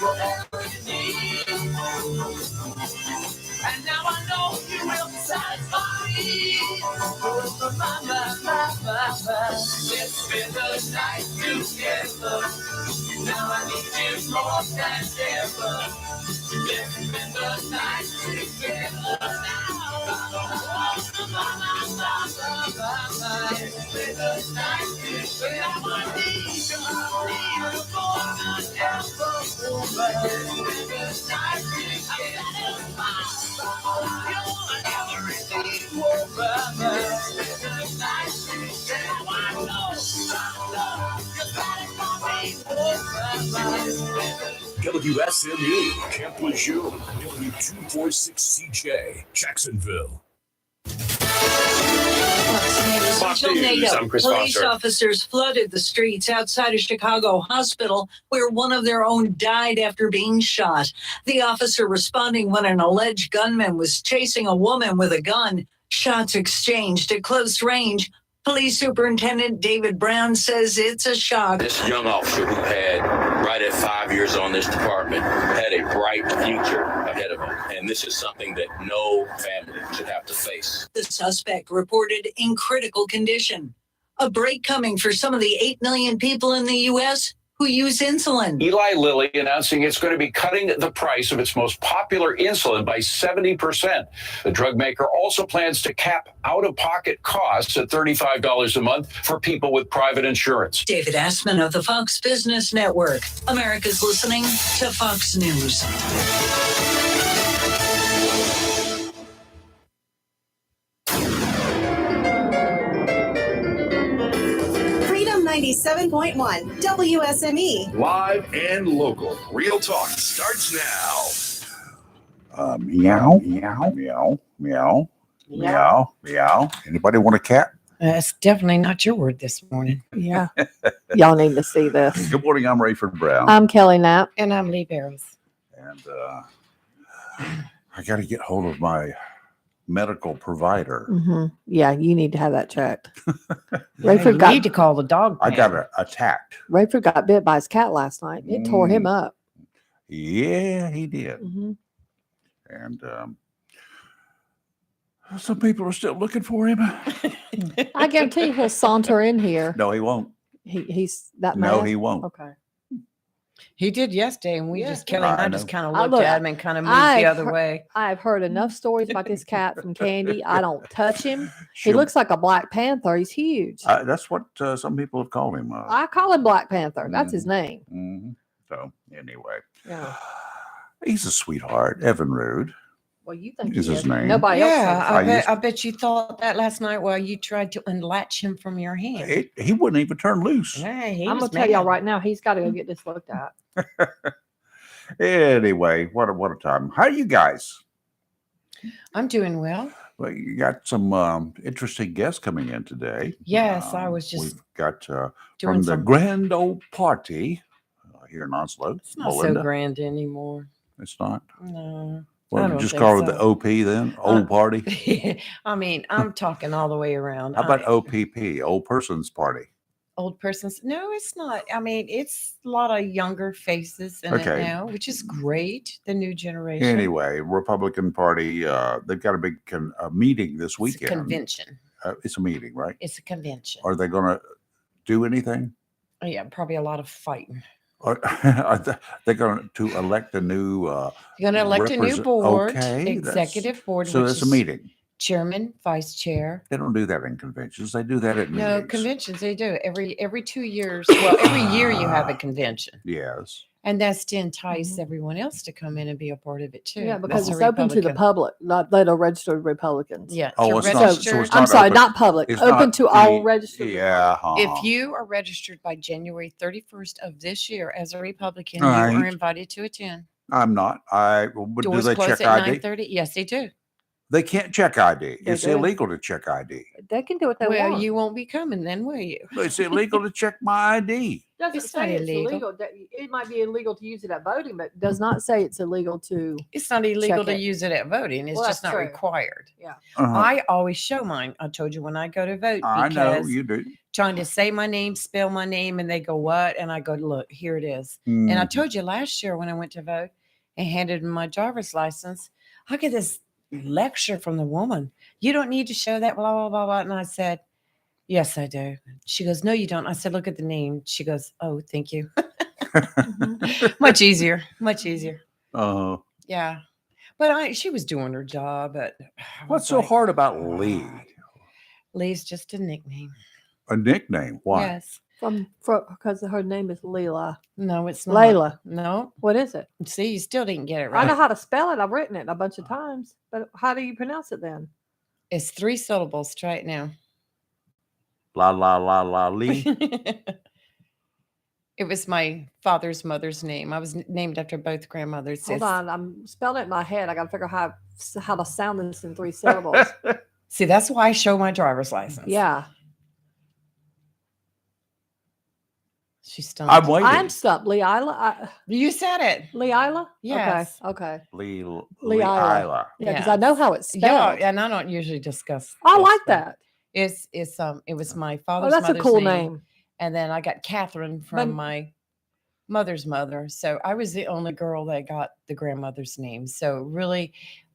whatever you need. And now I know you will satisfy me. Let's spend the night together. Now I need you more than ever. Let's spend the night together now. Let's spend the night together. I need you more than ever. Let's spend the night WSMU, Camp Lejeune, W246CJ, Jacksonville. Fox News. I'm Chris Police Foster. officers flooded the streets outside a Chicago hospital where one of their own died after being shot. The officer responding when an alleged gunman was chasing a woman with a gun. Shots exchanged at close range. Police Superintendent David Brown says it's a shock. This young officer who had right at 5 years on this department had a bright future ahead of him. And this is something that no family should have to face. The suspect reported in critical condition. A break coming for some of the 8 million people in the U.S. who use insulin. Eli Lilly announcing it's going to be cutting the price of its most popular insulin by 70%. The drug maker also plans to cap out-of-pocket costs at $35 a month for people with private insurance. David Assman of the Fox Business Network. America's listening to Fox News. Freedom 97.1 WSME. Live and local. Real talk starts now. Meow, meow, meow, meow, meow, meow. Anybody want a cat? It's definitely not your word this morning. Yeah. Y'all need to see this. Good morning. I'm Rayford Brown. I'm Kelly Knapp. And I'm Lee Barrows. And I got to get hold of my medical provider. Mm-hmm. Yeah, you need to have that checked. You need to call the dog. I got attacked. Rayford got bit by his cat last night. It tore him up. Yeah, he did. Mm-hmm. And some people are still looking for him. I guarantee he'll saunter in here. No, he won't. He's that mad? No, he won't. Okay. He did yesterday, and Kelly and I just kind of I looked look, at him and kind of moved the other way. I've heard enough stories about this cat from Candy. I don't touch him. He She'll- looks like a Black Panther. He's huge. That's what some people have called him. I call him Black Panther. That's his name. Mm-hmm. So anyway, Yeah. he's a sweetheart. Evan Rude. Well, you think is he his is. name. Nobody else. Yeah, I bet you thought that last night while you tried to unlatch him from your hand. He wouldn't even turn loose. Hey, I'm gonna tell y'all right now, he's got to go get this looked at. Anyway, what a time. How are you guys? I'm doing well. Well, you got some interesting guests coming in today. Yes, I was just We've got doing from the something. grand old party here in Oslo. It's not Melinda. so grand anymore. It's not. No. Well, I you don't just think call it so. the OP then, old party. I mean, I'm talking all the way around. How about OPP, old person's party? Old persons? No, it's not. I mean, it's a lot of younger faces in Okay. it now, which is great. The new generation. Anyway, Republican Party, they've got a big meeting this It's a weekend. convention. It's a meeting, right? It's a convention. Are they going to do anything? Oh, yeah, probably a lot of fighting. Or they're going to elect a new You're going to elect a new board, Okay, executive board. so which it's a is meeting. Chairman, vice chair. They don't do that in conventions. They do that at No, meetings. conventions they do every 2 years. Well, every year you have a convention, Yes. and that's to entice everyone else to come in and be a part of it too. Yeah, because That's it's a open to the Republican. public, not that are registered Republicans. Yeah. Oh, you're it's not- so it's registered. not I'm sorry, open- not public. it's Open not to all the- registered. Yeah. If you are registered by January 31st of this year as a Republican, All you are right. invited to attend. I'm not. But do Doors they close check at ID? 9:30. Yes, they do. They can't check ID. They It's do. illegal to check ID. They can do what they Well, want. you won't be coming then, will you? It's illegal to check my ID. Doesn't It's say not it's illegal. illegal. It might be illegal to use it at voting, but does not say it's illegal to. It's not illegal Check to it. use it at voting. It's Well, just that's not true. required. Yeah. Uh-huh. I always show mine. I told you when I go to vote I know because you do. trying to say my name, spell my name, and they go, what? And I go, look, here it is. And I Mhm. told you last year when I went to vote and handed in my driver's license, I get this lecture from the woman. You don't need to show that, blah, blah, blah, blah. And I said, yes, I do. She goes, no, you don't. I said, look at the name. She goes, oh, thank you. Much easier. Much easier. Uh, Yeah. But she was doing her job. But I what's was so like, hard about Lee? Lee's just a nickname. A nickname? Why? Yes. From because her name is Leela. No, it's not. Layla. No. What is it? See, you still didn't get it I know right. how to spell it. I've written it a bunch of times. But how do you pronounce it then? It's 3 syllables. Try it now. La la la la Lee. It was my father's mother's name. I was named after both grandmothers. Hold It's- on. I'm spelling it in my head. I got to figure out how to sound this in 3 syllables. See, that's why I show my driver's license. Yeah. She's stumped. I'm waiting. I'm stuck. Leila. You said it. Leila? Yes. Okay. Leila. Yeah, because I know how it's spelled. Yeah, and I don't usually discuss. I this, like but that. It was my Oh, father's that's a mother's cool name. and then I got Catherine from But- my mother's mother. So I was the only girl that got the grandmother's name. So really,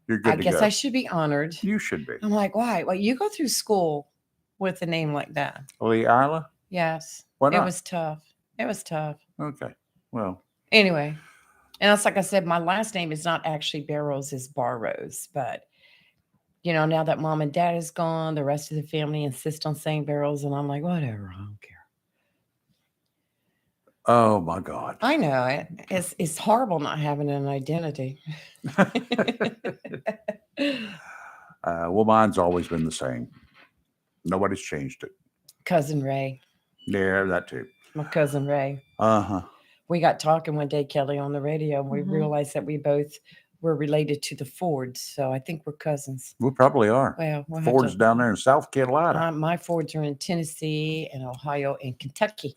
You're good I to guess go. I should be honored. You should be. I'm like, why? Well, you go through school with a name like that. Leila? Yes. Why It not? was tough. It was tough. Okay. Well, Anyway, and it's like I said, my last name is not actually Barrows, it's Barrows. But, now that mom and dad is gone, the rest of the family insist on saying Barrows. And I'm like, whatever, I don't care. oh my God. I know it. It's horrible not having an identity. Well, mine's always been the same. Nobody's changed it. Cousin Ray, Yeah, that too. my cousin Ray. Uh-huh. We got talking one day, Kelly, on the radio, and we Mhm. realized that we both were related to the Fords. So I think we're cousins. We probably are. Well, we'll have Ford's to- down there in South Carolina. My Fords are in Tennessee and Ohio and Kentucky.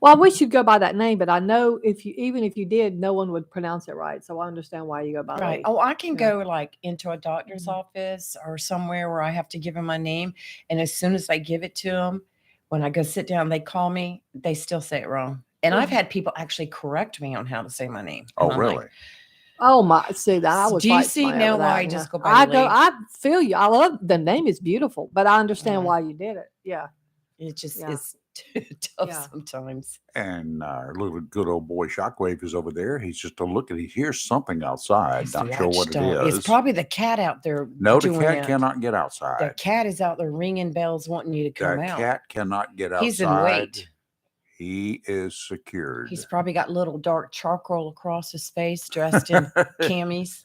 Well, we should go by that name, but I know even if you did, no one would pronounce it right. So I understand why you go by Right. Lee. Oh, I can Yeah. go like into a doctor's Mhm. office or somewhere where I have to give them my name. And as soon as I give it to them, when I go sit down, they call me, they still say it wrong. And I've Mhm. had people actually correct me on how to say my name. Oh, And I'm like, really? Oh my! See that I would. Do you fight see somebody now over why that, I just yeah. go by I Lee? I feel you. I love the name is beautiful, but I understand Yeah. why you did it. Yeah. It just Yeah. is tough Yeah. sometimes. And our little good old boy Shockwave is over there. He's just a look at. He hears something outside. It's Not sure what it watchdog. is. It's probably the cat out there. No, the doing cat that. cannot get The outside. cat is out there ringing bells, wanting you to come The out. cat cannot get outside. He's in wait. He is secured. He's probably got little dark charcoal across his face, dressed in camis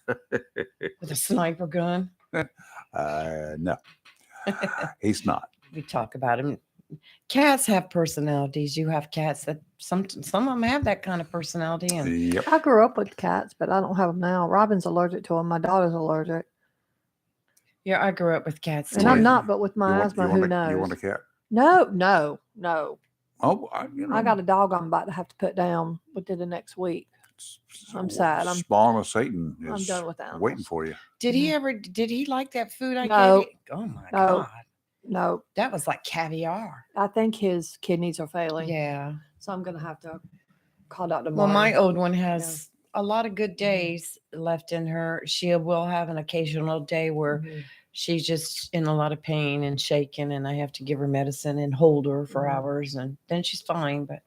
with a sniper gun. No, he's not. We talk about him. Cats have personalities. You have cats that some of them have that kind of personality, and Yep. I grew up with cats, but I don't have them now. Robin's allergic to them. My daughter's allergic, yeah, I grew up with cats and too. I'm not. But with my You asthma, want who a, knows? You want a cat? No. Oh, I got a dog I'm about to have to put down within the next week. I'm sad. Spawn of Satan I'm is done with animals. waiting for you. Did he ever? Did he like that food I No. gave you? Oh my No. god, No, that was like caviar. I think his kidneys are failing. Yeah. So I'm gonna have to call Dr. Well, my Martin. old one has a lot of good days left in her. She will have an occasional day where Mhm. she's just in a lot of pain and shaking, and I have to give her medicine and hold her for Mhm. hours, and then she's fine. But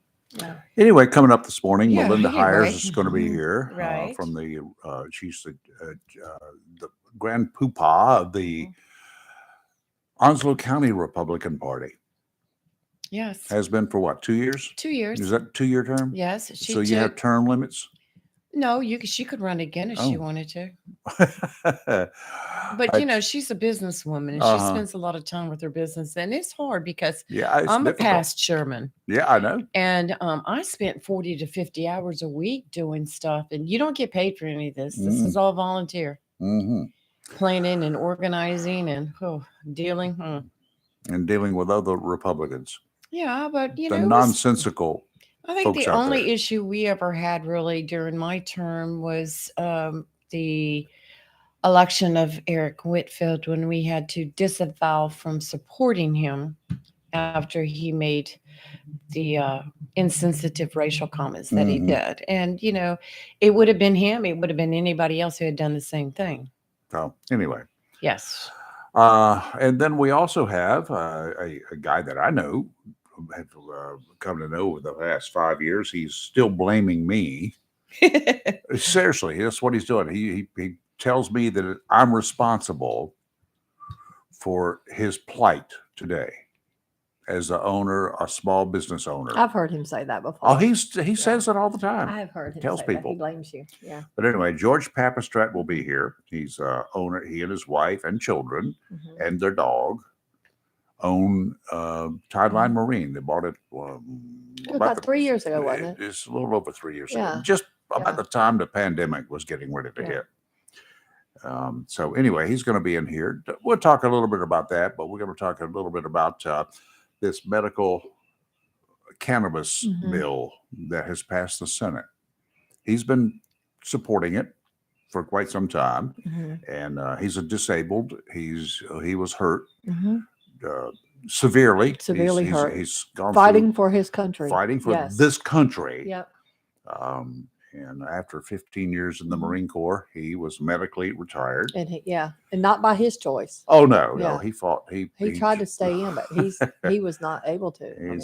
Anyway, coming up this morning, Yeah, Melinda Hires anyway. is going to be here. Right. From the she's the grand poobah of the Onslow County Republican Party. yes, Has been for what, 2 years? 2 years. Is that a 2-year term? Yes, she So you have took- term limits? no. She could run again if she Oh. wanted to. But But she's a businesswoman, and she Uh-huh. spends a lot of time with her business, and it's hard because yeah, it's I'm a difficult. past chairman. Yeah, I know. And I spent 40 to 50 hours a week doing stuff, and you don't get paid for any of this. This is all volunteer. Hmm. Planning and organizing and dealing. And dealing with other Republicans, Yeah, but the it was- nonsensical. I think folks the out only there. issue we ever had really during my term was the election of Eric Whitfield when we had to disavow from supporting him after he made the insensitive racial comments that he did. And, it would have been him. It would have been anybody else who had done the same thing. So anyway. Yes. And then we also have a guy that I know, have come to know over the last 5 years. He's still blaming me. Seriously, that's what he's doing. He tells me that I'm responsible for his plight today as a owner, a small business owner. I've heard him say that before. Oh, he says it all the time. I have heard him tells say people. that. He blames you. Yeah. But anyway, George Papistrat will be here. He's owner. He and his wife and children and their dog own Tideline Marine. They bought it about 3 years ago, wasn't it? It's a little over 3 years Yeah. ago. Just about the time the pandemic was getting ready to hit. So anyway, he's going to be in here. We'll talk a little bit about that, but we're going to talk a little bit about this medical cannabis bill that has passed the Senate. He's been supporting it for quite some time, and he's a disabled. He was hurt severely. Severely hurt. He's gone fighting for his country. Fighting for this country. Yep. And after 15 years in the Marine Corps, he was medically retired. And and not by his choice. Oh no, he fought. He tried to stay in, but he was not able to.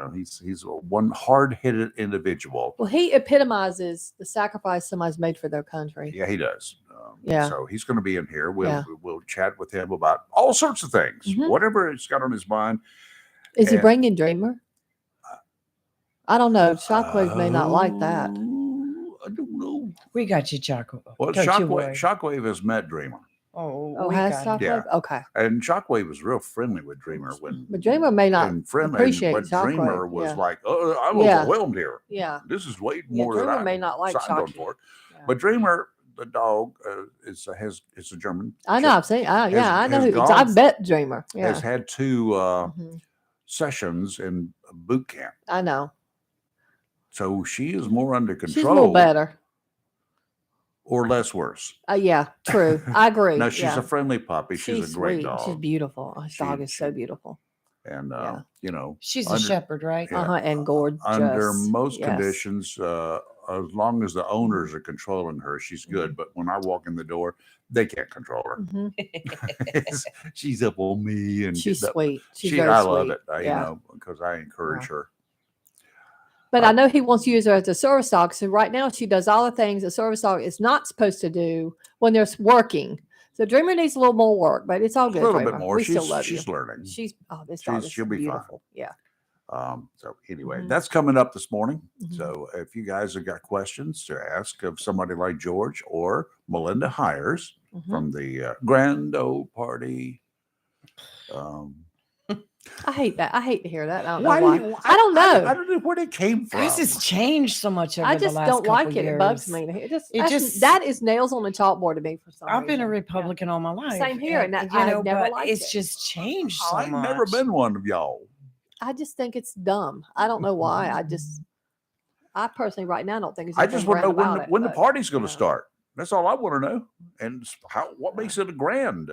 He's one hard-headed individual. Well, he epitomizes the sacrifice somebody's made for their country. Yeah, he does. Yeah. So he's going to be in here. We'll chat with him about all sorts of things, whatever he's got on his mind. Is he bringing Dreamer? I don't know. Shockwave may not like that. I don't know. We got you, Shockwave. Well, Shockwave has met Dreamer. Has Shockwave? Yeah. Okay. And Shockwave was real friendly with Dreamer but Dreamer may not appreciate but Shockwave. Dreamer was like, "Oh, I'm overwhelmed here. Yeah. This is way more than Dreamer I may not like signed on Shockwave. for." But Dreamer, the dog, it's a German. I know. I've seen. I know. I've met Dreamer. Yeah. Has had 2 sessions in boot camp. I know. So she is more under control. She's a little better. Or less worse. Yeah, true. I agree. No, she's a friendly puppy. She's a great sweet. dog. She's beautiful. Her dog is so beautiful. And, she's a shepherd, right? And gorgeous. Under most conditions, as long as the owners are controlling her, she's good. But when I walk in the door, they can't control her. She's up on me. And she's sweet. She's very I sweet. love it, because I encourage her. But I know he wants to use her as a service dog. So right now she does all the things a service dog is not supposed to do when they're working. So Dreamer needs a little more work, but it's all good. A little Dreamer. bit more. We still love she's you. learning. This dog is she'll be beautiful. fine. Yeah. So anyway, that's coming up this morning. So if you guys have got questions to ask of somebody like George or Melinda Hires from the Grand Ole Party. I hate that. I hate to hear that. I don't know why. I don't know. I don't know where it came from. This has changed so much over the last I just don't like it. years. It bugs me. That is nails on the chalkboard to me for some reason. I've been a Republican all my life. Same here, and I have never liked it. It's just changed so I've much. never been one of y'all. I just think it's dumb. I don't know why. I personally right now don't think it's. I just want to know when the party's going to no. start. That's all I want to know. And what makes it a grand?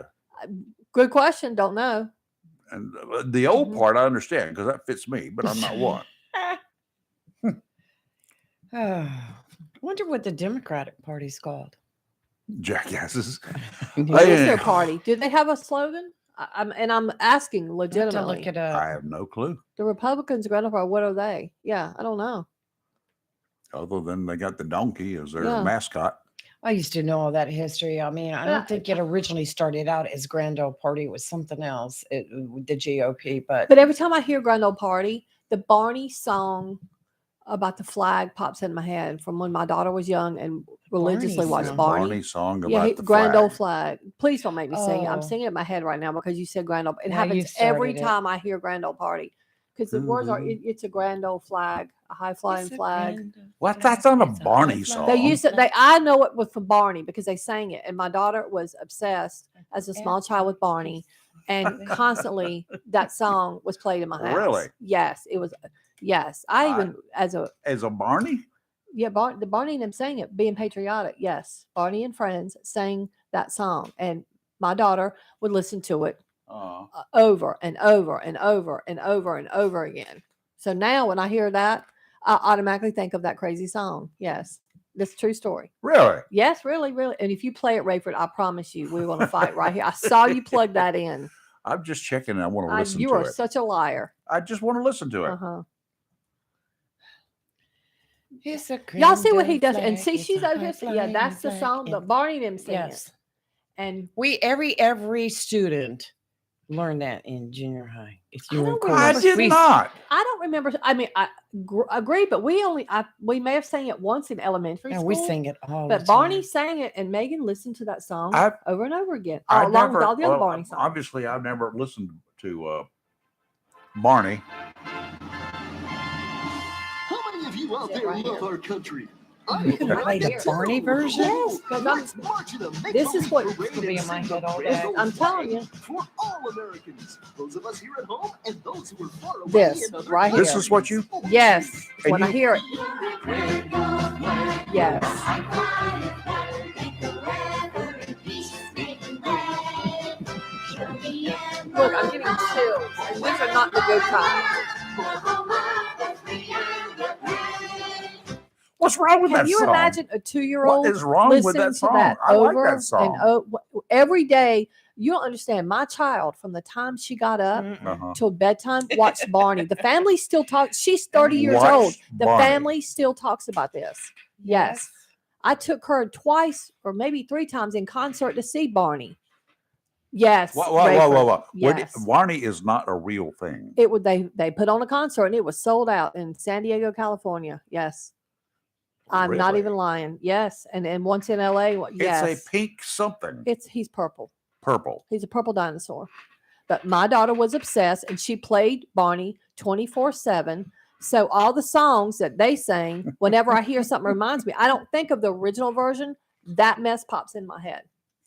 Good question. Don't know. And the old part I understand because that fits me, but I'm not one. I wonder what the Democratic Party's called. Jackasses. What is their party? Do they have a slogan? I'm asking legitimately. Look it up. I have no clue. The Republicans, Grandpa, what are they? Yeah, I don't know. Other than they got the donkey as their mascot. I used to know all that history. I mean, I don't think it originally started out as Grand Ole Party. It was something else, the GOP. But every time I hear Grand Ole Party, the Barney song about the flag pops in my head from when my daughter was young and religiously watched Barney. Barney song about the Grand flag. Ole flag. Please don't make me sing it. I'm singing it in my head right now because you said Grand Ole. It Now happens every time I hear Grand Ole Party because the words are it's a Grand Ole flag, a high flying flag. What? That's on a Barney song. They used it. I know it was from Barney because they sang it, and my daughter was obsessed as a small child with Barney, and constantly that song was played in my house. Really? Yes, it was. Yes, I even as a Barney. Yeah, the Barney and them sang it, being patriotic. Yes, Barney and friends sang that song, and my daughter would listen to it over and over and over and over and over again. So now when I hear that, I automatically think of that crazy song. Yes. That's a true story. Really? Yes, really, really. And if you play it, Rayford, I promise you, we're going to fight right here. I saw you plug that in. I'm just checking. I want to listen You to are it. such a liar. I just want to listen to it. Uh-huh. Y'all see what he does, and see she's over here. Yeah, that's the song that Barney and them sing. Yes, and every student learned that in junior high. If you recall, I did not. I don't remember. I mean, I agree, but we may have sang it once in elementary school. We sang it all. But Barney sang it, and Megan listened to that song over and over again, with all the other Barney songs. Obviously, I've never listened to Barney. Of you out there love our country. You can play the Barney version. Yes, this is what will be in my head all day. I'm telling you. For all Americans, those of us here at home and those who are far away. This right here. This is what you. Yes, And when I hear it. Yes. Look, I'm getting chills, and these are not the good kind. What's wrong with that song? Can you imagine a 2-year-old What is wrong with that song? I like that song. And every day? You don't understand. My child, from the time she got up till bedtime, watched Barney. The family still talks. She's 30 years old. The family still talks about this. Yes. I took her twice or maybe 3 times in concert to see Barney. Yes. Whoa. Yes. Barney is not a real thing. They put on a concert and it was sold out in San Diego, California. Yes. I'm not even lying. Yes. And once in LA. Yes. It's a pink something. He's purple. Purple. He's a purple dinosaur. But my daughter was obsessed and she played Barney 24/7. So all the songs that they sang, whenever I hear something reminds me, I don't think of the original version. That mess pops in my head.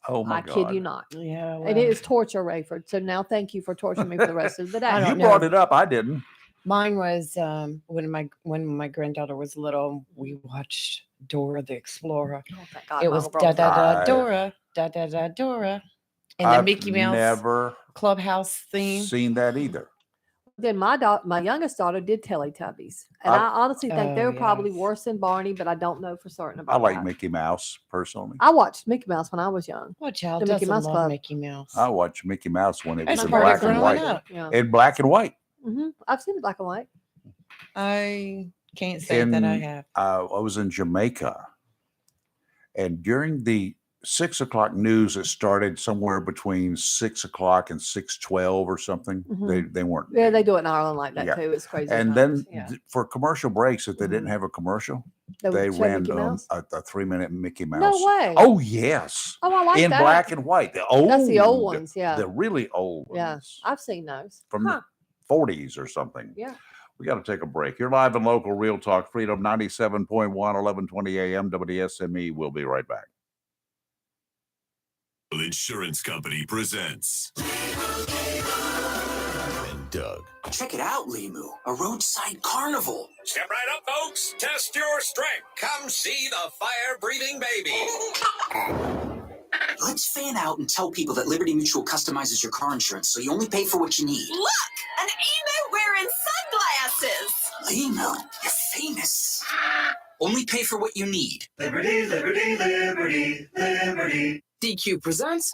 Oh my God. I kid you not. Yeah. Well, and it is torture, Rayford. So now thank you for torturing me for the rest of the day. You brought it up. I didn't. Mine was when my granddaughter was little, we watched Dora the Explorer. Oh, thank God, it was da da da Dora, da da da Dora, and the Mickey Mouse never Clubhouse theme. Seen that either. Then my youngest daughter did Teletubbies, and I honestly think they were probably worse than Barney, but I don't know for certain about. I like that. Mickey Mouse personally. I watched Mickey Mouse when I was young. What child The doesn't Mickey Mouse love Club. Mickey Mouse? I watched Mickey Mouse when it was That's in part of black and growing white. up. Yeah. In black and white. I've seen it black and white. I can't say that I have. I was in Jamaica, and during the 6 o'clock news, it started somewhere between 6 o'clock and 6:12 or something. They weren't. Yeah, they do it in Ireland like that Yeah. too. It's crazy. And times. then for commercial breaks, if they didn't have a commercial, they would show ran Mickey Mouse? a 3-minute Mickey Mouse. No way. Oh yes. Oh, I like in that. black and white. That's the old ones. Yeah. The really old ones. Yeah, I've seen those. From the 40s or something. Yeah. We got to take a break. You're live and local, Real Talk Freedom 97.1, 1120 AM, WSME. We'll be right back. Insurance Company presents and Doug. Check it out, Limu, a roadside carnival. Step right up, folks. Test your strength. Come see the fire-breathing baby. Let's fan out and tell people that Liberty Mutual customizes your car insurance so you only pay for what you need. Look, an emu wearing sunglasses. Limu, you're famous. Only pay for what you need. Liberty, liberty, liberty, liberty. DQ presents.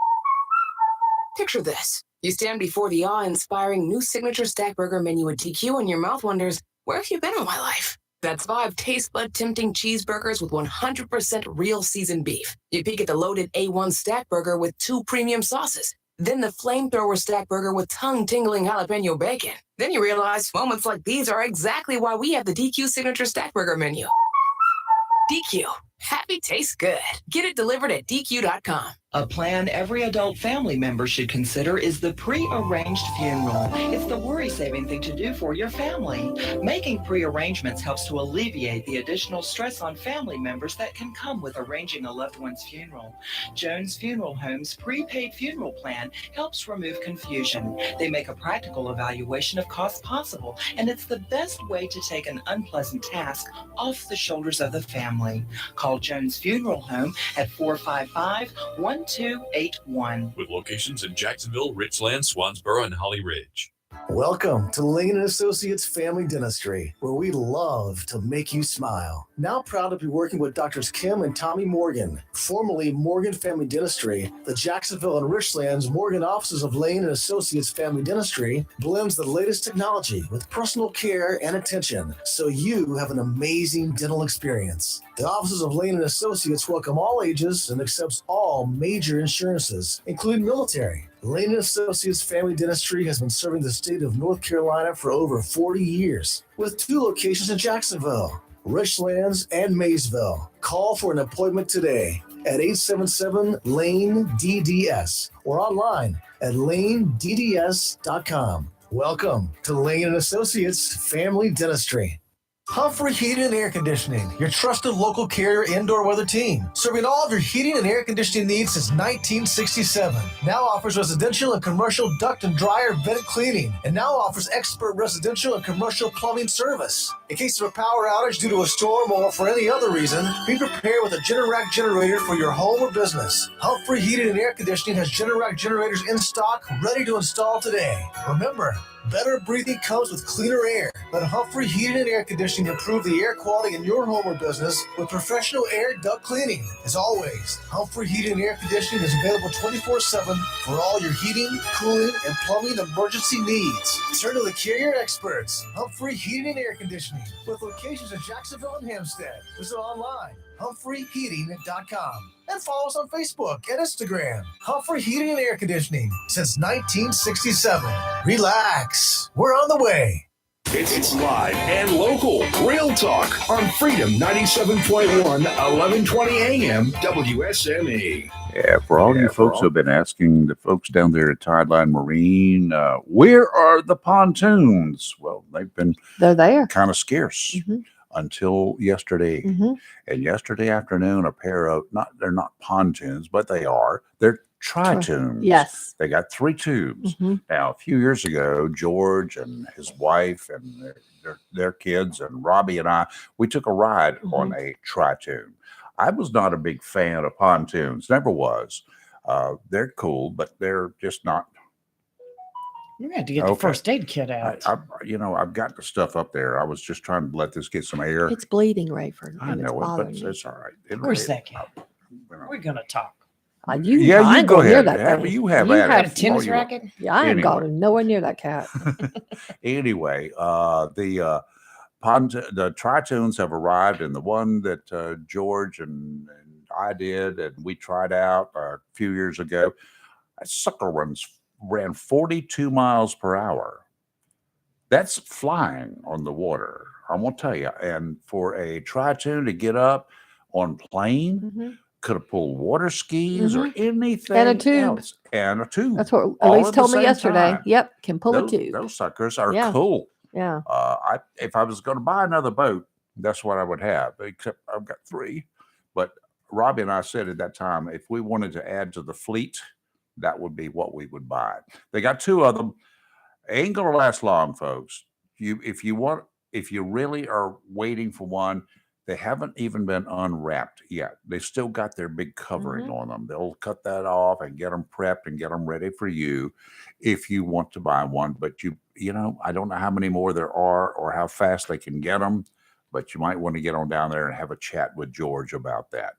Picture this. You stand before the awe-inspiring new signature stack burger menu at DQ and your mouth wonders, where have you been all my life? That's 5 taste bud tempting cheeseburgers with 100% real seasoned beef. You peek at the loaded A1 stack burger with 2 premium sauces. Then the flamethrower stack burger with tongue-tingling jalapeno bacon. Then you realize moments like these are exactly why we have the DQ signature stack burger menu. DQ. Happy tastes good. Get it delivered at DQ.com. A plan every adult family member should consider is the pre-arranged funeral. It's the worry-saving thing to do for your family. Making pre-arrangements helps to alleviate the additional stress on family members that can come with arranging a loved one's funeral. Jones Funeral Home's prepaid funeral plan helps remove confusion. They make a practical evaluation of costs possible, and it's the best way to take an unpleasant task off the shoulders of the family. Call Jones Funeral Home at 455-1 1281. With locations in Jacksonville, Richland, Swansboro, and Holly Ridge. Welcome to Lane & Associates Family Dentistry, where we love to make you smile. Now proud to be working with Doctors Kim and Tommy Morgan, formerly Morgan Family Dentistry. The Jacksonville and Richlands Morgan offices of Lane & Associates Family Dentistry blends the latest technology with personal care and attention, so you have an amazing dental experience. The offices of Lane & Associates welcome all ages and accepts all major insurances, including military. Lane & Associates Family Dentistry has been serving the state of North Carolina for over 40 years, with 2 locations in Jacksonville, Richlands, and Maysville. Call for an appointment today at 877-LANE-DDS or online at lanedds.com. Welcome to Lane & Associates Family Dentistry. Humphrey Heating and Air Conditioning, your trusted local carrier indoor weather team, serving all of your heating and air conditioning needs since 1967. Now offers residential and commercial duct and dryer vent cleaning, and now offers expert residential and commercial plumbing service. In case of a power outage due to a storm or for any other reason, be prepared with a Generac generator for your home or business. Humphrey Heating and Air Conditioning has Generac generators in stock, ready to install today. Remember, better breathing comes with cleaner air. Let Humphrey Heating and Air Conditioning improve the air quality in your home or business with professional air duct cleaning. As always, Humphrey Heating and Air Conditioning is available 24/7 for all your heating, cooling, and plumbing emergency needs. Turn to the carrier experts, Humphrey Heating and Air Conditioning, with locations in Jacksonville and Hempstead. Visit online, humphreyheating.com, and follow us on Facebook and Instagram. Humphrey Heating and Air Conditioning since 1967. Relax, we're on the way. It's live and local, real talk on Freedom 97.1, 1120 AM, WSME. Yeah, for all you folks who have been asking the folks down there at Tideline Marine, where are the pontoons? Well, they're there, kind of scarce until yesterday. And yesterday afternoon, a pair of they're not pontoons, but they're tri-tubes. Yes. They got 3 tubes. Now, a few years ago, George and his wife and their kids and Robbie and I, we took a ride on a tri-tube. I was not a big fan of pontoons, never was. They're cool, but they're just not. You had to get the first aid kit out. I've got the stuff up there. I was just trying to let this get some air. It's bleeding, Rayford. I know it, but it's all right. For a second. We're going to talk. You go ahead. You have a tennis racket? Yeah, I ain't going nowhere near that cat. Anyway, the tri-tunes have arrived, and the one that George and I did, and we tried out a few years ago, that sucker ran 42 miles per hour. That's flying on the water, I'm going to tell you. And for a tri-tune to get up on plane, could have pulled water skis or anything and a tube else. And a tube. That's what Elise told me yesterday. Time. Yep, can pull a tube. Those suckers are cool. Yeah. If I was going to buy another boat, that's what I would have. Except I've got 3. But Robbie and I said at that time, if we wanted to add to the fleet, that would be what we would buy. They got 2 of them. Ain't gonna last long, folks. If you really are waiting for one, they haven't even been unwrapped yet. They still got their big covering on them. They'll cut that off and get them prepped and get them ready for you if you want to buy one. But I don't know how many more there are or how fast they can get them, but you might want to get on down there and have a chat with George about that.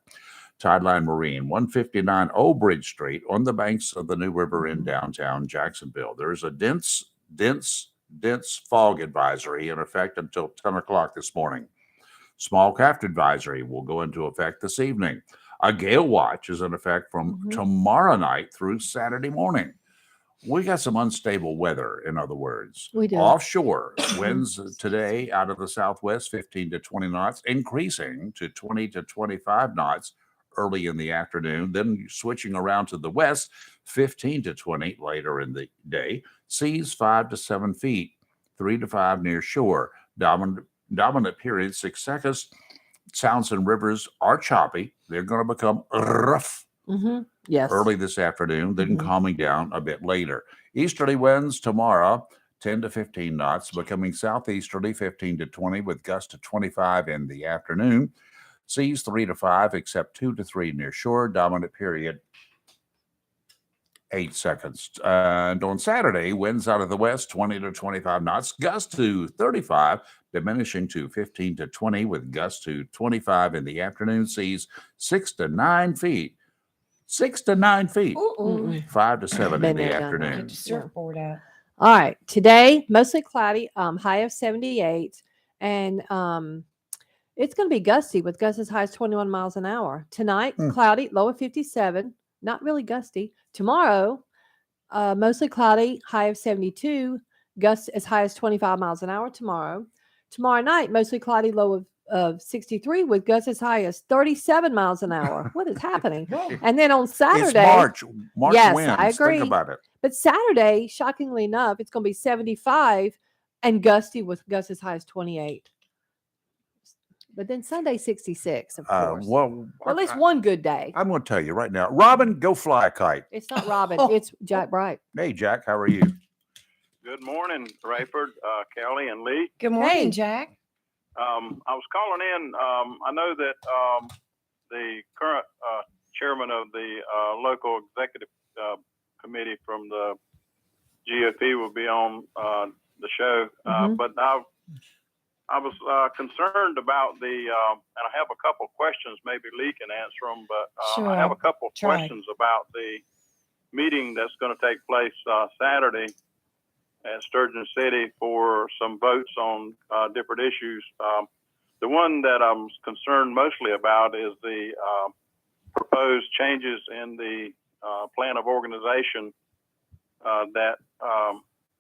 Tideline Marine, 159 Old Bridge Street on the banks of the New River in downtown Jacksonville. There is a dense fog advisory in effect until 10 o'clock this morning. Small craft advisory will go into effect this evening. A gale watch is in effect from tomorrow night through Saturday morning. We got some unstable weather, in other words. We do. Offshore winds today out of the southwest, 15 to 20 knots, increasing to 20 to 25 knots early in the afternoon, then switching around to the west, 15 to 20 later in the day. Seas 5 to 7 feet, 3 to 5 near shore. Dominant period 6 seconds. Sounds and rivers are choppy. They're going to become rough yes, early this afternoon, then calming down a bit later. Easterly winds tomorrow, 10 to 15 knots, becoming southeasterly 15 to 20 with gusts to 25 in the afternoon. Seas 3 to 5, except 2 to 3 near shore. Dominant period 8 seconds. And on Saturday, winds out of the west 20 to 25 knots, gusts to 35, diminishing to 15 to 20, with gusts to 25 in the afternoon, seas 6 to 9 feet. 6 to 9 feet. 5 to 7 in the afternoon. Get the surfboard out. All right. Today, mostly cloudy, high of 78. And it's going to be gusty with gusts as high as 21 miles an hour. Tonight, cloudy, low of 57. Not really gusty. Tomorrow, mostly cloudy, high of 72. Gusts as high as 25 miles an hour tomorrow. Tomorrow night, mostly cloudy, low of 63 with gusts as high as 37 miles an hour. What is happening? And then on Saturday, it's March yes, winds. I agree. Think about it. But Saturday, shockingly enough, it's going to be 75 and gusty with gusts as high as 28. But then Sunday, 66, of course. Well, at least one good day. I'm going to tell you right now. Robin, go fly a kite. It's not Robin. It's Jack Bright. Hey, Jack, how are you? Good morning, Rayford, Kelly, and Lee. Good morning, Jack. I was calling in. I know that the current chairman of the local executive committee from the GOP will be on the show, but I was concerned about and I have a couple questions. Maybe Lee can answer them, but Sure. I have a couple Try. questions about the meeting that's going to take place Saturday at Sturgeon City for some votes on different issues. The one that I'm concerned mostly about is the proposed changes in the plan of organization that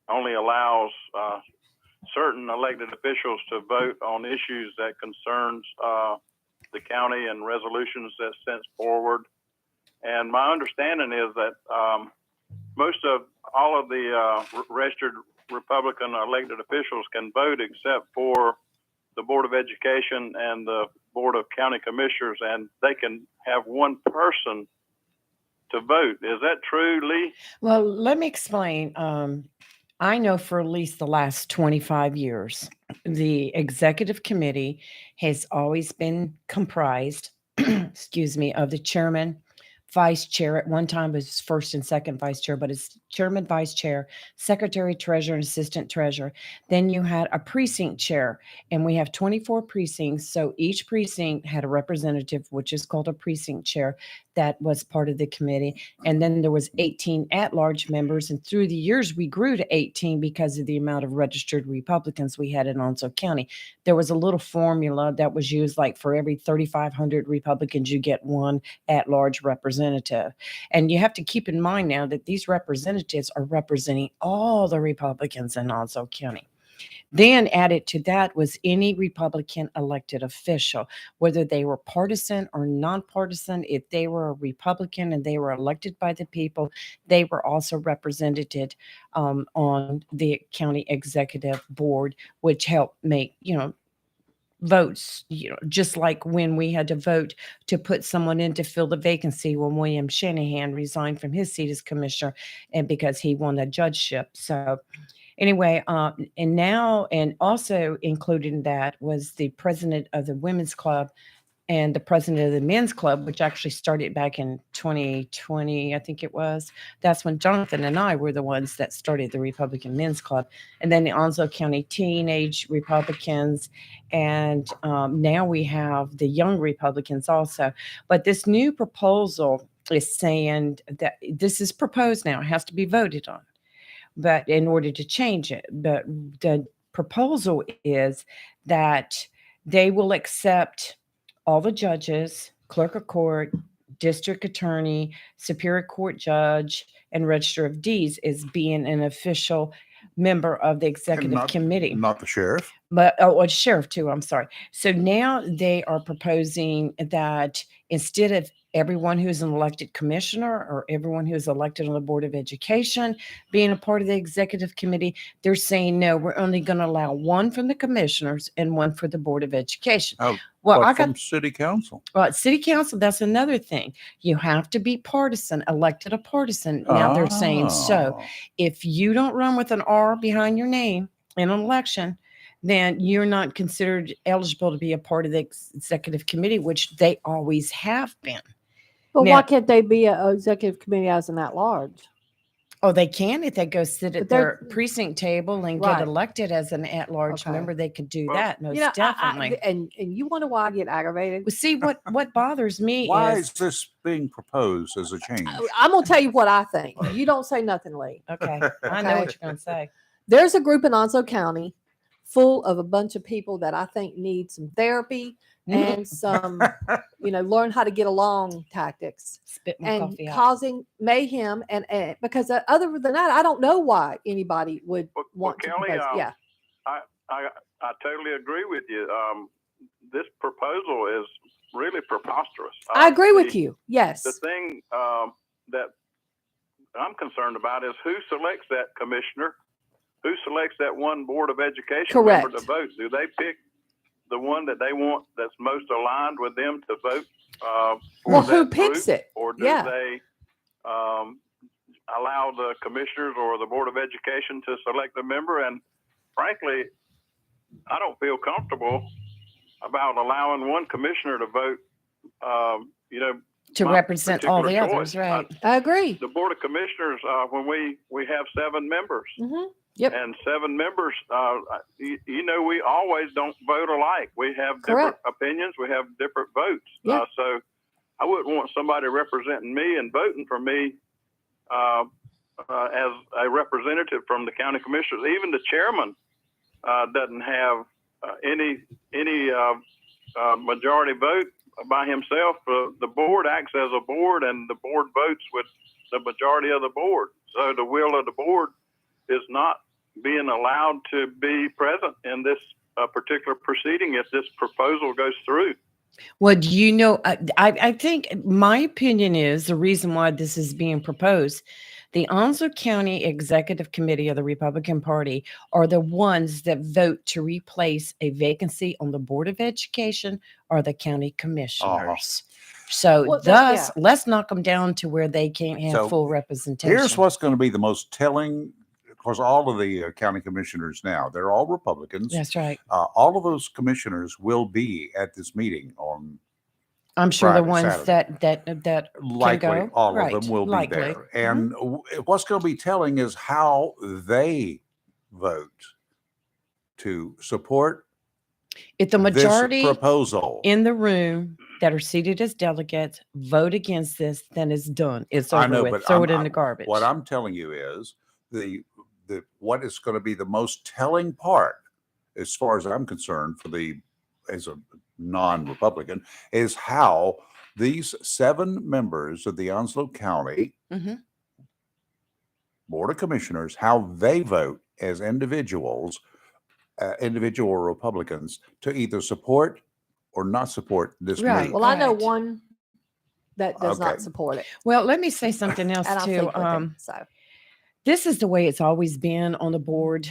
only allows certain elected officials to vote on issues that concerns the county and resolutions that's sent forward. And my understanding is that all of the registered Republican elected officials can vote except for the Board of Education and the Board of County Commissioners, and they can have one person to vote. Is that true, Lee? Well, let me explain. I know for at least the last 25 years, the executive committee has always been comprised, excuse me, of the chairman, vice chair. At one time it was first and second vice chair, but it's chairman, vice chair, secretary, treasurer, and assistant treasurer. Then you had a precinct chair, and we have 24 precincts. So each precinct had a representative, which is called a precinct chair, that was part of the committee. And then there was 18 at-large members. And through the years, we grew to 18 because of the amount of registered Republicans we had in Onslow County. There was a little formula that was used, like for every 3,500 Republicans, you get one at-large representative. And you have to keep in mind now that these representatives are representing all the Republicans in Onslow County. Then added to that was any Republican elected official, whether they were partisan or nonpartisan. If they were a Republican and they were elected by the people, they were also represented on the county executive board, which helped make, votes, just like when we had to vote to put someone in to fill the vacancy when William Shanahan resigned from his seat as commissioner, and because he won a judgeship. So anyway, and also included in that was the president of the women's club and the president of the men's club, which actually started back in 2020, I think it was. That's when Jonathan and I were the ones that started the Republican Men's Club. And then the Onslow County Teenage Republicans. And now we have the Young Republicans also. But this new proposal is saying that this is proposed now. It has to be voted on, but in order to change it. But the proposal is that they will accept all the judges, clerk of court, district attorney, superior court judge, and register of deeds as being an official member of the executive committee. Not the sheriff. But sheriff too, I'm sorry. So now they are proposing that instead of everyone who's an elected commissioner or everyone who's elected on the Board of Education being a part of the executive committee, they're saying, no, we're only going to allow one from the commissioners and one for the Board of Education. Oh, well, I from got city council. City council, that's another thing. You have to be partisan, elected a partisan. Now they're saying, so if you don't run with an R behind your name in an election, then you're not considered eligible to be a part of the executive committee, which they always have been. But Now- why can't they be an executive committee as an at-large? Oh, they can if they go sit at But they're- their precinct table and Right. get elected as an at-large Okay. member. They could do that most You know, definitely. and you wonder why I get aggravated? Well, see what bothers me Why is is this being proposed as a change? I'm gonna tell you what I think. You don't say nothing, Lee. okay. I know what you're gonna say. There's a group in Onslow County full of a bunch of people that I think need some therapy and some, learn how to get along tactics. Spit my And coffee out. causing mayhem and because other than that, I don't know why anybody would want to Kelly, propose. Yeah. I totally agree with you. This proposal is really preposterous. I agree with you. Yes. The thing that I'm concerned about is who selects that commissioner, who selects that one board of education member to vote. Do they pick the one that they want that's most aligned with them to vote? Well, who picks group, it? or do Yeah. they allow the commissioners or the board of education to select a member? And frankly, I don't feel comfortable about allowing one commissioner to vote. To represent all the particular others, choice. right? I agree. The board of commissioners, when we have 7 members, Yep. and 7 members, we always don't vote alike. We have different Correct. opinions. We have different votes. Yeah. So I wouldn't want somebody representing me and voting for me as a representative from the county commissioners. Even the chairman doesn't have any majority vote by himself. The board acts as a board, and the board votes with the majority of the board. So the will of the board is not being allowed to be present in this particular proceeding if this proposal goes through. Well, I think my opinion is the reason why this is being proposed. The Onslow County Executive Committee of the Republican Party are the ones that vote to replace a vacancy on the Board of Education or the county commissioners. So let's knock them down to where they can't have full representation. Here's what's going to be the most telling. Of course, all of the county commissioners now, they're all Republicans. That's right. All of those commissioners will be at this meeting on I'm sure Friday, the ones Saturday. that Likely can go. all right. of them will Likely. be there. And what's going to be telling is how they vote to support If the majority this proposal in the room that are seated as delegates vote against this, then it's done. It's over I know, with. but Throw it in the garbage. What I'm telling you is what is going to be the most telling part, as far as I'm concerned, as a non-Republican, is how these 7 members of the Onslow County Board of Commissioners, how they vote as individuals, individual Republicans, to either support or not support this move. Well, I know one that does not support it. Well, let me say something else And I'll too. think with him, so. This is the way it's always been on the board,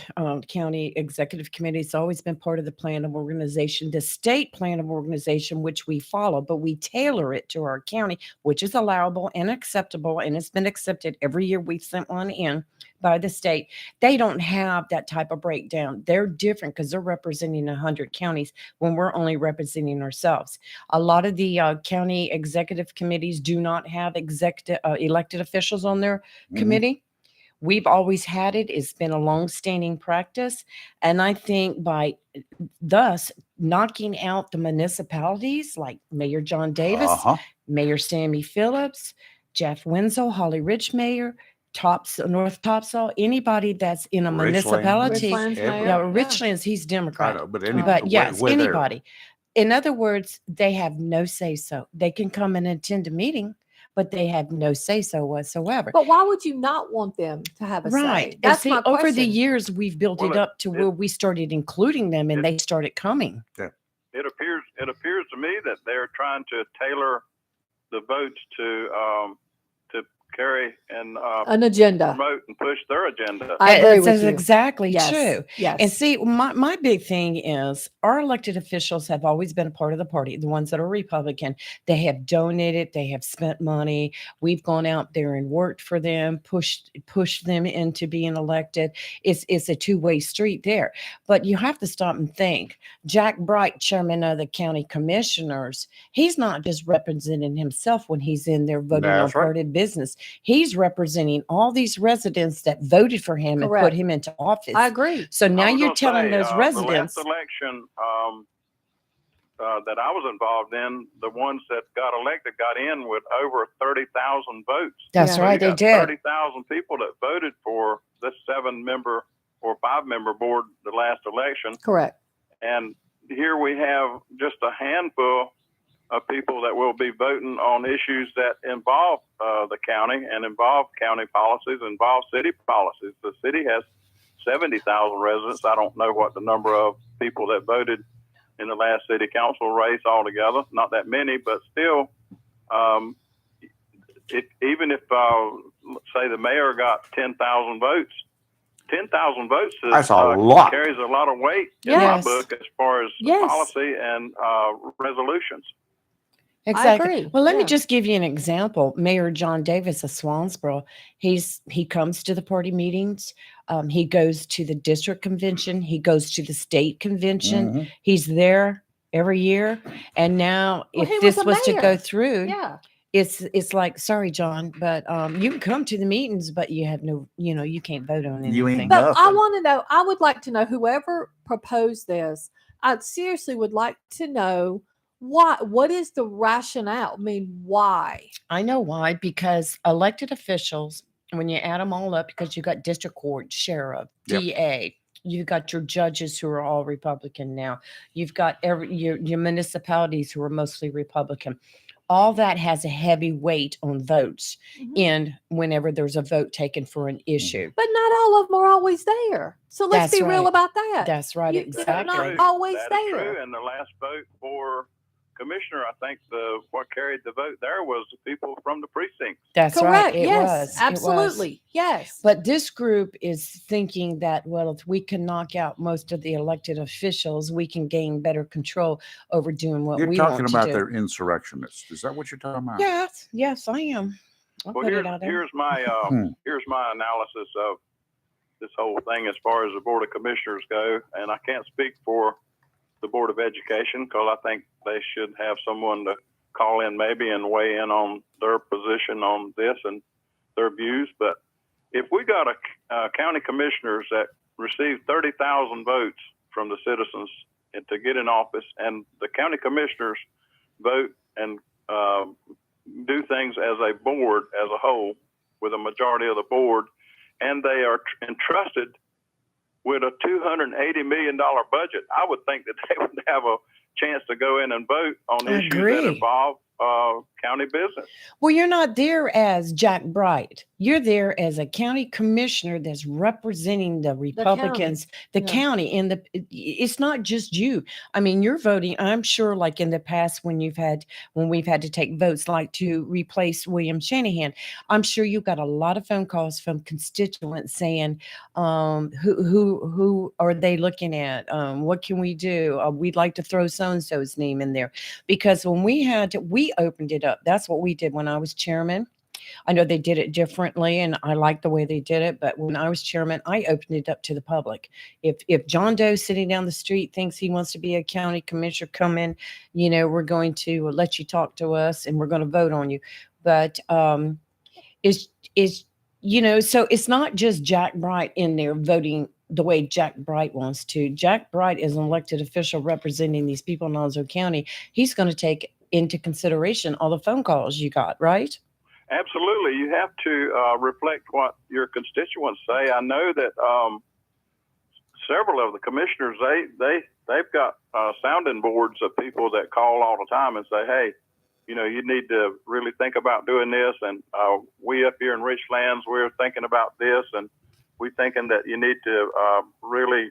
county executive committee. It's always been part of the plan of organization, the state plan of organization, which we follow, but we tailor it to our county, which is allowable and acceptable. And it's been accepted every year we've sent one in by the state. They don't have that type of breakdown. They're different because they're representing 100 counties when we're only representing ourselves. A lot of the county executive committees do not have elected officials on their committee. We've always had it. It's been a long-standing practice. And I think by thus knocking out the municipalities like Mayor John Davis, Mayor Sammy Phillips, Jeff Wenzel, Holly Ridge Mayor, North Topsail, anybody that's in a municipality. Richlands, he's Democrat. I know, but anybody. But yes, anybody. In other words, they have no say-so. They can come and attend a meeting, but they have no say-so whatsoever. But why would you not want them to have a say? That's my question. Over the years, we've built it up to where we started including them, and they started coming. Yeah. It appears to me that they're trying to tailor the votes to carry and an agenda, promote and push their agenda. I agree with you. Exactly true. Yes. And see, my big thing is our elected officials have always been a part of the party. The ones that are Republican, they have donated, they have spent money. We've gone out there and worked for them, pushed them into being elected. It's a two-way street there. But you have to stop and think. Jack Bright, chairman of the county commissioners, he's not just representing himself when he's in there voting on party business. He's representing all these residents that voted for him and Correct. put him into office. I agree. So now I was you're gonna telling say, those residents. The last election that I was involved in, the ones that got elected got in with over 30,000 votes. That's So right, you they got did. 30,000 people that voted for this 7-member or 5-member board the last election. Correct. And here we have just a handful of people that will be voting on issues that involve the county and involve county policies, involve city policies. The city has 70,000 residents. I don't know what the number of people that voted in the last city council race altogether. Not that many, but still, even if, say, the mayor got 10,000 votes, 10,000 votes That's a lot. carries a lot of weight Yes. in my book as far as Yes. policy and resolutions. Exactly. agree. Well, let me Yeah. just give you an example. Mayor John Davis of Swansboro, he comes to the party meetings. He goes to the district convention. He goes to the state convention. Mhm. He's there every year. And now, Well, he if was this a was to go mayor. through, Yeah. it's like, sorry, John, but you can come to the meetings, but you have no, you can't vote on anything. You ain't But I nothing. want to know, I would like to know whoever proposed this, I seriously would like to know what is the rationale? I mean, why? I know why, because elected officials, when you add them all up, because you got district court, sheriff, Yep. DA, you've got your judges who are all Republican now. You've got your municipalities who are mostly Republican. All that has a heavy weight on votes in whenever there's a vote taken for an issue. But not all of them are always there. So let's That's be real right. about that. That's right, They're exactly. not always That is there. true. And the last vote for commissioner, I think what carried the vote there was the people from the precincts. That's Correct. right. It Yes. was. It was. Absolutely. Yes. But this group is thinking that, well, if we can knock out most of the elected officials, we can gain better control over doing what You're we talking want about to do. their insurrectionists. Is that what you're talking about? Yes, I am. I'll Well, put it out there. here's my analysis of this whole thing as far as the Board of Commissioners go. And I can't speak for the Board of Education because I think they should have someone to call in maybe and weigh in on their position on this and their views. But if we got a county commissioners that received 30,000 votes from the citizens to get in office, and the county commissioners vote and do things as a board as a whole with a majority of the board, and they are entrusted with a $280 million budget, I would think that they would have a chance to go in and vote on issues that involve county business. Well, you're not there as Jack Bright. You're there as a county commissioner that's representing the Republicans, the county, and it's not just you. I mean, you're voting. I'm sure, like in the past, when we've had to take votes, like to replace William Shanahan, I'm sure you got a lot of phone calls from constituents saying, who are they looking at? What can we do? We'd like to throw so-and-so's name in there, because when we opened it up. That's what we did when I was chairman. I know they did it differently, and I like the way they did it. But when I was chairman, I opened it up to the public. If John Doe sitting down the street thinks he wants to be a county commissioner, come in. We're going to let you talk to us, and we're going to vote on you. But so it's not just Jack Bright in there voting the way Jack Bright wants to. Jack Bright is an elected official representing these people in Onslow County. He's going to take into consideration all the phone calls you got, right? Absolutely. You have to reflect what your constituents say. I know that several of the commissioners, they've got sounding boards of people that call all the time and say, hey, you need to really think about doing this. And we up here in Richlands, we're thinking about this, and we're thinking that you need to really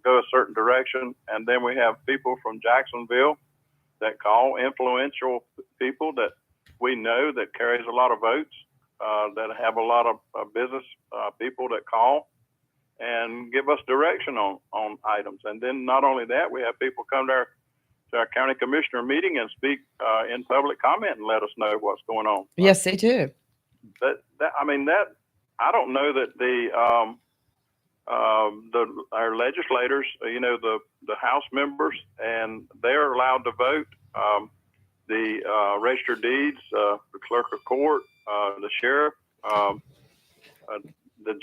go a certain direction. And then we have people from Jacksonville that call, influential people that we know that carries a lot of votes, that have a lot of business people that call and give us direction on items. And then not only that, we have people come to our county commissioner meeting and speak in public comment and let us know what's going on. Yes, they do. I don't know that our legislators, the House members, and they're allowed to vote. The register of deeds, the clerk of court, the sheriff, the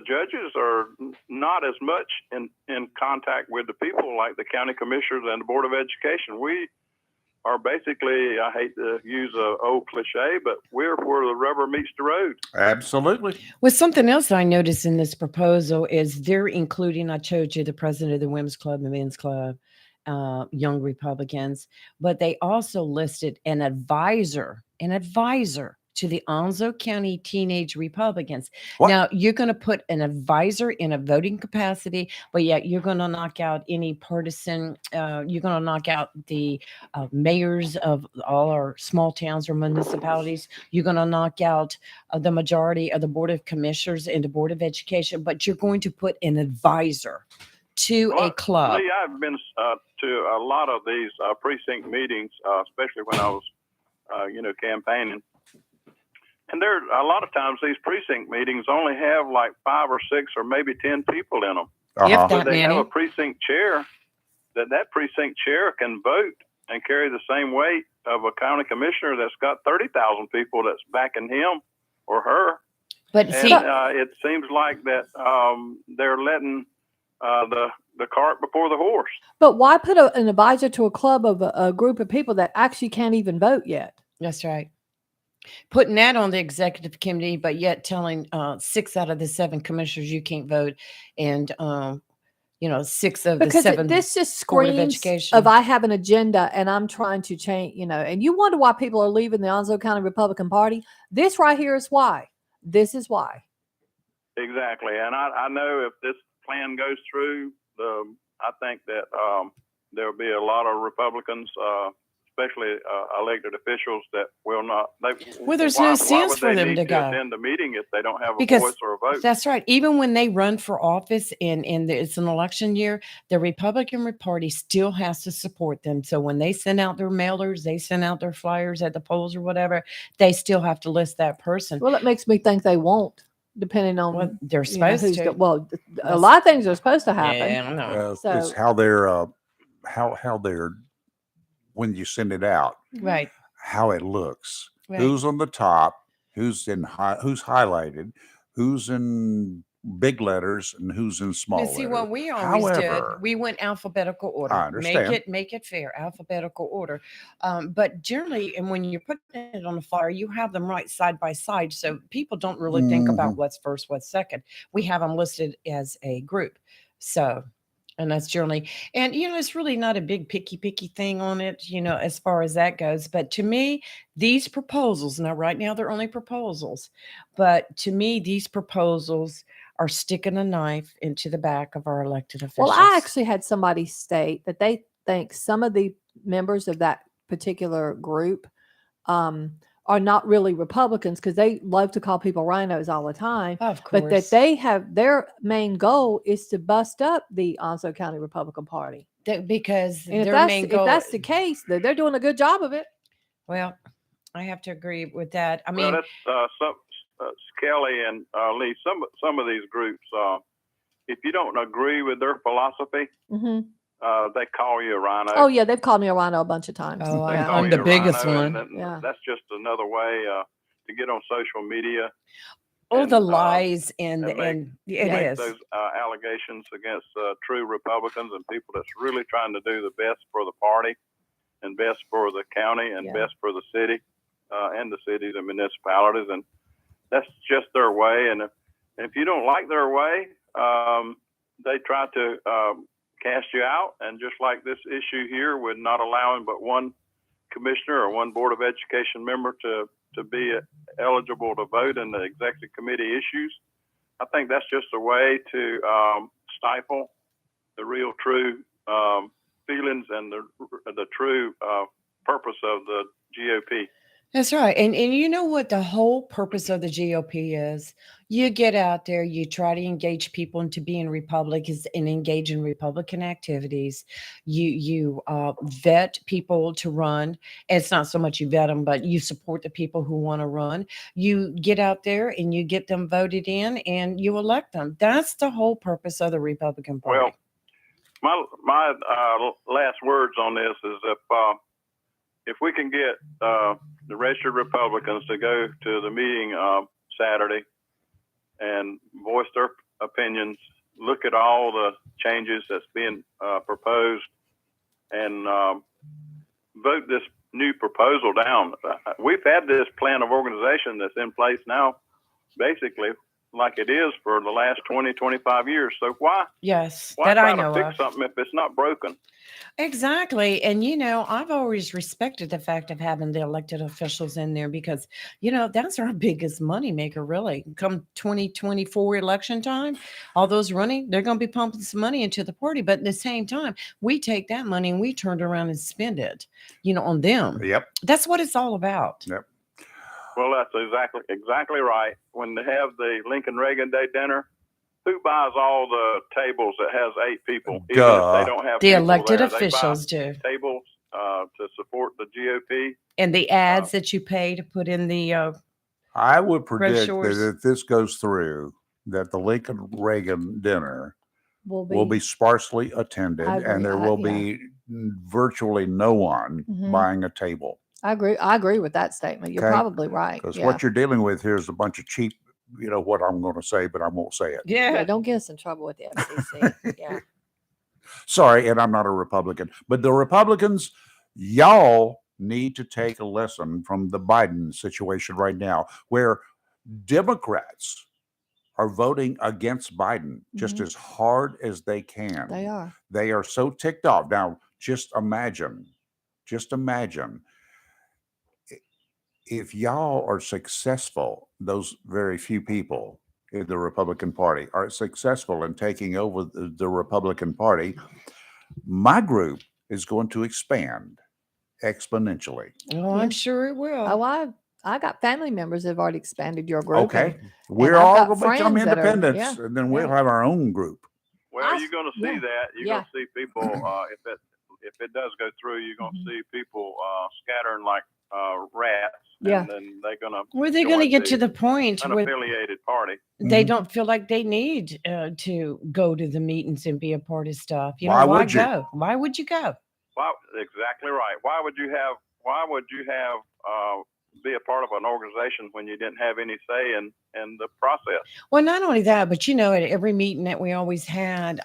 judges are not as much in contact with the people like the county commissioners and the Board of Education. We are basically, I hate to use an old cliche, but we're where the rubber meets the road. Absolutely. Well, something else I noticed in this proposal is they're including, I told you, the president of the Women's Club, the Men's Club, Young Republicans, but they also listed an advisor to the Onslow County Teenage Republicans. What? Now, you're going to put an advisor in a voting capacity, but yet you're going to knock out any partisan, you're going to knock out the mayors of all our small towns or municipalities. You're going to knock out the majority of the Board of Commissioners and the Board of Education, but you're going to put an advisor to a club. Lee, I've been to a lot of these precinct meetings, especially when I was, campaigning. And there, a lot of times these precinct meetings only have like 5 or 6 or maybe 10 people in them. If But that they have many. a precinct chair that precinct chair can vote and carry the same weight of a county commissioner that's got 30,000 people that's backing him or her. But And see, it seems like that they're letting the cart before the horse. But why put an advisor to a club of a group of people that actually can't even vote yet? that's right. Putting that on the executive committee, but yet telling 6 out of the 7 commissioners you can't vote, and 6 of the Because 7 this just Board of screams Education. of I have an agenda and I'm trying to change, and you wonder why people are leaving the Onslow County Republican Party. This right here is why. This is why. Exactly. And I know if this plan goes through, I think that there'll be a lot of Republicans, especially elected officials, that will not. Well, there's why no would sense for they them need to go. attend the meeting if they don't have a Because voice or a vote? that's right. Even when they run for office and it's an election year, the Republican Party still has to support them. So when they send out their mailers, they send out their flyers at the polls or whatever, they still have to list that person. Well, it makes me think they won't, depending on Well, they're you know, supposed to. a lot of things are supposed to happen. Yeah, I know. So- It's how they're how they're when you send it out, Right. how it looks, Right. who's on the top, who's who's highlighted, who's in big letters, and who's in small You see, letters. what we always However, did, we went alphabetical order. I understand. Make it fair, alphabetical order. But generally, and when you're putting it on a flyer, you have them right side by side, so people don't really think about Mhm. what's first, what's second. We have them listed as a group. So, and that's generally, and it's really not a big picky thing on it, as far as that goes. But to me, these proposals, now right now they're only proposals, but to me, these proposals are sticking a knife into the back of our elected officials. Well, I actually had somebody state that they think some of the members of that particular group are not really Republicans because they love to call people rhinos all the time. Of course. But that they have their main goal is to bust up the Onslow County Republican Party. Because And their main goal, if that's the case, they're doing a good job of it. well, I have to agree with that. I Well, mean, that's Kelly and Lee. Some of these groups, if you don't agree with their philosophy, they call you a rhino. Oh yeah, they've called me a rhino a bunch of times. Oh, They yeah. call I'm you the a biggest rhino, one. and Yeah. that's just another way to get on social media. all and, the lies and and make- it make is. those allegations against true Republicans and people that's really trying to do the best for the party and best for the county and Yeah. best for the city and the cities and municipalities. And that's just their way. And if you don't like their way, they try to cast you out. And just like this issue here with not allowing but one commissioner or one Board of Education member to be eligible to vote in the executive committee issues, I think that's just a way to stifle the real true feelings and the true purpose of the GOP. That's right. And you know what the whole purpose of the GOP is? You get out there, you try to engage people into being Republicans and engage in Republican activities. You vet people to run. It's not so much you vet them, but you support the people who want to run. You get out there and you get them voted in and you elect them. That's the whole purpose of the Republican Party. Well, my last words on this is if we can get the registered Republicans to go to the meeting Saturday and voice their opinions, look at all the changes that's being proposed, and vote this new proposal down. We've had this plan of organization that's in place now, basically like it is for the last 20, 25 years. So why that I try know to fix of. something if it's not broken? Exactly. And, I've always respected the fact of having the elected officials in there because, that's our biggest moneymaker, really. Come 2024 election time, all those running, they're going to be pumping some money into the party. But at the same time, we take that money and we turn around and spend it, on them. Yep. That's what it's all about. Yep. Well, that's exactly right. When they have the Lincoln Reagan Day dinner, who buys all the tables that has 8 people? Even if they don't have the people elected there, officials they buy do. tables to support the GOP. And the ads that you pay to put in the I would predict brochures. that if this goes through, that the Lincoln Reagan dinner will be sparsely attended, I agree. and there will be virtually no one buying a table. I agree with that statement. You're probably right. Because Yeah. what you're dealing with here is a bunch of cheap, what I'm going to say, but I won't say it. Yeah, don't get us in trouble with the FCC. Yeah. Sorry, and I'm not a Republican, but the Republicans, y'all need to take a lesson from the Biden situation right now, where Democrats are voting against Biden just as hard as they can. They are. They are so ticked off. Now, just imagine if y'all are successful, those very few people in the Republican Party are successful in taking over the Republican Party, my group is going to expand exponentially. Oh, I'm sure it will. Oh, I got family members that have already expanded your group. Okay. and We're I've all got going to become friends that are- independents, yeah, and then we'll yeah. have our own group. Well, you're going to see yeah, that. You're going to see people, if it does go through, you're going to see people scattering like rats. Yeah. And then they're going to. Were they going to get to the point where unaffiliated party? they don't feel like they need to go to the meetings and be a part of stuff? Why would you? Go? Why would you go? Exactly right. Why would you have be a part of an organization when you didn't have any say in the process? Well, not only that, but at every meeting that we always had,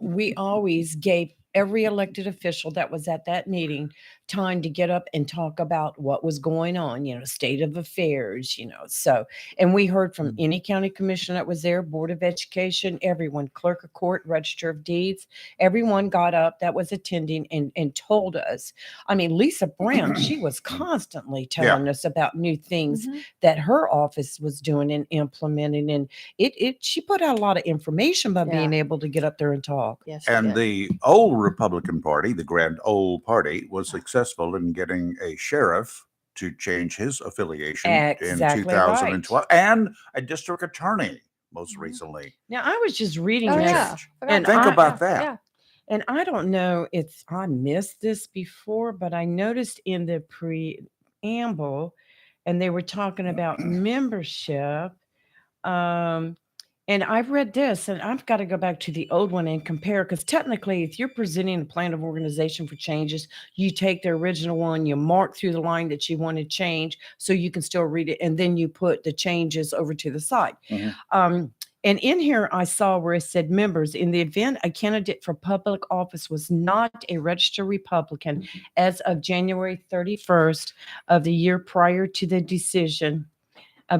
we always gave every elected official that was at that meeting time to get up and talk about what was going on, state of affairs, so, and we heard from any county commissioner that was there, Board of Education, everyone, clerk of court, register of deeds, everyone got up that was attending and told us. I mean, Lisa Brown, she was constantly telling us about new things that her office was doing and implementing, and she put out a lot of information by being able to get up there and talk. Yes, And the old Republican Party, the grand old party, was successful in getting a sheriff to change his affiliation in 2012 and a district attorney most recently. Now, I was just reading Oh, this. yeah. And Think about that. Yeah. And I don't know if I missed this before, but I noticed in the preamble, and they were talking about membership. And I've read this, and I've got to go back to the old one and compare, because technically, if you're presenting a plan of organization for changes, you take the original one, you mark through the line that you want to change so you can still read it, and then you put the changes over to the side. And in here, I saw where it said members, in the event a candidate for public office was not a registered Republican as of January 31st of the year prior to the decision,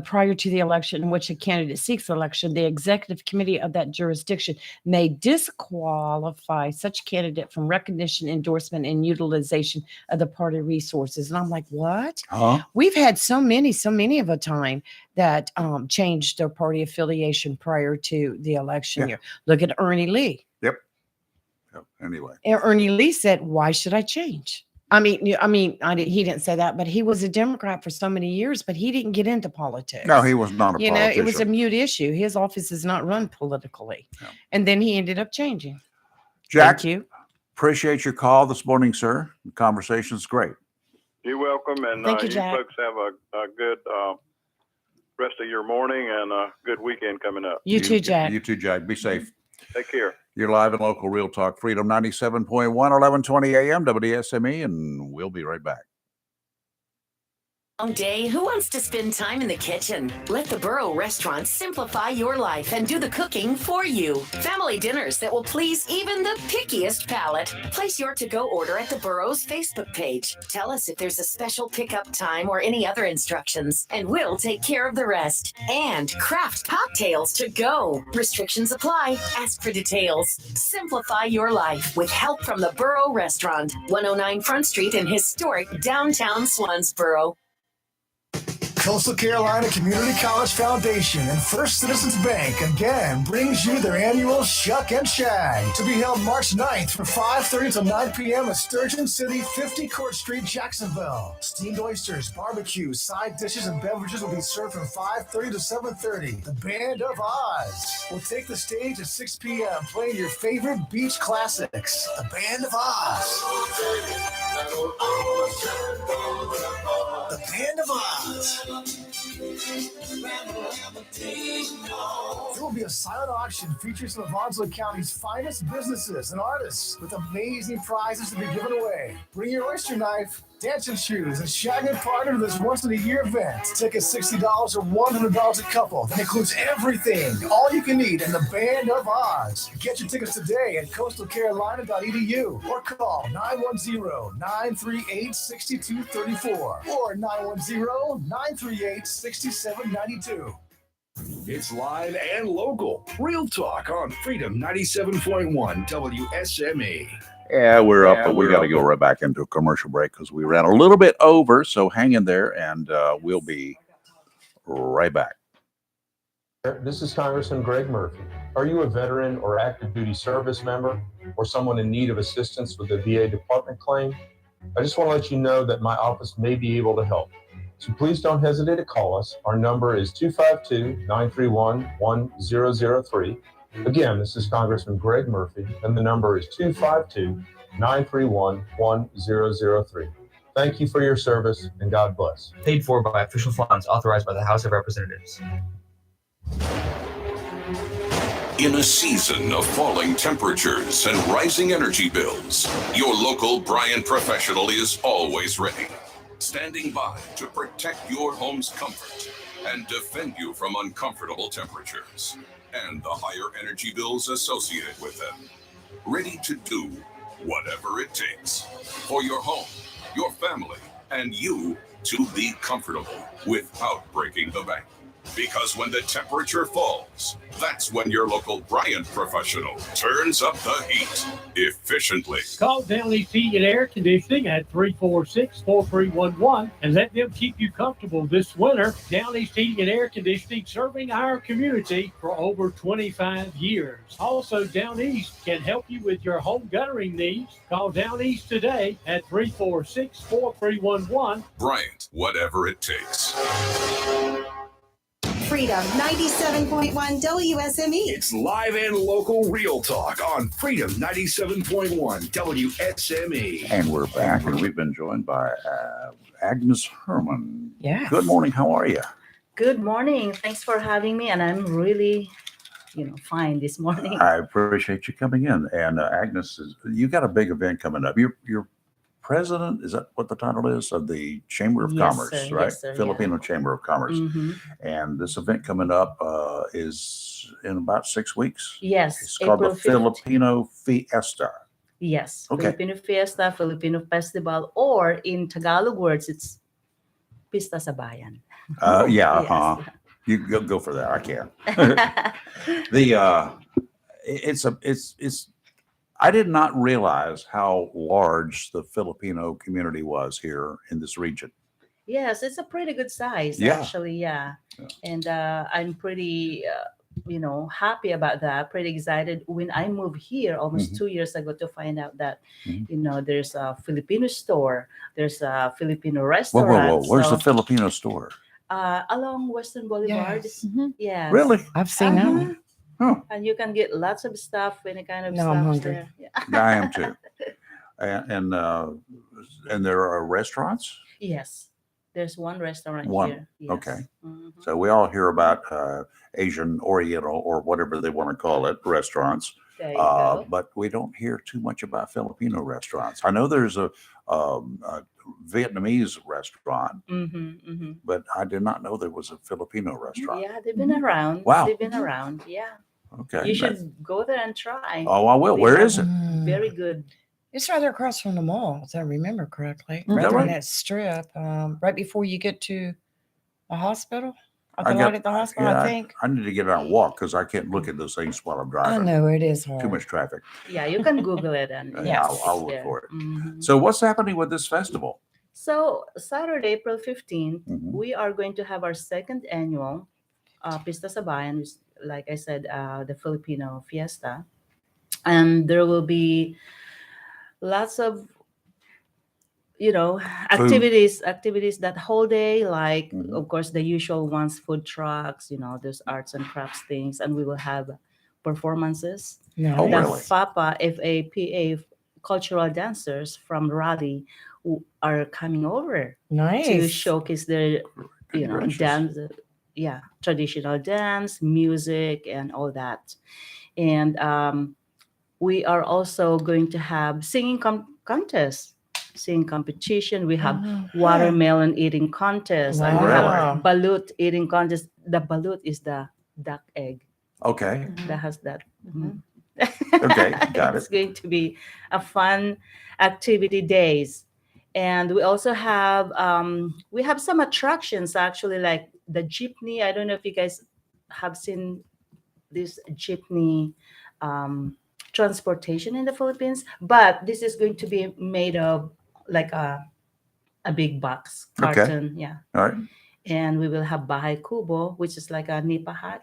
prior to the election in which a candidate seeks election, the executive committee of that jurisdiction may disqualify such candidate from recognition, endorsement, and utilization of the party resources. And I'm like, what? We've had so many of a time that changed their party affiliation prior to the election year. Look at Ernie Lee. Yep. Anyway. And Ernie Lee said, why should I change? He didn't say that, but he was a Democrat for so many years, but he didn't get into politics. No, he was not a politician. It was a mute issue. His office is not run politically. No. And then he ended up changing. Jack, Thank you. Appreciate your call this morning, sir. The conversation's great. You're welcome. And Thank you, you Jack. folks have a good rest of your morning and a good weekend coming up. You too, Jack. You too, Jack. Be safe. Take care. You're live and local, Real Talk Freedom 97.1, 1120 a.m. WSME, and we'll be right back. Long day, who wants to spend time in the kitchen? Let the Burrow restaurant simplify your life and do the cooking for you. Family dinners that will please even the pickiest palate. Place your to-go order at the Burrow's Facebook page. Tell us if there's a special pickup time or any other instructions, and we'll take care of the rest. And craft cocktails to go. Restrictions apply. Ask for details. Simplify your life with help from the Burrow restaurant, 109 Front Street in historic downtown Swansboro. Coastal Carolina Community College Foundation and First Citizens Bank again brings you their annual Shuck and Shag to be held March 9th from 5:30 to 9 p.m. at Sturgeon City, 50 Court Street, Jacksonville. Steamed oysters, barbecue, side dishes, and beverages will be served from 5:30 to 7:30. The Band of Oz will take the stage at 6 p.m. playing your favorite beach classics. The Band of Oz. The Band of Oz. There will be a silent auction featuring some of Onslow County's finest businesses and artists with amazing prizes to be given away. Bring your oyster knife, dancing shoes, and shag and partner to this once-in-a-year event. Tickets $60 or $100 a couple. That includes everything, all you can eat, in the Band of Oz. Get your tickets today at coastalcarolina.edu or call 910-938-6234 or 910-938-6792. It's live and local. Real talk on Freedom 97.1 WSME. Yeah, we're up, but we got to go right back into a commercial break because we ran a little bit over. So hang in there, and we'll be right back. This is Congressman Greg Murphy. Are you a veteran or active duty service member or someone in need of assistance with a VA department claim? I just want to let you know that my office may be able to help. So please don't hesitate to call us. Our number is 252-931-1003. Again, this is Congressman Greg Murphy, and the number is 252-931-1003. Thank you for your service, and God bless. Paid for by official funds authorized by the House of Representatives. In a season of falling temperatures and rising energy bills, your local Bryant professional is always ready, standing by to protect your home's comfort and defend you from uncomfortable temperatures and the higher energy bills associated with them. Ready to do whatever it takes for your home, your family, and you to be comfortable without breaking the bank. Because when the temperature falls, that's when your local Bryant professional turns up the heat efficiently. Call Down East Heating and Air Conditioning at 346-4311 and let them keep you comfortable this winter. Down East Heating and Air Conditioning, serving our community for over 25 years. Also, Down East can help you with your home guttering needs. Call Down East today at 346-4311. Bryant, whatever it takes. Freedom 97.1 WSME. It's live and local real talk on Freedom 97.1 WSME. And we're back, and we've been joined by Agnes Herman. Yes. Good morning. How are you? Good morning. Thanks for having me. And I'm really, fine this morning. I appreciate you coming in. And Agnes, you got a big event coming up. You're president, is that what the title is, of the Chamber of Commerce, sir. right? Yes, sir, Filipino Chamber of Commerce. Mm-hmm. And this event coming up is in about 6 weeks. Yes. It's called April the Filipino Fiesta. Yes. Okay. Filipino Fiesta, Filipino Festival, or in Tagalog words, it's Pista sa Bayan. Yeah. Yes. You go for that. I can't. It's I did not realize how large the Filipino community was here in this region. Yes, it's a pretty good size, Yeah. actually. Yeah. And I'm pretty, happy about that. Pretty excited when I moved here almost 2 years ago to find out that, there's a Filipino store, there's a Filipino restaurant. Whoa. Where's the Filipino store? Along Western Boulevard. Yes. Yes. Really? I've seen that one. Oh. And you can get lots of stuff, any kind of No, stuff I'm hungry. there. Yeah. I am too. And there are restaurants? Yes. There's one restaurant One. here. Yes. Okay. So we all hear about Asian, Oriental, or whatever they want to call it, restaurants. There you go. But we don't hear too much about Filipino restaurants. I know there's Vietnamese restaurant, Mm-hmm. but I did not know there was a Filipino restaurant. Yeah, they've been around. Wow. They've been around. Yeah. Okay. You should go there and try. Oh, I will. They Where have is it? Very good. It's right there across from the mall, if I remember correctly. Is Right that there in right? that strip, right before you get to the hospital. I At got- the hospital, yeah, I think. I need to get out and walk because I can't look at those things while I'm I driving. know it is Too hard. much traffic. Yeah, you can Google it and Yeah, it's I'll look there. for it. Mhm. So what's happening with this festival? So Saturday, April 15th, Mhm. we are going to have our second annual Pista Sabayan, which, like I said, the Filipino fiesta. And there will be lots of activities that whole day, like of course the usual ones, food trucks, there's arts and crafts things, and we will have performances. Oh, The really? FAPA cultural dancers from Raleigh who are coming over to Nice. showcase their Gracious. dance, traditional dance, music, and all that. And we are also going to have singing contest, singing competition. We have watermelon eating contest. And we Wow. have balut eating contest. The balut is the duck egg Okay. that has that. Okay, got It's it. going to be a fun activity days. And we also have some attractions actually, like the jeepney. I don't know if you guys have seen this jeepney transportation in the Philippines, but this is going to be made of like a big box Okay. carton, yeah. All right. And we will have bahay kubo, which is like a nipa hut,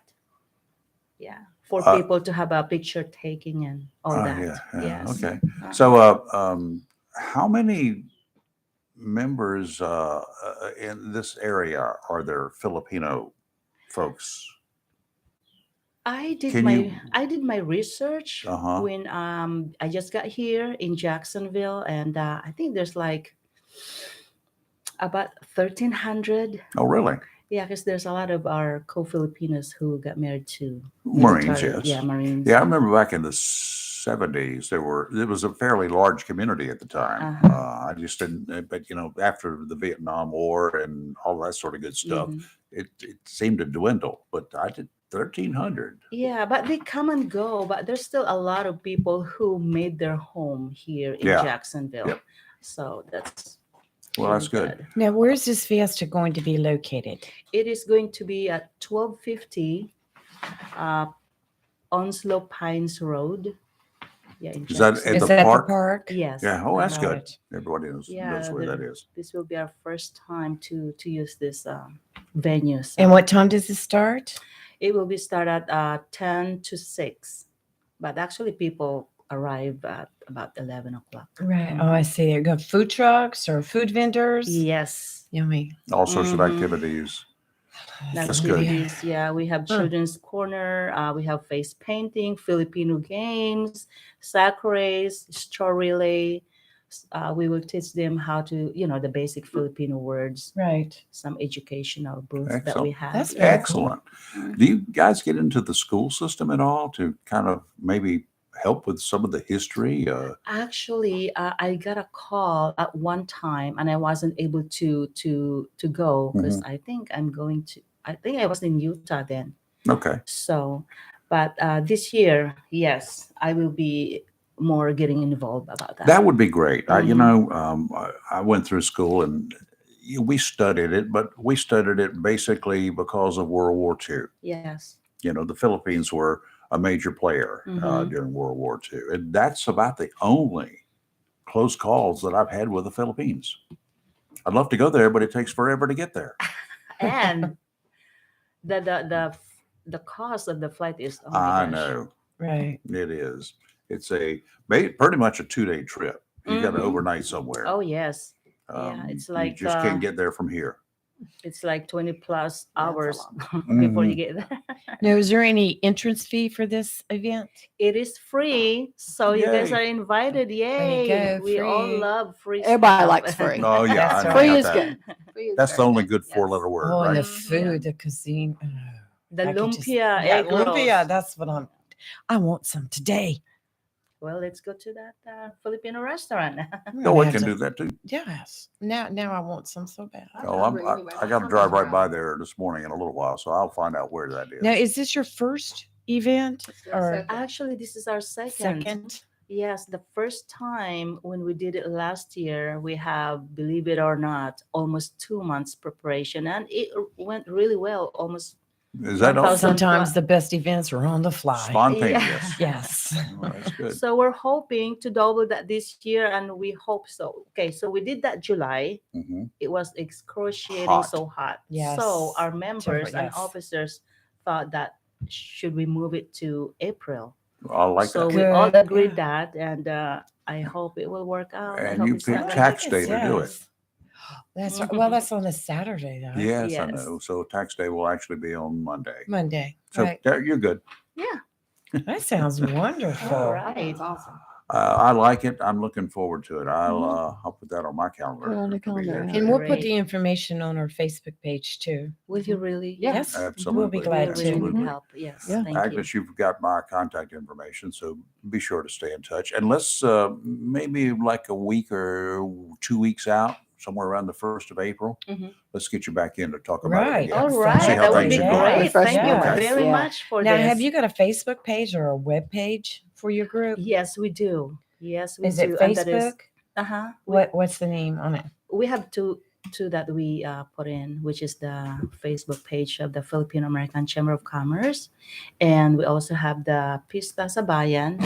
yeah, for Uh, people to have a picture taking and all that. Yeah. Yes. Okay. Uh-huh. So, how many members in this area are there Filipino folks? I did Can you- I did my research Uh-huh. when I just got here in Jacksonville, and I think there's like about 1,300. Oh, really? Yeah, because there's a lot of our co-Filipinos who got married to Marines, military- yes. Yeah, Marines. Yeah, I remember back in the 70s, it was a fairly large community at the time. I just didn't, but after the Vietnam War and all that sort of good stuff, Mhm. it seemed to dwindle. But I did 1,300. Yeah, but they come and go. But there's still a lot of people who made their home here in Yeah. Jacksonville. Yep. So that's Well, that's really good. Now, where's this fiesta going to be located? It is going to be at 1250 Onslow Pines Road. Yeah, in Is that at Jackson. the park? Yes. Yeah. Oh, that's good. Right. Everybody knows where that is. This will be our first time to use this venue. So And what time does it start? it will be start at 10 to 6, but actually people arrive at about 11 o'clock. Right. Oh, I see. You got food trucks or food vendors. Yes. Yummy. All sorts of Mhm. activities. That's good. Activities. Yeah, we have children's corner. We have face painting, Filipino games, sack race, straw relay. We will teach them how to, the basic Filipino words. Right. Some educational booths that we Excellent. have. That's very Excellent. Do you guys get into the school system at all to kind of maybe help with some of the history? Actually, I got a call at one time, and I wasn't able to go because I think I was in Utah then. Okay. So, but this year, yes, I will be more getting involved about that. That would be great. Mhm. I went through school and we studied it, but we studied it basically because of World War II. Yes. The Philippines were a major player Mhm. during World War II. And that's about the only close calls that I've had with the Philippines. I'd love to go there, but it takes forever to get there. And the cost of the flight is, oh my I gosh. know. Right. It is. It's pretty much a 2-day trip. You got to Mhm. overnight somewhere. Oh yes. Yeah, it's like you just can't get there from here. it's like 20 plus hours Mm-hmm. before you get there. Now, is there any entrance fee for this event? It is free, so you guys Yay. are invited. Yay! There you go, We all free. love free. Everybody stuff. likes free. Oh yeah, That's I know right. Free about is that. good. Free is That's the very only good. good four-letter word, Oh, and right? the food, the cuisine. Oh, The I could just- lumpia, yeah, egg lumpia. rolls. That's what I want some today. well, let's go to that Filipino restaurant. No, we can do that too. Yes. Now I want some so bad. Oh, I got to drive right by there this morning in a little while, so I'll find out where that is. Now, is this your first event or Actually, this is our second. second? Yes, the first time when we did it last year, we have, believe it or not, almost 2 months preparation, and it went really well. Almost. Is that all? Sometimes the best events are on the fly. Spontaneous. Yes. Well, that's good. So we're hoping to double that this year, and we hope so. Okay, so we did that July. Mhm. It was excruciating, Hot. so hot. Yes. So our members and Yes. officers thought that should we move it to April? I like So that. we all Good. agreed that, and I hope it will work out. I And hope you it's not picked gonna- tax day to do it. Yes. That's right. Well, that's on a Saturday though. Yes, I Yes. know. So tax day will actually be on Monday. Monday. So Right. you're good. Yeah. That sounds wonderful. All right. Awesome. I like it. I'm looking forward to it. Mm-hmm. I'll put that on my calendar. Put it on the to be there calendar. And we'll put Great. the information on our Facebook page too. Will you really? Yes. Absolutely. We'll be glad Really, to. really Absolutely. need help. Yes. Yeah. Thank you. Agnes, you've got my contact information, so be sure to stay in touch. And let's maybe like a week or 2 weeks out, somewhere around the 1st of April, Mhm. let's get you back in to talk about Right. it All again. right. See how That would things be are going. great. Thank you Yes. very Yeah. much for Now, this. have you got a Facebook page or a web page for your group? Yes, we do. Yes, we Is do. it And that is- Facebook? Uh-huh. What's the name on it? We have two that we put in, which is the Facebook page of the Filipino American Chamber of Commerce, and we also have the Pista sa Bayan,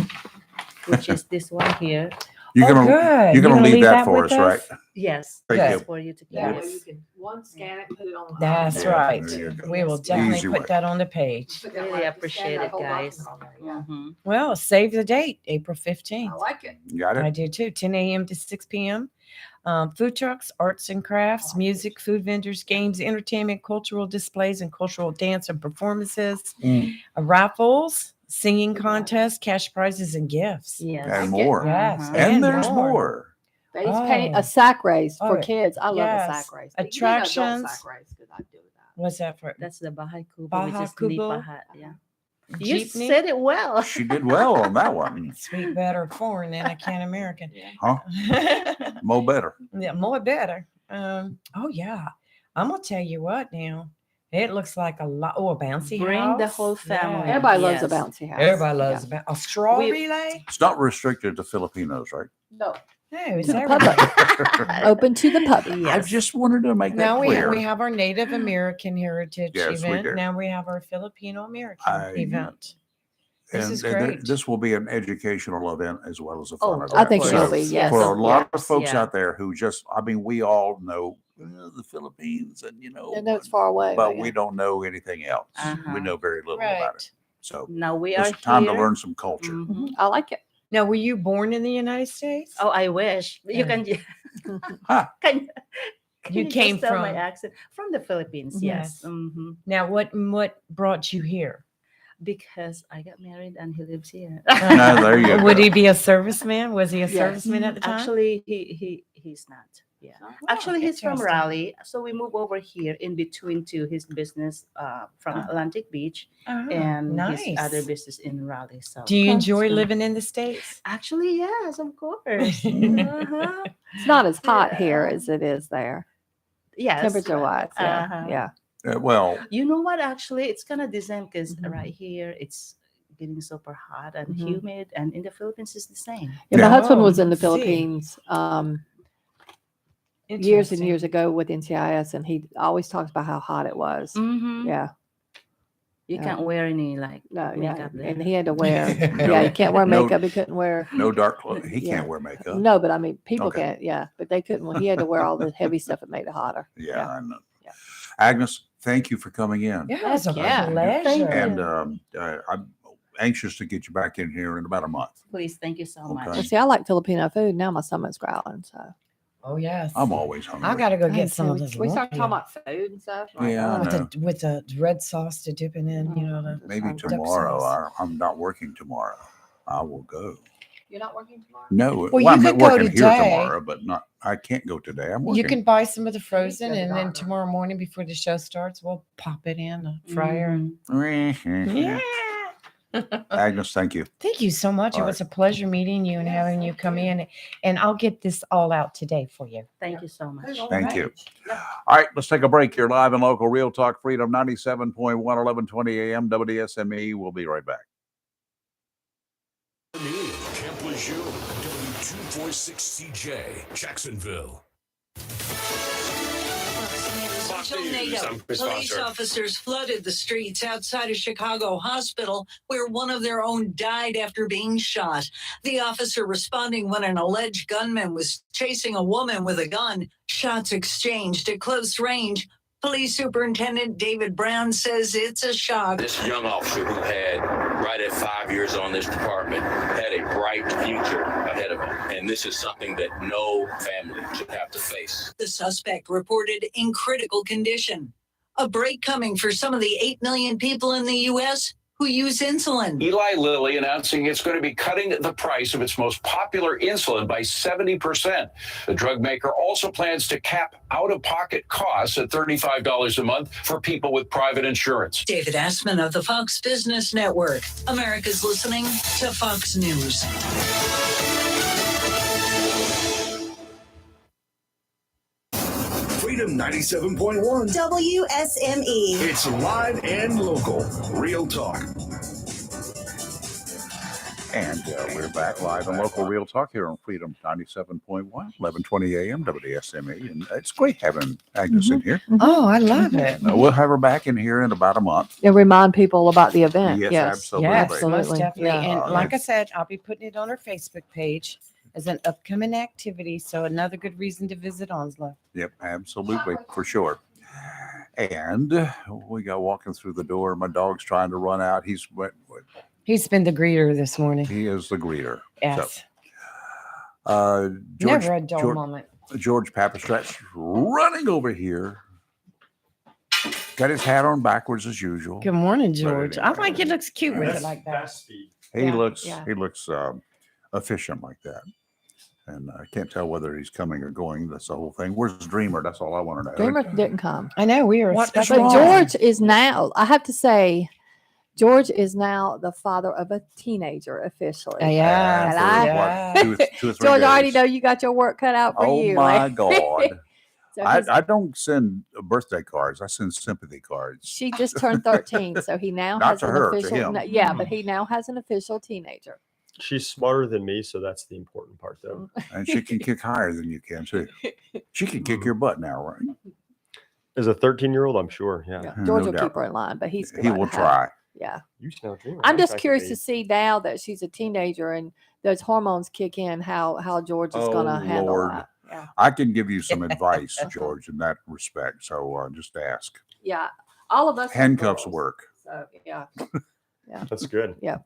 which is this one here. You're Oh, gonna good. you're gonna You gonna leave leave that that for with us, right? us? Yes, Thank yes, you. for you to keep. That Yes. way you can one scan it, put it on. That's Yeah, right. there you go. We will Yes. definitely Easy put way. that on the page. Put that Really right- scan appreciate that it, whole guys. document on there, yeah. Mhm. Well, save the date, April 15th. I like it. You got I it? do too. 10 a.m. to 6 p.m. Food trucks, arts and crafts, music, food vendors, games, entertainment, cultural displays, and cultural dance and performances, raffles, singing contests, cash prizes, and gifts. Yes. And more. Yes. Uh-huh. And there's more. Face paint, Oh. a sack race for Oh, kids. I love a yes. sack race. But you need an adult Attractions. sack race because I do that. What's that for? That's the Bahay Kubo, Bahay which is Kubo. Lipahat. Yeah. You Jeepney? said it well. She did well on that one. Sweet better foreign than I can American. Huh? Mo better. Yeah, more better. Oh yeah. I'm gonna tell you what now. It looks like a lot. Oh, a bouncy Bring house. the whole family. Everybody loves a Yes. bouncy house. Everybody loves Yeah. a straw We- relay. It's not restricted to Filipinos, right? No, No, it's to the everybody. public. Open to the public. I just wanted to make that Now clear. we have our Native American Heritage Yes, we event. do. Now we have our Filipino American I- event. This and is th- great. this will be an educational event as well as a Oh, fun event. I think it So will be, yes. For a lot of Yes, folks yeah. out there who just, I mean, we all know the Philippines and, I know it's far away. but yeah. we don't know anything else. Uh-huh. We know very little about Right. it. So Now we are it's time here. to learn some culture. Mhm. I like it. Now, were you born in the United States? Oh, I wish you Yeah. can. Huh. Can You just came tell my from- accent from the Philippines? Yes. Yes. Hmm. Now, what brought you here? Because I got married and he lives here. No, there you Would go. he be a serviceman? Was he a Yes. serviceman at the time? Actually, he's not. Yeah. Actually, he's from interesting. Raleigh, so we moved over here in between to his business from Atlantic Beach Ah, and his nice. other business in Raleigh. So Do you enjoy so- living in the States? Actually, yes, of course. Uh-huh. It's not as hot here as it is there, Yes. temperature wise. Yeah, Uh-huh. yeah. Well, You know what? Actually, it's kind of the same because Mhm. right here it's getting super hot and Mhm. humid, and in the Philippines it's the same. Yeah, my Yeah. husband was Oh, in the see. Philippines years and Interesting. years ago with NCIS, and he always talks about how hot it was. Mm-hmm. Yeah, You Yeah. can't wear any like no, yeah, makeup there. and he had to wear. Yeah, he can't wear No- makeup. He couldn't wear. no dark clothes. He Yeah. can't wear makeup. No, but I mean, people Okay. can't. Yeah, but they couldn't. He had to wear all the heavy stuff that made it hotter. Yeah, I know. Yeah. Agnes, thank you for coming in. Yeah, it's a Yeah. pleasure. Thank you. And I'm anxious to get you back in here in about a month. Please, thank you so Okay. much. Well, see, I like Filipino food. Now my stomach's growling. So Oh yes. I'm always hungry. I gotta go Hey, get some so of this. we start lumpia. talking about food and stuff. like, Yeah, I oh, know. with the red sauce to dip it in. You know, the Maybe Duck tomorrow. sauce. I'm not working tomorrow. I will go. You're not working tomorrow? No, Well, you I'm could not go working here today. tomorrow, but not. I can't go today. I'm working. you can buy some of the frozen, go to and then doctor. tomorrow morning before the show starts, we'll pop it in the fryer. Mhm. Yeah. Agnes, thank you. Thank you so much. All It was a pleasure meeting you and having you come in. And I'll get this all out today for you. Thank you so much. Thank you. All right, let's take a break here. Live and local, Real Talk Freedom 97.1, 1120 AM, WSME. We'll be right back. Camp Lejeune, W246CJ, Jacksonville. Until NATO, I'm Chris police Foster. officers flooded the streets outside of Chicago Hospital, where one of their own died after being shot. The officer responding when an alleged gunman was chasing a woman with a gun. Shots exchanged at close range. Police Superintendent David Brown says it's a shock. This young officer who had right at 5 years on this department had a bright future ahead of him. And this is something that no family should have to face. The suspect reported in critical condition. A break coming for some of the 8 million people in the U.S. who use insulin. Eli Lilly announcing it's going to be cutting the price of its most popular insulin by 70%. The drug maker also plans to cap out-of-pocket costs at $35 a month for people with private insurance. David Assman of the Fox Business Network. America's listening to Fox News. Freedom 97.1. WSME. It's live and local. Real talk. And we're back live and local Real Talk here on Freedom 97.1, 1120 AM, WSME. And it's great having Agnes in here. Oh, I love it. We'll have her back in here in about a month. And remind people about the event. Yes, Yes, absolutely. Yes, most absolutely. definitely. Yeah. And like I said, I'll be putting it on our Facebook page as an upcoming activity. So another good reason to visit Onslow. Yep, absolutely, for sure. And we got walking through the door. My dog's trying to run out. He's He's been the greeter this morning. he is the greeter. Yes. So, George, Never a dull George, moment. George Papastrat's running over here. Got his hat on backwards as usual. Good morning, But George. I anyway, think he looks cute with it like that. He Yeah, looks yeah. efficient like that. And I can't tell whether he's coming or going. That's the whole thing. Where's Dreamer? That's all I want to know. Dreamer didn't come. I know we were What is expecting. wrong? George is now, I have to say, George is now the father of a teenager officially. Yeah. And I, What, two or three George, I already days? know you got your work cut out for Oh you. my God. So he's- I don't send birthday cards. I send sympathy cards. she just turned 13, so he now Not has to an her, to official. him. No, yeah, but he now has an official teenager. She's smarter than me, so that's the important part, though. And she can kick higher than you can, too. She can kick your butt now, right? As a 13-year-old, I'm sure. Yeah. Yeah, No George will doubt. keep her in line, but he's He gonna will have- try. Yeah. You sound dreamer. I'm just Back curious me. to see now that she's a teenager and those hormones kick in, how George is going to handle Lord. that. Yeah. I can give you some advice, George, in that respect. So just ask. Yeah. All of us. have Handcuffs girls, work. So, yeah. Yeah. That's good. Yeah.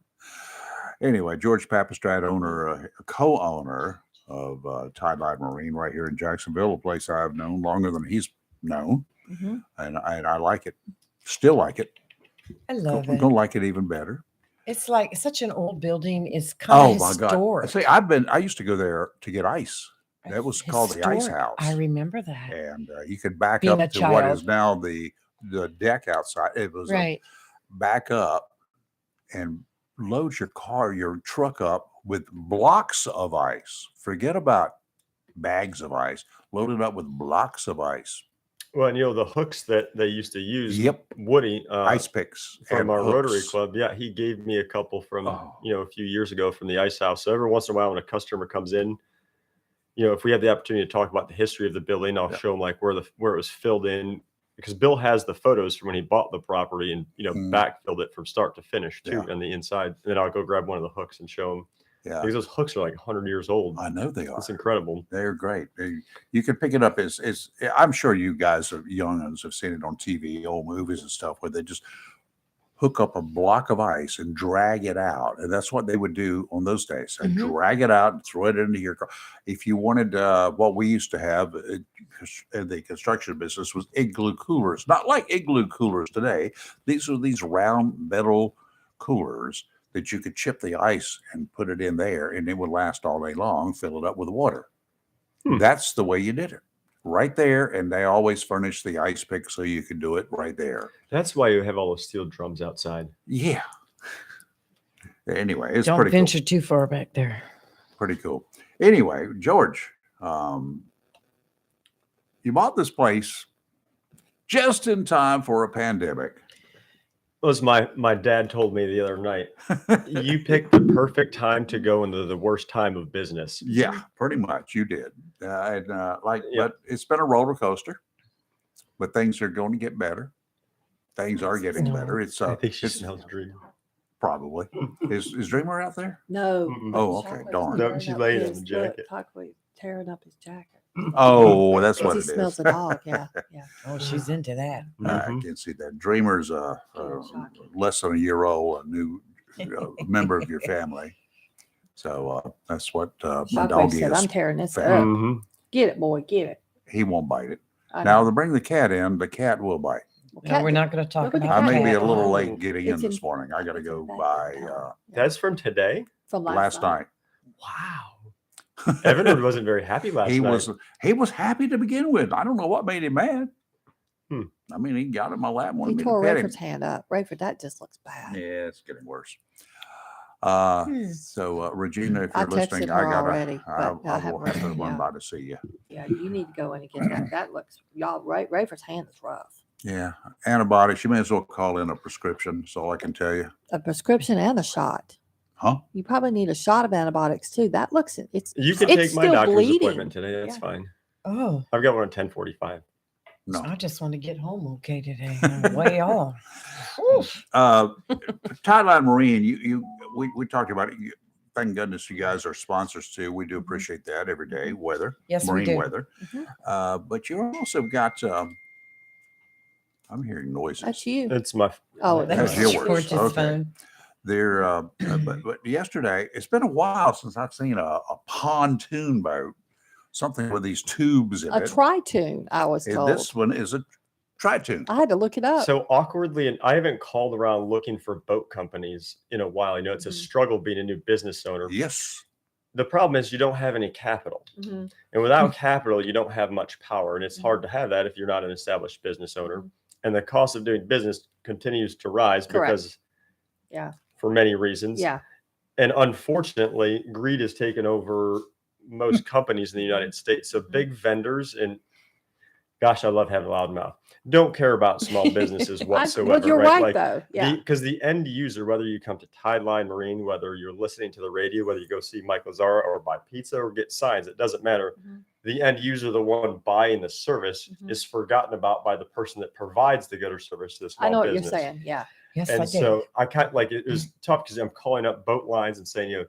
Anyway, George Papastrat, co-owner of Tide Light Marine right here in Jacksonville, a place I've known longer than he's known. Mm-hmm. And I like it. Still like it. I love I'm it. going to like it even better. It's like such an old building. It's kind Oh of my God. historic. See, I used to go there to get ice. That was called the Ice Historic. House. I remember that. And you could back Being a up to what is child. now the deck outside. It was Right. back up and load your truck up with blocks of ice. Forget about bags of ice. Load it up with blocks of ice. Well, and the hooks that they used to use. Yep. Woody. Ice picks From and our Rotary hooks. Club. Yeah, he gave me a couple from, Oh. a few years ago from the Ice House. So every once in a while when a customer comes in, if we have the opportunity to talk about the history of the building, I'll show them like where it was filled in, because Bill has the photos from when he bought the property and, backfilled it from start to finish too on the inside. And then I'll go grab one of the hooks and show them. Yeah. Because those hooks are like 100 years old. I know they are. It's incredible. They're great. You can pick it up as I'm sure you guys are young ones have seen it on TV, old movies and stuff, where they just hook up a block of ice and drag it out. And that's what they would do on those days. They'd drag it out and throw it into your car. If you wanted what we used to have in the construction business was igloo coolers, not like igloo coolers today. These are these round metal coolers that you could chip the ice and put it in there, and it would last all day long, fill it up with water. That's the way you did it. Right there, and they always furnished the ice pick so you could do it right there. That's why you have all those steel drums outside. Yeah. Anyway, it's Don't pretty venture cool. too far back there. Pretty cool. Anyway, George, you bought this place just in time for a pandemic. Was my dad told me the other night, you picked the perfect time to go into the worst time of business. Yeah, pretty much. You did. But it's been a roller coaster, but things are going to get better. Things are getting better. It's I think she smells Dreamer. Probably. Is Dreamer out there? No. Oh, okay. Darn. No, she's laying on the jacket. Tearing up his jacket. Oh, that's what He it is. smells a dog. Yeah. Oh, she's into that. I can see that. Dreamer's less than a year old, a new member of your family. So that's what my Shockwave doggy said, is. I'm tearing this up. Get it, boy. Get it. He won't bite it. I Now, know. to bring the cat in, the cat will bite. No, we're not going to talk about I may be a cat. little late getting in It's this morning. I got to go by That's from today? From last night. Wow. Evan wasn't very happy last night. He was happy to begin with. I don't know what made him mad. Hmm. I mean, he got in my lap. He Wanted me to tore pet him. Rayford's hand up. Rayford, that just looks bad. Yeah, it's getting worse. So Regina, if I you're listening, texted I her gotta. already, but I I will haven't have to heard, run yeah. by to see you. Yeah, you need to go in and get that. That looks, y'all, Rayford's hand is rough. Yeah, antibiotics. You may as well call in a prescription. That's all I can tell you. A prescription and a shot. Huh? You probably need a shot of antibiotics too. That looks, You can it's take my still doctor's bleeding. appointment today. That's Yeah. fine. Oh. I've got one at 10:45. No. I just want to get home okay today. I'm way off. Tideline Marine, we talked about it. Thank goodness you guys are sponsors too. We do appreciate that every day. Weather, Yes, we marine do. weather. But you also got. I'm hearing noises. That's you. It's my. Oh, That's yours. George's Okay. phone. They're but yesterday, it's been a while since I've seen a pontoon boat, something with these tubes in A it. Tritune, I was And told. this one is a Tritune. I had to look it up. So awkwardly, and I haven't called around looking for boat companies in a while. I know it's a struggle being a new business owner. Yes. The problem is you don't have any capital. Mhm. And without capital, you don't have much power. And it's hard to have that if you're not an established business owner. And the cost of doing business continues to rise Correct. because Yeah. for many reasons. Yeah. And unfortunately, greed has taken over most companies in the United States. So big vendors, and gosh, I love having a loud mouth, don't care about small businesses whatsoever. Well, you're right, though. Yeah. Because the end user, whether you come to Tideline Marine, whether you're listening to the radio, whether you go see Mike Lazara or buy pizza or get signs, it doesn't matter. The end user, the one buying the service, is forgotten about by the person that provides the good or service to the small I know what business. you're saying. Yeah. Yes, And I did. so I kind of like it was tough because I'm calling up boat lines and saying,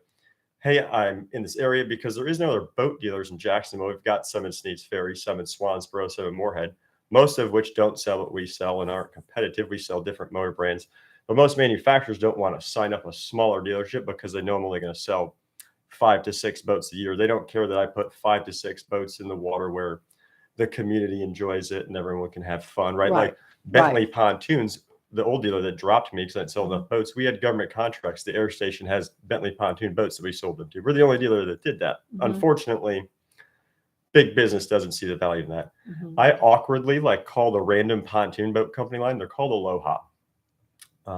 hey, I'm in this area because there is no other boat dealers in Jacksonville. We've got some in Sneads Ferry, some in Swansboro, some in Moorhead, most of which don't sell what we sell and aren't competitive. We sell different motor brands, but most manufacturers don't want to sign up a smaller dealership because they know I'm only going to sell 5 to 6 boats a year. They don't care that I put 5 to 6 boats in the water where the community enjoys it and everyone can have fun, right? Like Bentley Pontoons, the old dealer that dropped me because I didn't sell enough boats. We had government contracts. The air station has Bentley pontoon boats that we sold them to. We're the only dealer that did that. Unfortunately, big business doesn't see the value in that. I awkwardly called a random pontoon boat company line. They're called Aloha.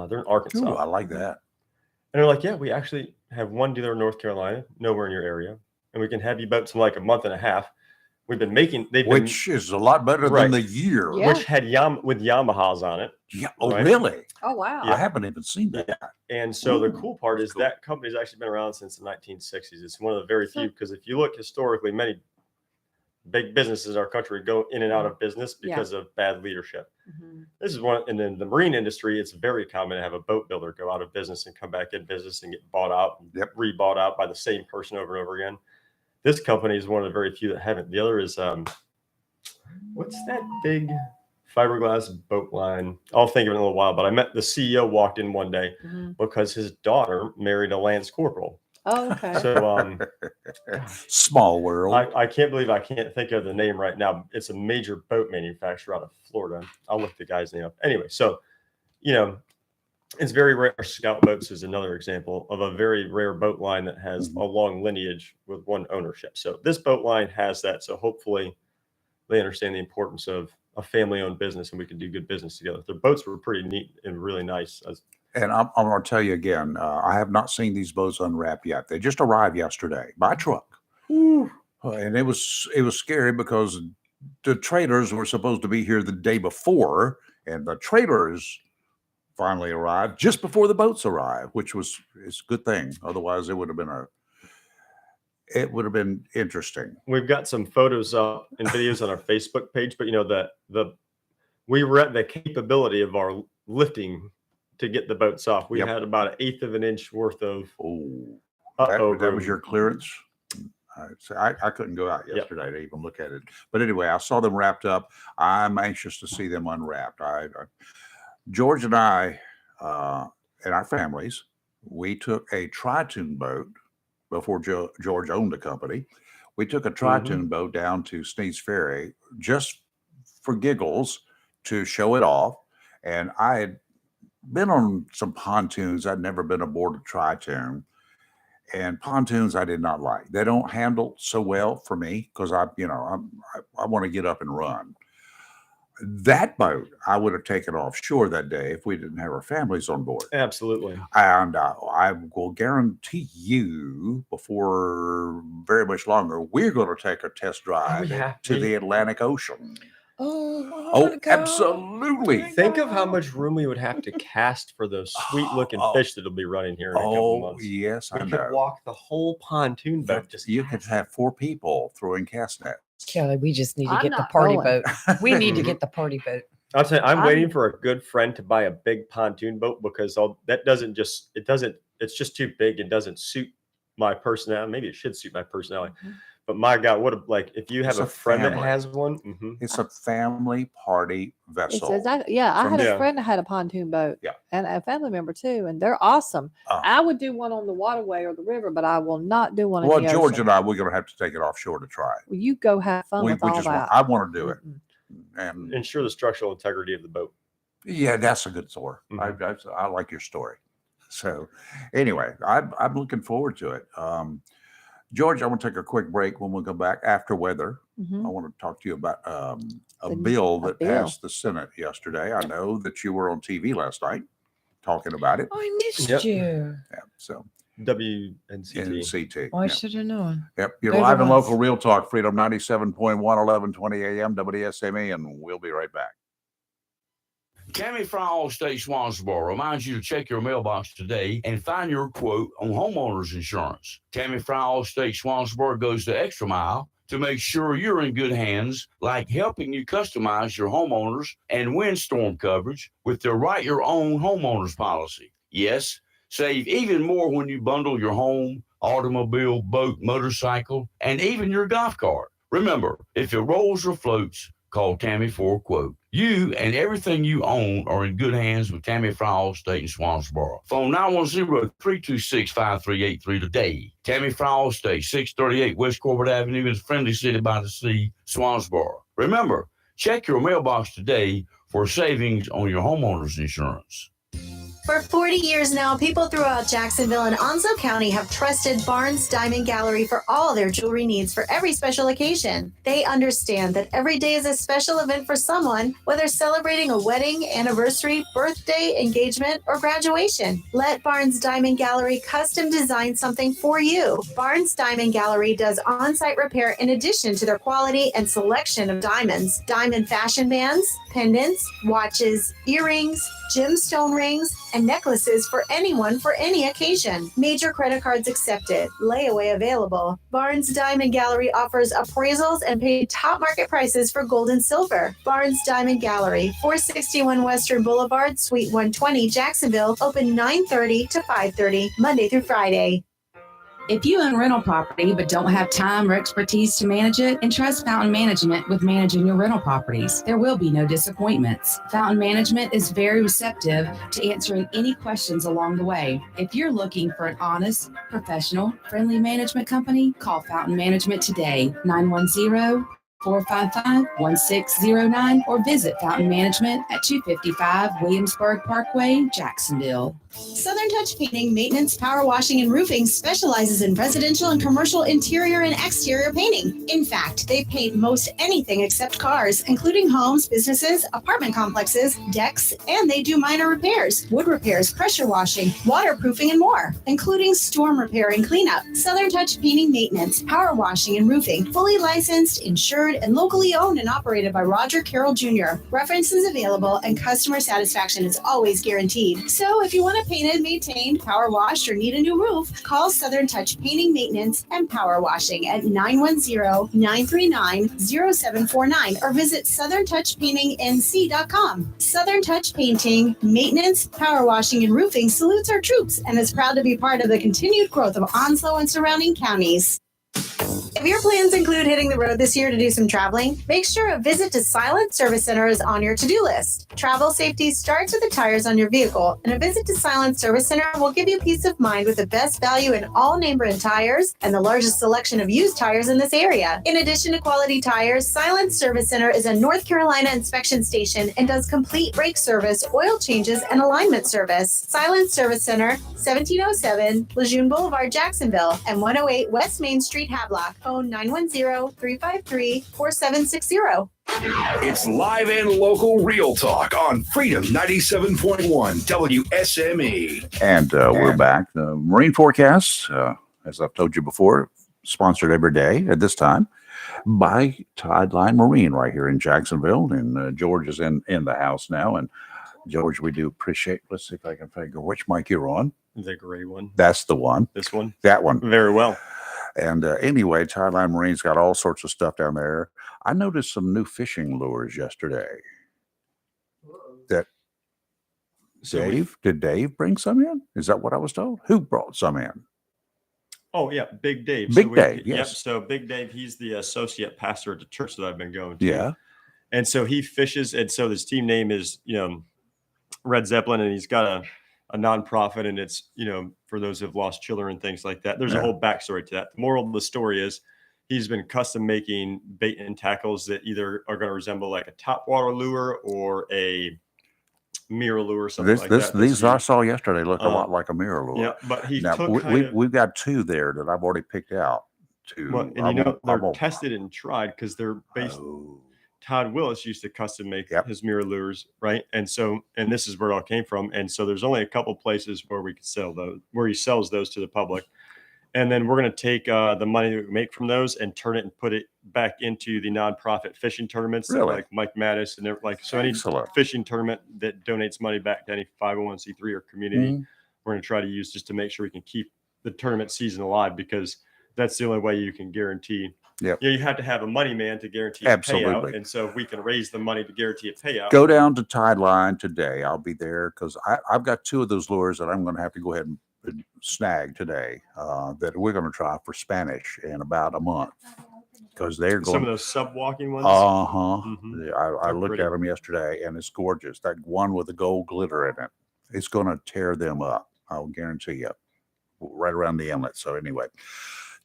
They're in Arkansas. Ooh, I like that. And they're like, yeah, we actually have one dealer in North Carolina, nowhere in your area, and we can have you boats in like a month and a half. We've been making, Which is a lot better than the year. Which had with Yamahas on it. Yeah. Oh, really? Oh, wow. I haven't even seen that. And so the cool part is that company's actually been around since the 1960s. It's one of the very few, because if you look historically, many big businesses in our country go in and out of business because of bad leadership. This is one, and in the marine industry, it's very common to have a boat builder go out of business and come back in business and get bought out, and re-bought out by the same person over and over again. This company is one of the very few that haven't. The other is, what's that big fiberglass boat line? I'll think of it in a little while, but I met the CEO, walked in one day because his daughter married a Lance Corporal. Oh, okay. So, small world. I can't believe I can't think of the name right now. It's a major boat manufacturer out of Florida. I'll look the guy's name up. Anyway, so, it's very rare. Scout Boats is another example of a very rare boat line that has a long lineage with one ownership. So this boat line has that. So hopefully they understand the importance of a family-owned business and we can do good business together. Their boats were pretty neat and really nice. And I'm going to tell you again, I have not seen these boats unwrapped yet. They just arrived yesterday by truck. And it was scary because the traders were supposed to be here the day before, and the traders finally arrived just before the boats arrived, which is a good thing. Otherwise, it would have been interesting. We've got some photos up and videos on our Facebook page, but we were at the capability of our lifting to get the boats off. We had about 1/8 of an inch worth of. That was your clearance. I couldn't go out yesterday to even look at it. But anyway, I saw them wrapped up. I'm anxious to see them unwrapped. George and I and our families, we took a tri-tune boat before George owned the company. We took a tri-tune boat down to Sneed's Ferry just for giggles to show it off. And I had been on some pontoons. I'd never been aboard a tri-tune. And pontoons I did not like. They don't handle so well for me because I want to get up and run. That boat I would have taken offshore that day if we didn't have our families on board. Absolutely. And I will guarantee you, before very much longer, we're going to take a test drive to the Atlantic Ocean. Oh, absolutely. Think of how much room we would have to cast for those sweet looking fish that'll be running here in a couple months. Yes, I know. We could walk the whole pontoon boat. You could have 4 people throwing cast nets. Kelly, we just need to get the party boat. We need to get the party boat. I'll tell you, I'm waiting for a good friend to buy a big pontoon boat because it's just too big. It doesn't suit my personality. Maybe it should suit my personality. But my God, if you have a friend that has one, it's a family party vessel. I had a friend that had a pontoon boat, and a family member too, and they're awesome. I would do one on the waterway or the river, but I will not do one. Well, in the George ocean. and I, we're going to have to take it offshore to try it. Well, you go have fun with all that. I want to do it and ensure the structural integrity of the boat. Yeah, that's a good story. I like your story. So, anyway, I'm looking forward to it. George, I want to take a quick break. When we come back after weather, I want to talk to you about a bill that passed the Senate yesterday. I know that you were on TV last night talking about it. Oh, I missed you. Yeah, so WNCT. Oh, I should have known. Yep, you're live and local Real Talk, Freedom 97.1, 1120 AM, WSME, and we'll be right back. Tammy Fry Allstate Swansboro reminds you to check your mailbox today and find your quote on homeowners insurance. Tammy Fry Allstate Swansboro goes the extra mile to make sure you're in good hands, like helping you customize your homeowners and windstorm coverage with their Write Your Own homeowners policy. Yes, save even more when you bundle your home, automobile, boat, motorcycle, and even your golf cart. Remember, if it rolls or floats, call Tammy for a quote. You and everything you own are in good hands with Tammy Fry Allstate in Swansboro. Phone 910-326-5383 today. Tammy Fry Allstate, 638 West Corbett Avenue in Friendly City by the Sea, Swansboro. Remember, check your mailbox today for savings on your homeowner's insurance. For 40 years now, people throughout Jacksonville and Onslow County have trusted Barnes Diamond Gallery for all their jewelry needs for every special occasion. They understand that every day is a special event for someone, whether celebrating a wedding, anniversary, birthday, engagement, or graduation. Let Barnes Diamond Gallery custom design something for you. Barnes Diamond Gallery does on-site repair in addition to their quality and selection of diamonds, diamond fashion bands, pendants, watches, earrings, gemstone rings, and necklaces for anyone for any occasion. Major credit cards accepted. Layaway available. Barnes Diamond Gallery offers appraisals and paid top market prices for gold and silver. Barnes Diamond Gallery, 461 Western Boulevard, Suite 120, Jacksonville, open 9:30 to 5:30, Monday through Friday. If you own rental property but don't have time or expertise to manage it, entrust Fountain Management with managing your rental properties. There will be no disappointments. Fountain Management is very receptive to answering any questions along the way. If you're looking for an honest, professional, friendly management company, call Fountain Management today, 455-1609 or visit Fountain Management at 255 Williamsburg Parkway, Jacksonville. Southern Touch Painting, Maintenance, Power Washing, and Roofing specializes in residential and commercial interior and exterior painting. In fact, they paint most anything except cars, including homes, businesses, apartment complexes, decks, and they do minor repairs, wood repairs, pressure washing, waterproofing, and more, including storm repair and cleanup. Southern Touch Painting, Maintenance, Power Washing, and Roofing, fully licensed, insured, and locally owned and operated by Roger Carroll Jr. References available and customer satisfaction is always guaranteed. So if you want to painted, maintained, power washed, or need a new roof, call Southern Touch Painting, Maintenance, and Power Washing at 910-939-0749 or visit southerntouchpaintingnc.com. Southern Touch Painting, Maintenance, Power Washing, and Roofing salutes our troops and is proud to be part of the continued growth of Onslow and surrounding counties. If your plans include hitting the road this year to do some traveling, make sure a visit to Silent Service Center is on your to-do list. Travel safety starts with the tires on your vehicle, and a visit to Silent Service Center will give you peace of mind with the best value in all name brand tires and the largest selection of used tires in this area. In addition to quality tires, Silent Service Center is a North Carolina inspection station and does complete brake service, oil changes, and alignment service. Silent Service Center, 1707 Lejeune Boulevard, Jacksonville, and 108 West Main Street, Havelock. Phone 910-353-4760. It's live and local real talk on Freedom 97.1 WSME. And we're back. The marine forecast, as I've told you before, sponsored every day at this time by Tideline Marine right here in Jacksonville. And George is in the house now. And George, we do appreciate, let's see if I can figure which mic you're on. The gray one. That's the one. This one? That one. Very well. And anyway, Tideline Marine's got all sorts of stuff down there. I noticed some new fishing lures yesterday. That did Dave bring some in? Is that what I was told? Who brought some in? Oh, yeah, Big Dave. Big Dave, yes. Yep, so Big Dave, he's the associate pastor at the church that I've been going to. Yeah. And so he fishes, and so his team name is, Red Zeppelin, and he's got a nonprofit, and it's, for those who've lost children and things like that. There's a whole backstory to that. The moral of the story is he's been custom making bait and tackles that either are going to resemble like a topwater lure or a mirror lure or something like that. These I saw yesterday look a lot like a mirror lure. Yeah, but he now, we've got two there that I've already picked out. They're tested and tried because they're based. Todd Willis used to custom make his mirror lures, right? And this is where it all came from. And so there's only a couple places where we could sell those, where he sells those to the public. And then we're going to take the money that we make from those and turn it and put it back into the nonprofit fishing tournaments, like Mike Mattis and any fishing tournament that donates money back to any 501c3 or community. We're going to try to use just to make sure we can keep the tournament season alive, because that's the only way you can guarantee. Yeah, you have to have a money man to guarantee a payout, and so if we can raise the money to guarantee a payout. Go down to Tideline today. I'll be there because I've got two of those lures that I'm going to have to go ahead and snag today that we're going to try for Spanish in about a month, because they're going some of those sub-walking ones. I looked at them yesterday, and it's gorgeous. That one with the gold glitter in it, it's going to tear them up. I'll guarantee you, right around the inlet. So anyway.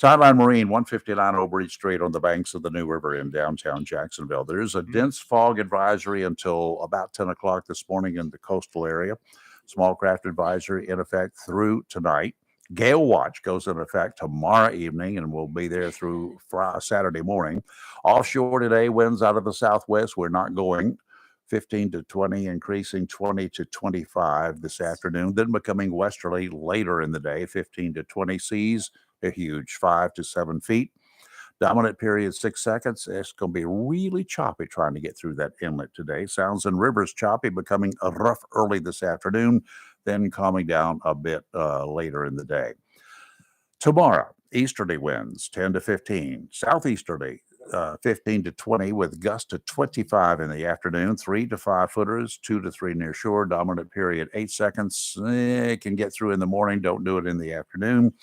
Tideline Marine, 159 Old Bridge Street on the banks of the New River in downtown Jacksonville. There's a dense fog advisory until about 10 o'clock this morning in the coastal area. Small craft advisory in effect through tonight. Gale watch goes in effect tomorrow evening and will be there through Saturday morning. Offshore today, winds out of the southwest. We're not going 15 to 20, increasing 20 to 25 this afternoon, then becoming westerly later in the day, 15 to 20 seas. A huge 5 to 7 feet. Dominant period 6 seconds. It's going to be really choppy trying to get through that inlet today. Sounds and rivers choppy, becoming rough early this afternoon, then calming down a bit later in the day. Tomorrow, easterly winds 10 to 15, southeasterly 15 to 20 with gusts to 25 in the afternoon, 3 to 5 footers, 2 to 3 near shore. Dominant period 8 seconds. It can get through in the morning. Don't do it in the afternoon.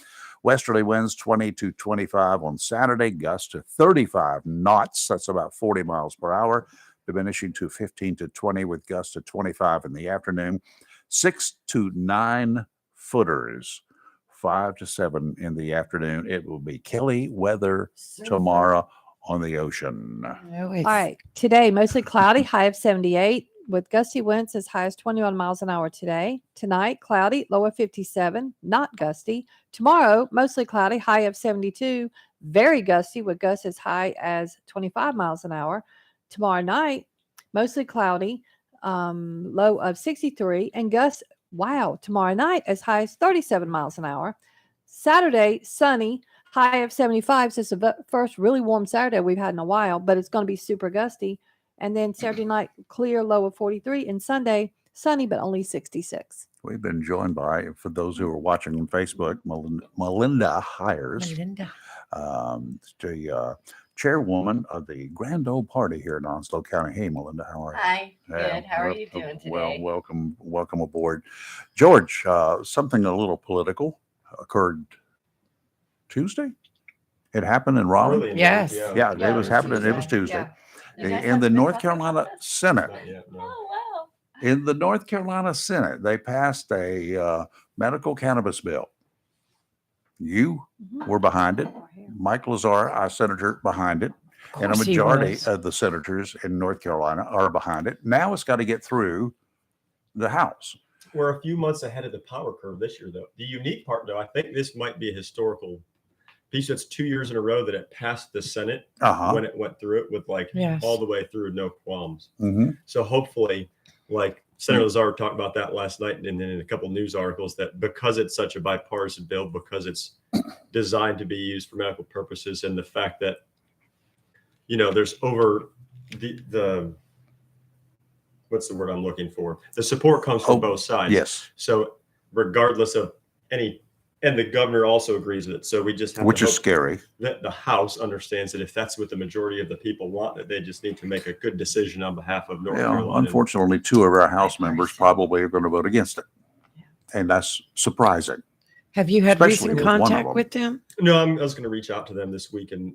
Westerly winds 20 to 25 on Saturday, gusts to 35 knots. That's about 40 miles per hour, diminishing to 15 to 20 with gusts to 25 in the afternoon. 6 to 9 footers, 5 to 7 in the afternoon. It will be Kelly weather tomorrow on the ocean. No, All right. Today, mostly cloudy, high of 78, with gusty winds as high as 21 miles an hour today. Tonight, cloudy, low of 57, not gusty. Tomorrow, mostly cloudy, high of 72, very gusty, with gusts as high as 25 miles an hour. Tomorrow night, mostly cloudy, low of 63, and gusts, wow, tomorrow night as high as 37 miles an hour. Saturday, sunny, high of 75. So it's the first really warm Saturday we've had in a while, but it's going to be super gusty. And then Saturday night, clear, low of 43. And Sunday, sunny, but only 66. We've been joined by, for those who are watching on Facebook, Melinda Hires, the chairwoman of the Grand Old Party here in Onslow County. Hey, Melinda, how are you? Hi, good. How are you doing today? Well, welcome aboard. George, something a little political occurred Tuesday. It happened in Raleigh. Really? Yes. Yeah, it was happening. It was Tuesday. Yeah. In the North Carolina Senate. Oh, wow. In the North Carolina Senate, they passed a medical cannabis bill. You were behind it. Mike Lazar, our senator, behind it. And a majority of the senators in North Carolina are behind it. Now it's got to get through the House. We're a few months ahead of the power curve this year, though. The unique part, though, I think this might be a historical piece. It's 2 years in a row that it passed the Senate when it went through it with all the way through, no qualms. So hopefully, like Senator Lazar talked about that last night, and then in a couple news articles, that because it's such a bipartisan bill, because it's designed to be used for medical purposes, and the fact that, there's over the what's the word I'm looking for? The support comes from both sides. Yes. So regardless of any, and the governor also agrees with it. So we just have Which to is hope scary. that the House understands that if that's what the majority of the people want, that they just need to make a good decision on behalf of North Carolina. Unfortunately, 2 of our House members probably are going to vote against it. And that's surprising. Have you had Especially recent with one of contact them. with them? No, I was going to reach out to them this week and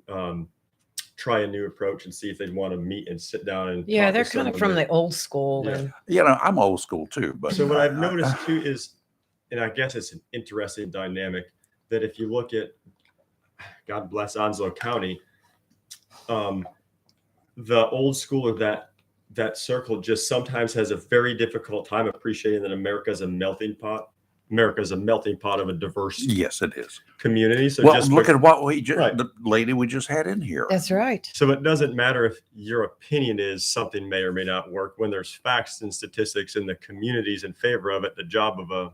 try a new approach and see if they'd want to meet and sit down and Yeah, talk they're to kind of someone from that- the old school. Yeah. And I'm old school too. But so what I've noticed too is, and I guess it's an interesting dynamic, that if you look at, God bless Onslow County, the old school of that circle just sometimes has a very difficult time appreciating that America is a melting pot. America is a melting pot of a diverse yes, it is community. So well, just look at what we just Right. the lady we just had in here. That's right. So it doesn't matter if your opinion is something may or may not work. When there's facts and statistics in the communities in favor of it, the job of a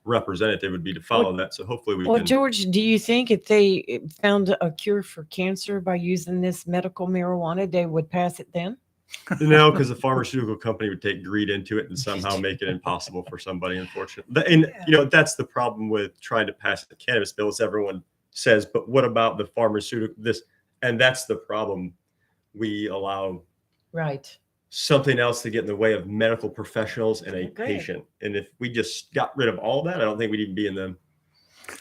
representative would be to follow that. So hopefully we Well, can. George, do you think if they found a cure for cancer by using this medical marijuana, they would pass it then? No, because the pharmaceutical company would take greed into it and somehow make it impossible for somebody, unfortunately. And, that's the problem with trying to pass the cannabis bill, is everyone says, but what about the pharmaceutical, this? And that's the problem. We allow Right. something else to get in the way of medical professionals and a Okay. patient. And if we just got rid of all that, I don't think we'd even be in the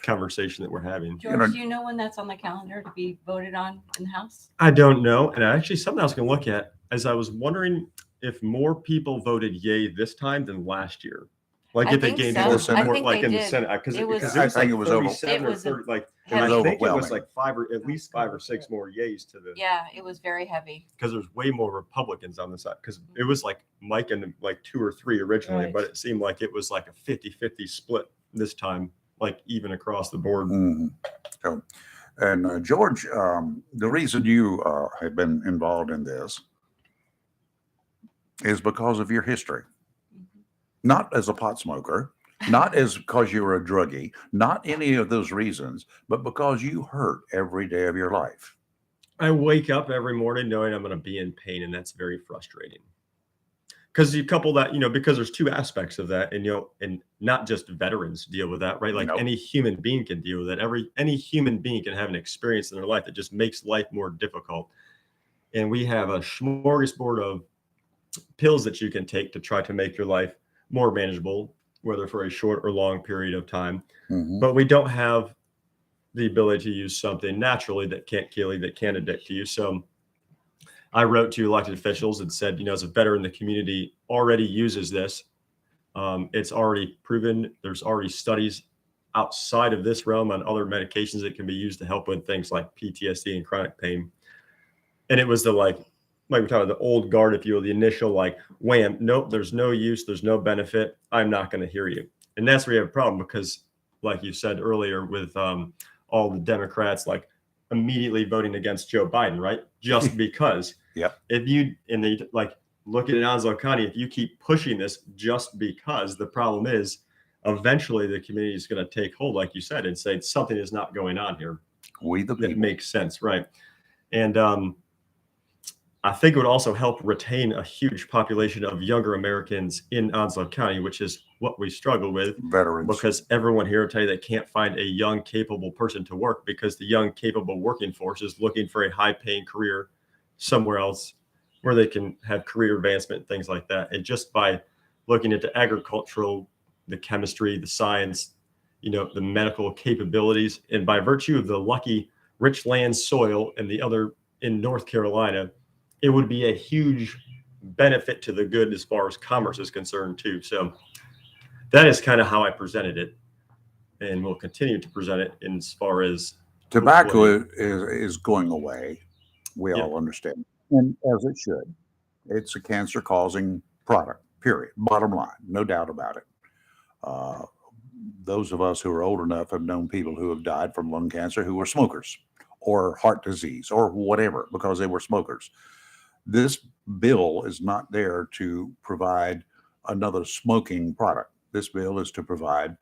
conversation that we're having. George, do you know when that's on the calendar to be voted on in the House? I don't know. And actually, something I was going to look at, as I was wondering if more people voted yay this time than last year. Like I if they think gained so. more I support, think like they in the did. Senate, because It was- I think it was over- 37 it was or 30, like, heavy. and I think it was overwhelming. like at least 5 or 6 more yays to the, Yeah, it was very heavy. because there's way more Republicans on the side, because it was like Mike and like 2 or 3 originally, Right. but it seemed like it was like a 50-50 split this time, like even across the board. So, and George, the reason you have been involved in this is because of your history. Not as a pot smoker, not as because you were a druggie, not any of those reasons, but because you hurt every day of your life. I wake up every morning knowing I'm going to be in pain, and that's very frustrating. Because you couple that, because there's 2 aspects of that, and and not just veterans deal with that, right? Like any human being can deal with it. Any human being can have an experience in their life that just makes life more difficult. And we have a smorgasbord of pills that you can take to try to make your life more manageable, whether for a short or long period of time. But we don't have the ability to use something naturally that can't kill you, that can't addict you. So I wrote to elected officials and said, as a veteran, the community already uses this. It's already proven. There's already studies outside of this realm on other medications that can be used to help with things like PTSD and chronic pain. And it was the like we're talking about the old guard, if you will, the initial like wham, nope, there's no use, there's no benefit, I'm not going to hear you. And that's where you have a problem because, like you said earlier, with all the Democrats like immediately voting against Joe Biden, right? Just because. Yep. If you and they like look at Onslow County, if you keep pushing this just because, the problem is eventually the community is going to take hold, like you said, and say something is not going on here. We the people. That makes sense, right? And I think it would also help retain a huge population of younger Americans in Onslow County, which is what we struggle with. Veterans. Because everyone here will tell you they can't find a young, capable person to work because the young, capable working force is looking for a high-paying career somewhere else where they can have career advancement, things like that. And just by looking at the agricultural, the chemistry, the science, the medical capabilities, and by virtue of the lucky rich land soil and the other in North Carolina, it would be a huge benefit to the good as far as commerce is concerned too. So that is kind of how I presented it, and we'll continue to present it in as far as tobacco is going away. We all understand, and as it should. It's a cancer-causing product. Period. Bottom line, no doubt about it. Those of us who are old enough have known people who have died from lung cancer who were smokers, or heart disease, or whatever, because they were smokers. This bill is not there to provide another smoking product. This bill is to provide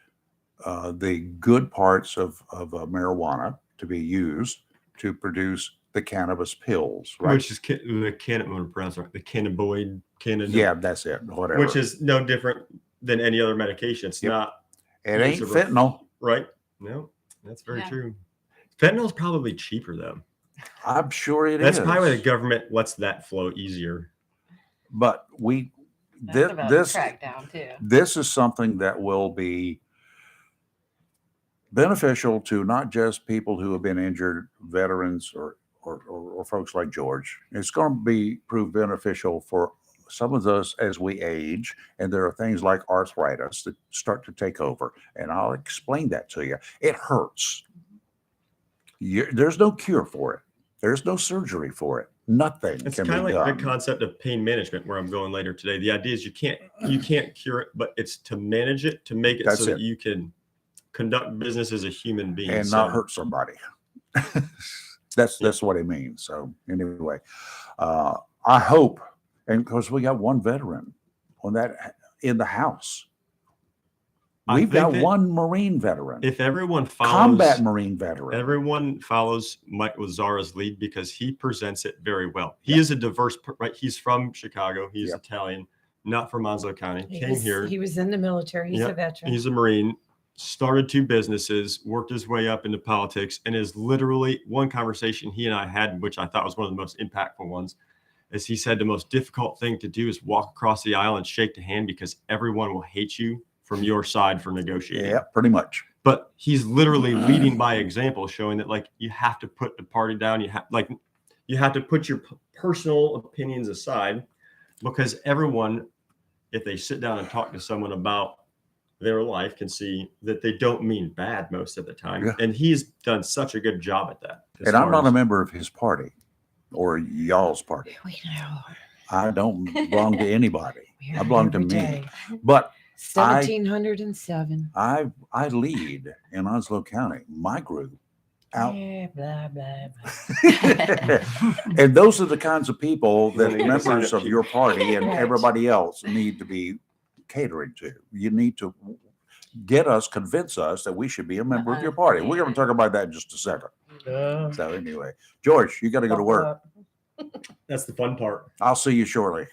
the good parts of marijuana to be used to produce the cannabis pills, right? Which is the cannabinoid. Yeah, that's it. Whatever. Which is no different than any other medication. It's not. It ain't fentanyl, right? No, that's very true. Fentanyl is probably cheaper though. I'm sure it is. That's probably why the government lets that flow easier. But this crackdown too. This is something that will be beneficial to not just people who have been injured, veterans, or folks like George. It's going to be proved beneficial for some of us as we age, and there are things like arthritis that start to take over. And I'll explain that to you. It hurts. There's no cure for it. There's no surgery for it. Nothing It's can kind of be like done. the concept of pain management, where I'm going later today. The idea is you can't cure it, but it's to manage it, to make it That's so that it. you can conduct business as a human being And not hurt somebody. That's what it means. So anyway, I hope, and because we got one veteran on that in the House. We've got one Marine veteran. If everyone follows combat Marine veteran, everyone follows Mike Lazzara's lead because he presents it very well. He is a diverse, right? He's from Chicago. He's Italian, not from Onslow County. He was in the military. He's a veteran. He's a Marine. Started 2 businesses, worked his way up into politics, and is literally one conversation he and I had, which I thought was one of the most impactful ones, is he said the most difficult thing to do is walk across the aisle and shake the hand because everyone will hate you from your side for negotiating. Yeah, pretty much. But he's literally leading by example, showing that like you have to put the party down. You have to put your personal opinions aside, because everyone, if they sit down and talk to someone about their life, can see that they don't mean bad most of the time. Yeah. And he's done such a good job at that. And I'm not a member of his party or y'all's party. We know. I don't belong to anybody. We're I belong to every me. day. But 1707. I lead in Onslow County, my group. Out. Yeah, blah, blah, blah. And those are the kinds of people that Yeah. members of your party and Right. everybody else need to be catering to. You need to convince us that we should be a member of your party. We're going to talk about that in just a second. So anyway, George, you got to go to work. That's the fun part. I'll see you shortly.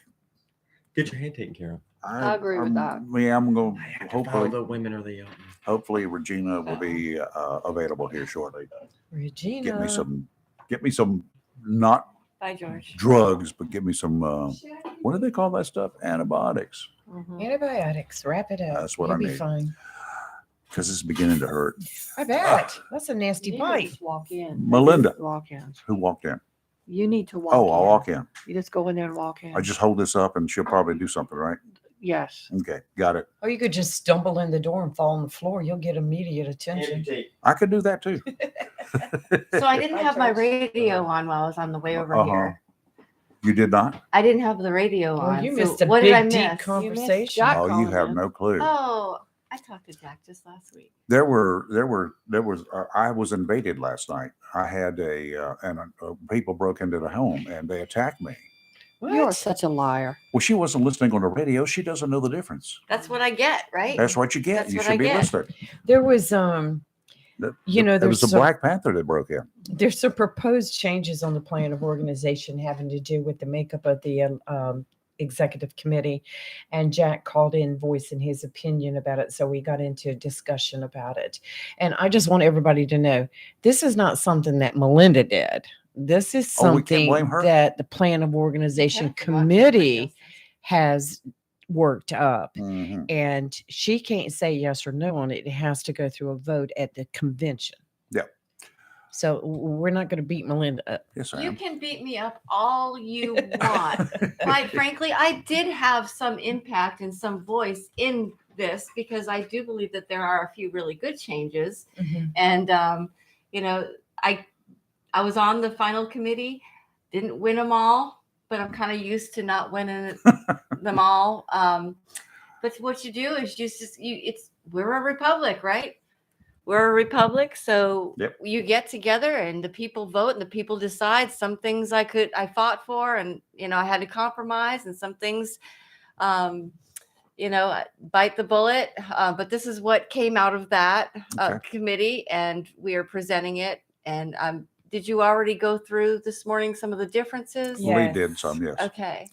Get your hand taken care of. I agree with that. Yeah, I'm going to Follow hopefully. the women or the Hopefully, Regina will be available here shortly. Regina. Get me some not Bye, George. drugs, but give me some. What do they call that stuff? Antibiotics. Antibiotics. Wrap it up. That's what You'll I be need. fine. Because it's beginning to hurt. I bet. That's a nasty You bite. just walk in. Melinda. Walk in. Who walked in? You need to walk Oh, in. I'll walk in. You just go in there and walk in. I just hold this up, and she'll probably do something, right? Yes. Okay, got it. Or you could just stumble in the door and fall on the floor. You'll get immediate attention. I could do that too. So I didn't have my radio on while I was on the way over here. You did not? I didn't have the radio on. Well, you so missed a what did I big, deep miss? conversation. Jack Oh, you calling have in. no clue. Oh, I talked to Jack just last week. There was I was invaded last night. I had people broke into the home and they attacked me. You are such a liar. Well, she wasn't listening on the radio. She doesn't know the difference. That's what I get, right? That's what you get. That's You what should I be get. listening. There was you know, It was there's the some, Black Panther that broke in. there's some proposed changes on the plan of organization having to do with the makeup of the executive committee, and Jack called in voicing his opinion about it, so we got into a discussion about it. And I just want everybody to know this is not something that Melinda did. This is Oh, we can't something blame her? that the plan of organization committee has worked up, Mhm. and she can't say yes or no on it. It has to go through a vote at the convention. Yeah. So we're not going to beat Melinda up. Yes, You can beat me up all you want. Quite frankly, I did have some impact and some voice in this because I do believe that there are a few really good changes. And you know, I was on the final committee, didn't win them all, but I'm kind of used to not winning them all. But what you do is we're a republic, right? We're a republic, so you get together and the people vote and the people decide. Some things I fought for, and I had to compromise, and some things, bite the bullet. But this is what came out of that committee, and we are presenting it. And did you already go through this morning some of the differences? We did some, yes. Okay.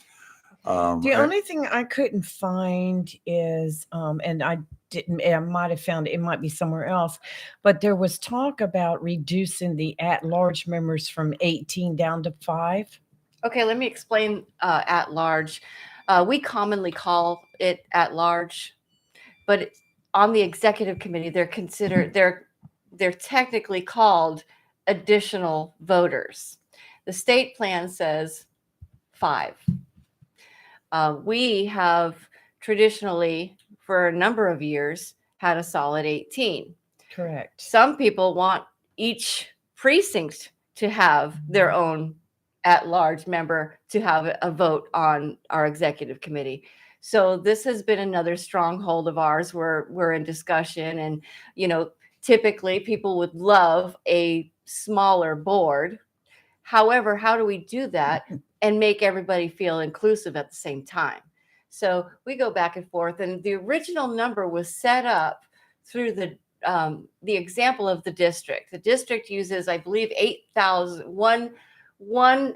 The only thing I couldn't find is, and I might have found it might be somewhere else, but there was talk about reducing the at-large members from 18 down to 5. Okay, let me explain at large. We commonly call it at large, but on the executive committee, they're technically called additional voters. The state plan says 5. We have traditionally, for a number of years, had a solid 18. Correct. Some people want each precinct to have their own at-large member to have a vote on our executive committee. So this has been another stronghold of ours. We're in discussion, and typically people would love a smaller board. However, how do we do that and make everybody feel inclusive at the same time? So we go back and forth, and the original number was set up through the example of the district. The district uses, I believe, 8,000, one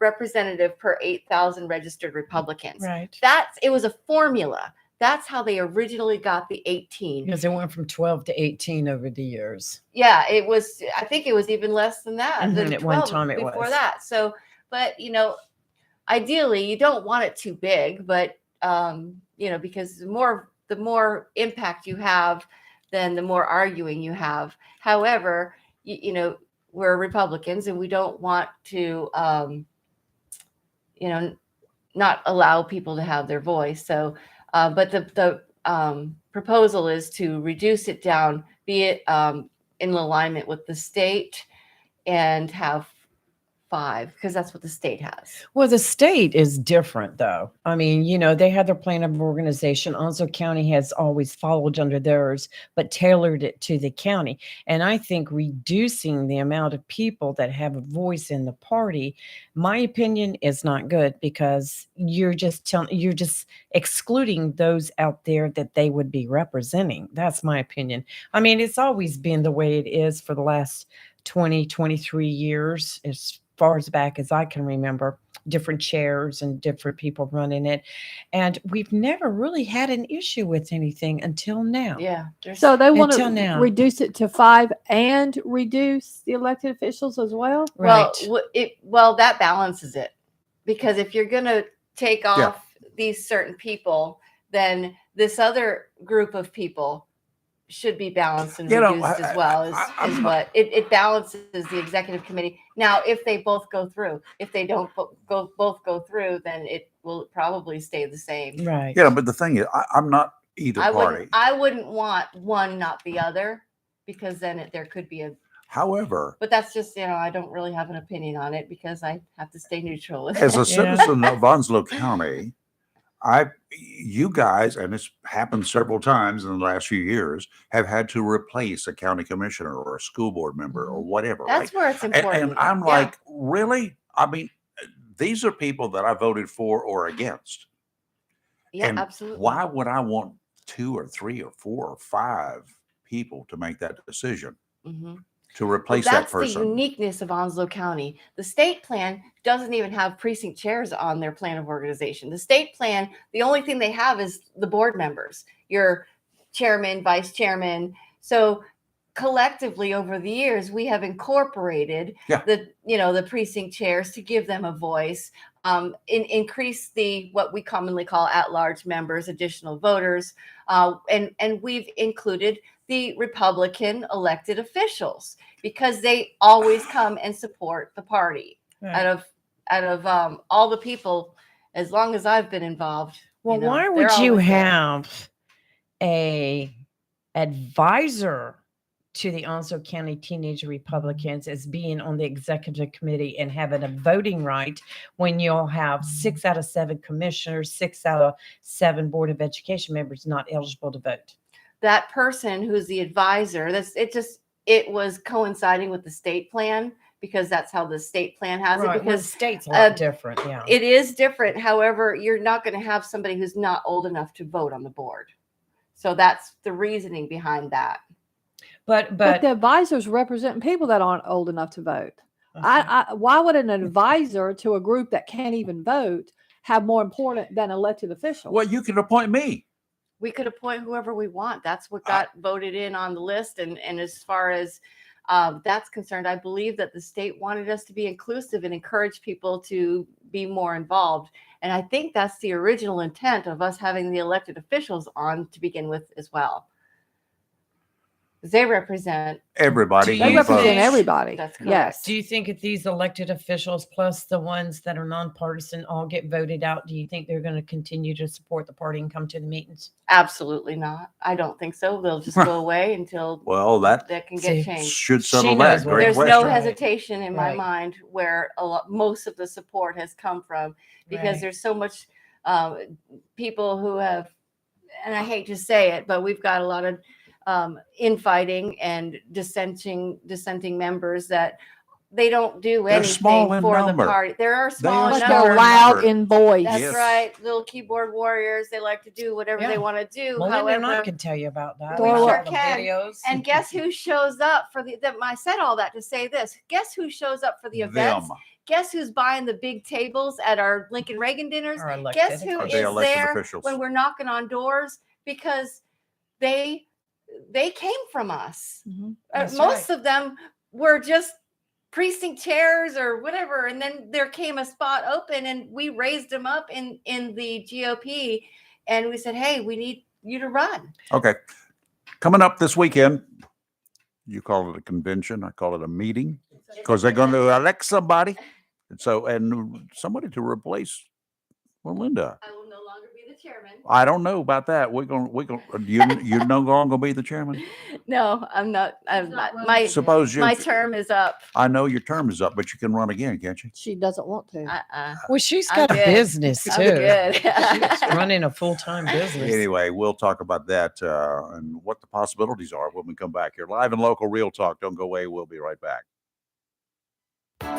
representative per 8,000 registered Republicans. Right. It was a formula. That's how they originally got the 18. Because it went from 12 to 18 over the years. Yeah, it was. I think it was even less than that. Mhm, than at one 12 time it before was. that. So, but ideally, you don't want it too big, but because the more impact you have, then the more arguing you have. However, we're Republicans, and we don't want to, not allow people to have their voice. So, but the proposal is to reduce it down, be it in alignment with the state, and have 5, because that's what the state has. Well, the state is different, though. I mean, they had their plan of organization. Onslow County has always followed under theirs, but tailored it to the county. And I think reducing the amount of people that have a voice in the party, my opinion, is not good, because you're just excluding those out there that they would be representing. That's my opinion. I mean, it's always been the way it is for the last 20, 23 years, as far as back as I can remember, different chairs and different people running it. And we've never really had an issue with anything until now. Yeah. So they want Until to now. reduce it to 5 and reduce the elected officials as well? Right. Well, that balances it, because if you're going to take off these certain people, then this other group of people should be balanced and reduced as well. Is what it balances the executive committee. Now, if they both go through, if they don't both go through, then it will probably stay the same. Right. Yeah, but the thing is, I'm not either party. I wouldn't want one, not the other, because then there could be a. However, But that's just, I don't really have an opinion on it because I have to stay neutral. as a citizen of Onslow County, you guys, and it's happened several times in the last few years, have had to replace a county commissioner or a school board member or whatever. That's right? where it's important. And I'm like, really? I mean, these are people that I voted for or against. Yeah, and absolutely. Why would I want 2 or 3 or 4 or 5 people to make that decision? To replace that person? That's the uniqueness of Onslow County. The state plan doesn't even have precinct chairs on their plan of organization. The state plan, the only thing they have is the board members, your chairman, vice chairman. So collectively over the years, we have incorporated the precinct chairs to give them a voice, increase what we commonly call at-large members, additional voters, and we've included the Republican elected officials because they always come and support the party. Out of all the people, as long as I've been involved. Well, why would you have a advisor to the Onslow County Teenage Republicans as being on the executive committee and having a voting right when you'll have 6 out of 7 commissioners, 6 out of 7 Board of Education members not eligible to vote? That person who's the advisor, it was coinciding with the state plan because that's how the state plan has it. Because the state's a lot different. Yeah, it is different. However, you're not going to have somebody who's not old enough to vote on the board. So that's the reasoning behind that. But the advisors represent people that aren't old enough to vote. Why would an advisor to a group that can't even vote have more important than elected officials? Well, you can appoint me. We could appoint whoever we want. That's what got voted in on the list. And as far as that's concerned, I believe that the state wanted us to be inclusive and encourage people to be more involved. And I think that's the original intent of us having the elected officials on to begin with as well. They represent everybody. They represent everybody. That's correct. Yes. Do you think if these elected officials plus the ones that are nonpartisan all get voted out, do you think they're going to continue to support the party and come to the meetings? Absolutely not. I don't think so. They'll just go away until that can get changed. Should settle that. There's no hesitation in my mind where most of the support has come from because there's so much people who have, and I hate to say it, but we've got a lot of infighting and dissenting members that they don't do anything for the party. There are small numbers. They're loud in voice. That's right. Little keyboard warriors. They like to do whatever they want to do. Melinda and I can tell you about that. We sure can. And guess who shows up for I said all that to say this. Guess who shows up for the events? Guess who's buying the big tables at our Lincoln Reagan dinners? Guess who is there when we're knocking on doors? Because they came from us. Most of them were just precinct chairs or whatever. And then there came a spot open and we raised them up in the GOP. And we said, hey, we need you to run. Okay. Coming up this weekend, you call it a convention. I call it a meeting because they're going to elect somebody. And somebody to replace Melinda. I will no longer be the chairman. I don't know about that. You're no longer gonna be the chairman? No, I'm not. My term is up. I know your term is up, but you can run again, can't you? She doesn't want to. Well, she's got a business too. She's running a full-time business. Anyway, we'll talk about that and what the possibilities are when we come back here. Live and local Real Talk. Don't go away. We'll be right back.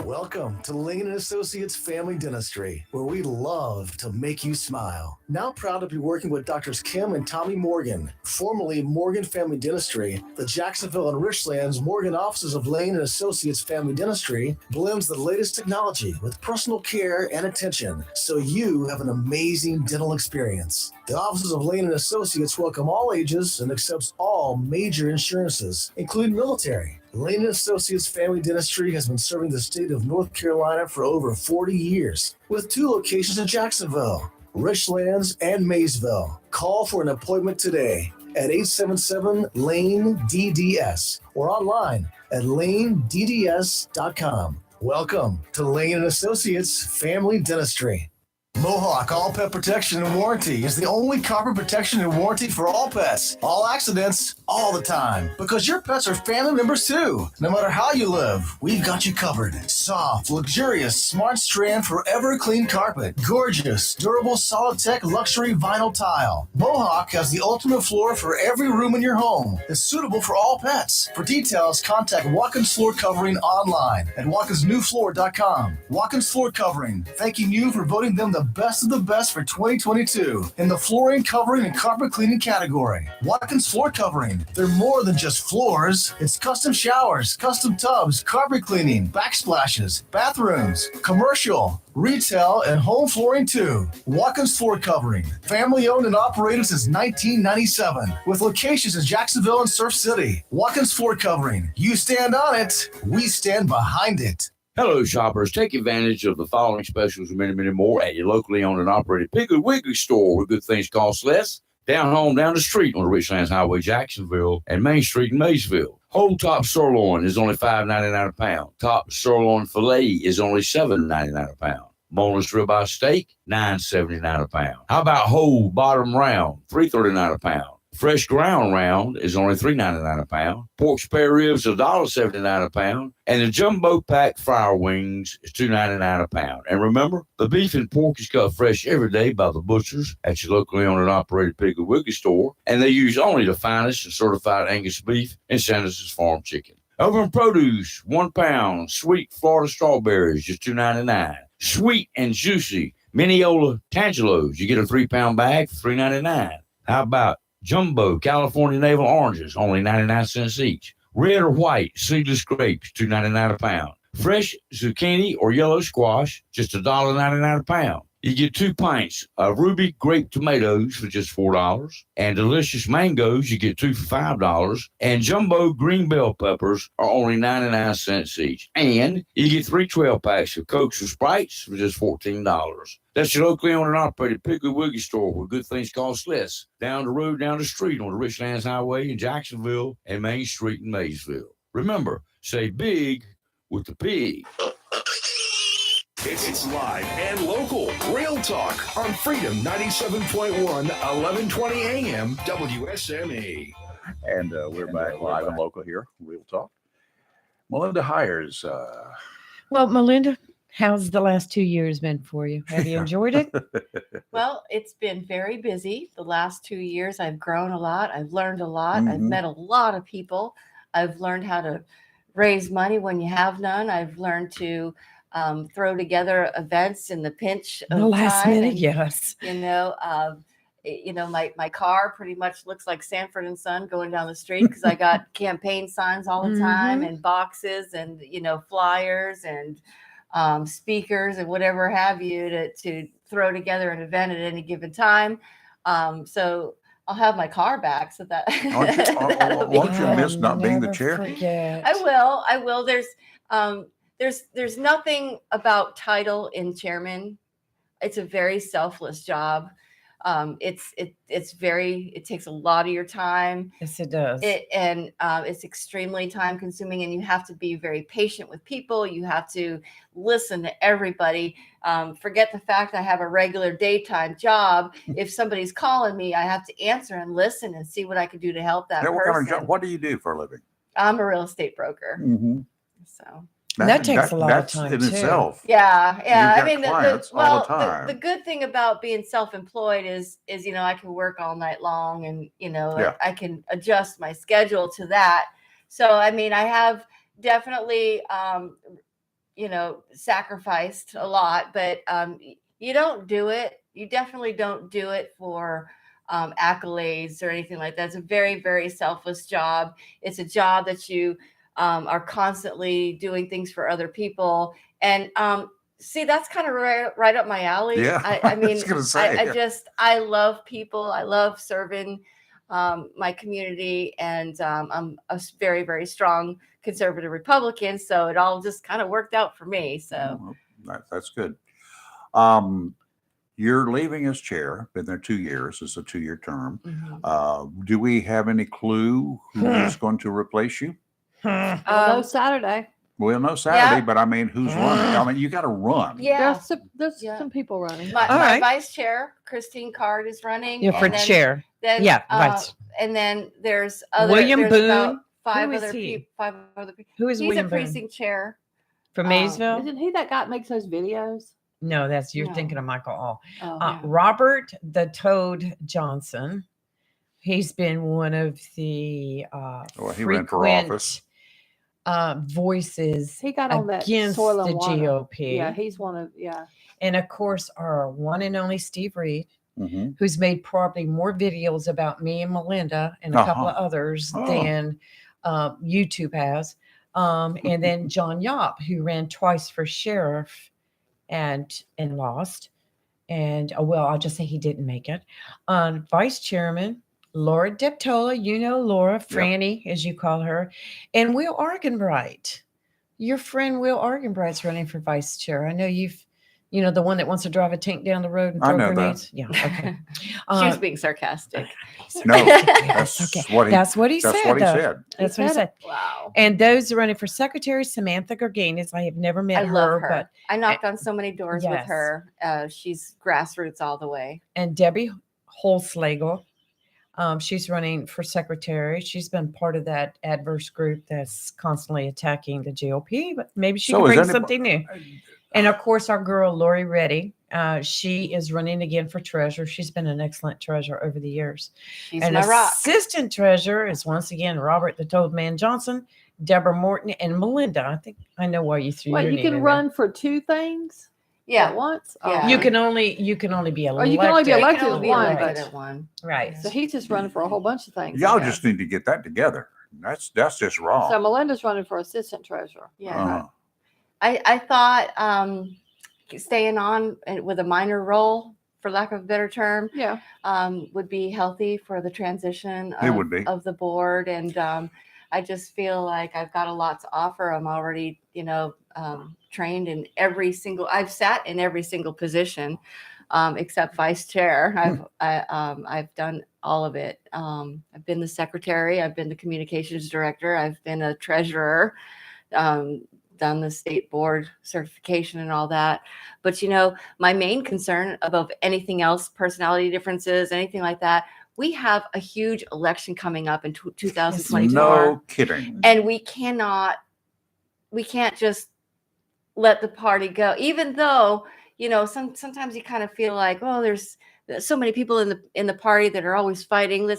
Welcome to Lane & Associates Family Dentistry, where we love to make you smile. Now proud to be working with Doctors Kim and Tommy Morgan, formerly Morgan Family Dentistry. The Jacksonville and Richlands Morgan offices of Lane & Associates Family Dentistry blends the latest technology with personal care and attention, so you have an amazing dental experience. The offices of Lane & Associates welcome all ages and accepts all major insurances, including military. Lane & Associates Family Dentistry has been serving the state of North Carolina for over 40 years, with 2 locations in Jacksonville, Richlands, and Maysville. Call for an appointment today at 877-LANE-DDS or online at lanedds.com. Welcome to Lane & Associates Family Dentistry. Mohawk All Pet Protection and Warranty is the only carpet protection and warranty for all pets, all accidents, all the time. Because your pets are family members too. No matter how you live, we've got you covered. Soft, luxurious, smart strand, forever clean carpet. Gorgeous, durable, solid tech luxury vinyl tile. Mohawk has the ultimate floor for every room in your home. It's suitable for all pets. For details, contact Watkins Floor Covering online at watkinsnewfloor.com. Watkins Floor Covering, thanking you for voting them the best of the best for 2022 in the flooring, covering, and carpet cleaning category. Watkins Floor Covering. They're more than just floors. It's custom showers, custom tubs, carpet cleaning, backsplashes, bathrooms, commercial, retail, and home flooring too. Watkins Floor Covering. Family owned and operated since 1997 with locations in Jacksonville and Surf City. Watkins Floor Covering. You stand on it, we stand behind it. Hello, shoppers. Take advantage of the following specials and many, many more at your locally owned and operated Piggly Wiggly store where good things cost less. Down home, down the street on the Richlands Highway, Jacksonville, and Main Street in Maysville. Whole top sirloin is only $5.99 a pound. Top sirloin filet is only $7.99 a pound. Boneless ribeye steak, $9.79 a pound. How about whole bottom round, $3.39 a pound. Fresh ground round is only $3.99 a pound. Pork spare ribs, $1.79 a pound. And the jumbo pack fryer wings is $2.99 a pound. And remember, the beef and pork is cut fresh every day by the butchers at your locally owned and operated Piggly Wiggly store. And they use only the finest and certified Angus beef and Sanders's Farm chicken. Over in produce, 1 pound, sweet Florida strawberries, just $2.99. Sweet and juicy Mineola Tangelos, you get a 3-pound bag for $3.99. How about jumbo California navel oranges, only 99 cents each. Red or white seedless grapes, $2.99 a pound. Fresh zucchini or yellow squash, just $1.99 a pound. You get 2 pints of ruby grape tomatoes for just $4. And delicious mangoes, you get 2 for $5. And jumbo green bell peppers are only 99 cents each. And you get 3 12-packs of Cokes or Sprites for just $14. That's your locally owned and operated Piggly Wiggly store where good things cost less. Down the road, down the street on the Richlands Highway in Jacksonville and Main Street in Maysville. Remember, say big with the pig. It's live and local. Real talk on Freedom 97.1, 1120 AM, WSME. And we're back live and local here, Real Talk. Melinda Hires. Well, Melinda, how's the last 2 years been for you? Have you enjoyed it? Well, it's been very busy. The last 2 years, I've grown a lot. I've learned a lot. I've met a lot of people. I've learned how to raise money when you have none. I've learned to throw together events in the pinch of The last time. minute, And, yes. my car pretty much looks like Sanford and Son going down the street because I got campaign signs all the time and boxes and, flyers and speakers and whatever have you to throw together an event at any given time. So I'll have my car back so that Won't you miss not being the chair? I will. There's nothing about title in chairman. It's a very selfless job. It takes a lot of your time. Yes, it does. It's extremely time consuming, and you have to be very patient with people. You have to listen to everybody. Forget the fact I have a regular daytime job. If somebody's calling me, I have to answer and listen and see what I can do to help that What person. kind of job? What do you do for a living? I'm a real estate broker. Mm-hmm. So that takes a lot of time in too. itself. Yeah. You've I mean, got clients all the time. the good thing about being self-employed is I can work all night long, and I can adjust my schedule to that. So I mean, I have definitely sacrificed a lot, but you don't do it. You definitely don't do it for accolades or anything like that. It's a very, very selfless job. It's a job that you are constantly doing things for other people. And see, that's kind of right up my alley. Yeah, I mean, was gonna say, I love people. I love serving my community. And I'm a very, very strong conservative Republican. So it all just kind of worked out for me. So that's good. You're leaving as chair, been there 2 years. It's a 2-year term. Do we have any clue who is going to replace you? No Saturday. Well, no Saturday, Yeah. but I mean, who's running? I mean, you got to run. Yeah. There's some people running. My right. vice chair, Christine Card, is running. Yeah, for and then- chair. Then, Yeah, vice. And then there's other William there's Boone. about five Who is other he? people. Five other people. Who is He's William a Boone? precinct chair. From Maysville? Isn't he that guy that makes those videos? No, you're No. thinking of Michael All. Oh, yeah. Robert the Toad Johnson. He's been one of the he ran for frequent office. Voices He got on that against soil the and water. GOP. Yeah, he's one of And of course, our one and only Steve Reed, Mm-hmm. who's made probably more videos about me and Melinda and a couple of others than YouTube has. And then John Yop, who ran twice for sheriff and lost. And I'll just say he didn't make it. Vice Chairman Laura Deptola, Laura, Franny, as you call her, and Will Arganbright. Your friend Will Arganbright's running for vice chair. I know you've, the one that wants to drive a tank down the road and I throw know grenades. that. Yeah, okay. She was being sarcastic. No, that's Okay. what he. That's what he that's said. what he though. said. That's what he said. Wow. And those are running for secretary, Samantha Garganis. I have never met I love her. but I knocked on so many doors with Yes. her. She's grassroots all the way. and Debbie Holzlegel. She's running for secretary. She's been part of that adverse group that's constantly attacking the GOP, but maybe she So can is bring anybody- something new. And of course, our girl Lori Reddy. She is running again for treasurer. She's been an excellent treasurer over the years. She's and my rock. assistant treasurer is once again Robert the Toad Man Johnson, Deborah Morton, and Melinda. I think I know why you threw Wait, your you name can in run for two things Yeah. at once? Yeah. there. You can only be elected. Or you can only be You elected can at only be one. elected But, at one. Right. so he's just running for a whole bunch of things. Y'all okay. just need to get that together. That's just wrong. So Melinda's running for assistant treasurer. Yeah. Uh-huh. I thought staying on with a minor role, for lack of a better term, Yeah. would be healthy for the transition It would be. of the board. And I just feel like I've got a lot to offer. I'm already, trained in I've sat in every single position except vice chair. I've done all of it. I've been the secretary. I've been the communications director. I've been a treasurer. Done the state board certification and all that. But my main concern above anything else, personality differences, anything like that, we have a huge election coming up in 2024. No kidding. And we can't just let the party go, even though, sometimes you kind of feel like, oh, there's so many people in the party that are always fighting.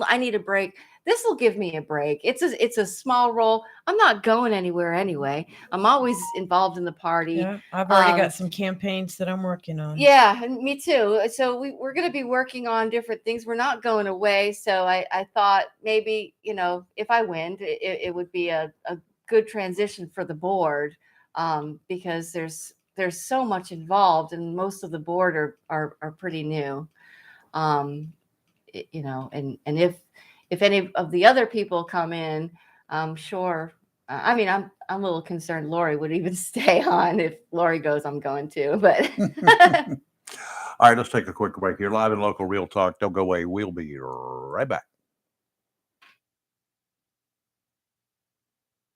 I need a break. This will give me a break. It's a small role. I'm not going anywhere anyway. I'm always involved in the party. Yeah, I've already got some campaigns that I'm working on. Yeah, and me too. So we're going to be working on different things. We're not going away. So I thought maybe, if I win, it would be a good transition for the board, because there's so much involved, and most of the board are pretty new. And if any of the other people come in, I'm sure. I'm a little concerned Lori would even stay on. If Lori goes, I'm going to. But All right, let's take a quick break here. Live and local Real Talk. Don't go away. We'll be right back.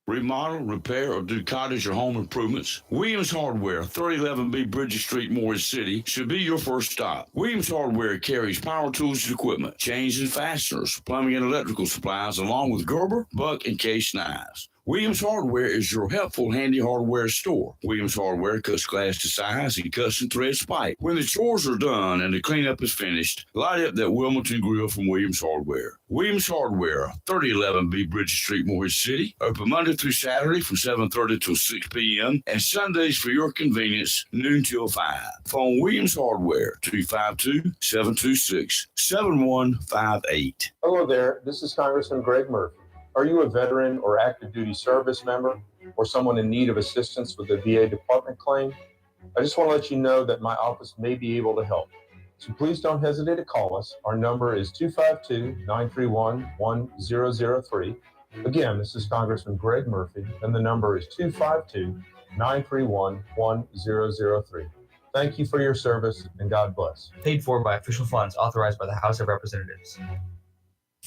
Remodel, repair, or do cottage or home improvements? Williams Hardware, 3011B Bridges Street, Morris City, should be your first stop. Williams Hardware carries power tools and equipment, chains and fasteners, plumbing and electrical supplies, along with Gerber, Buck, and Case knives. Williams Hardware is your helpful, handy hardware store. Williams Hardware cuts glass to size and cuts and threads pipe. When the chores are done and the cleanup is finished, light up that Wilmington grill from Williams Hardware. Williams Hardware, 3011B Bridges Street, Morris City. Open Monday through Saturday from 7:30 till 6 p.m. and Sundays for your convenience, noon till 5. Phone Williams Hardware, 252-726-7158. Hello there. This is Congressman Greg Murphy. Are you a veteran or active duty service member or someone in need of assistance with a VA department claim? I just want to let you know that my office may be able to help. So please don't hesitate to call us. Our number is 252-931-1003. Again, this is Congressman Greg Murphy, and the number is 252-931-1003. Thank you for your service, and God bless. Paid for by official funds authorized by the House of Representatives.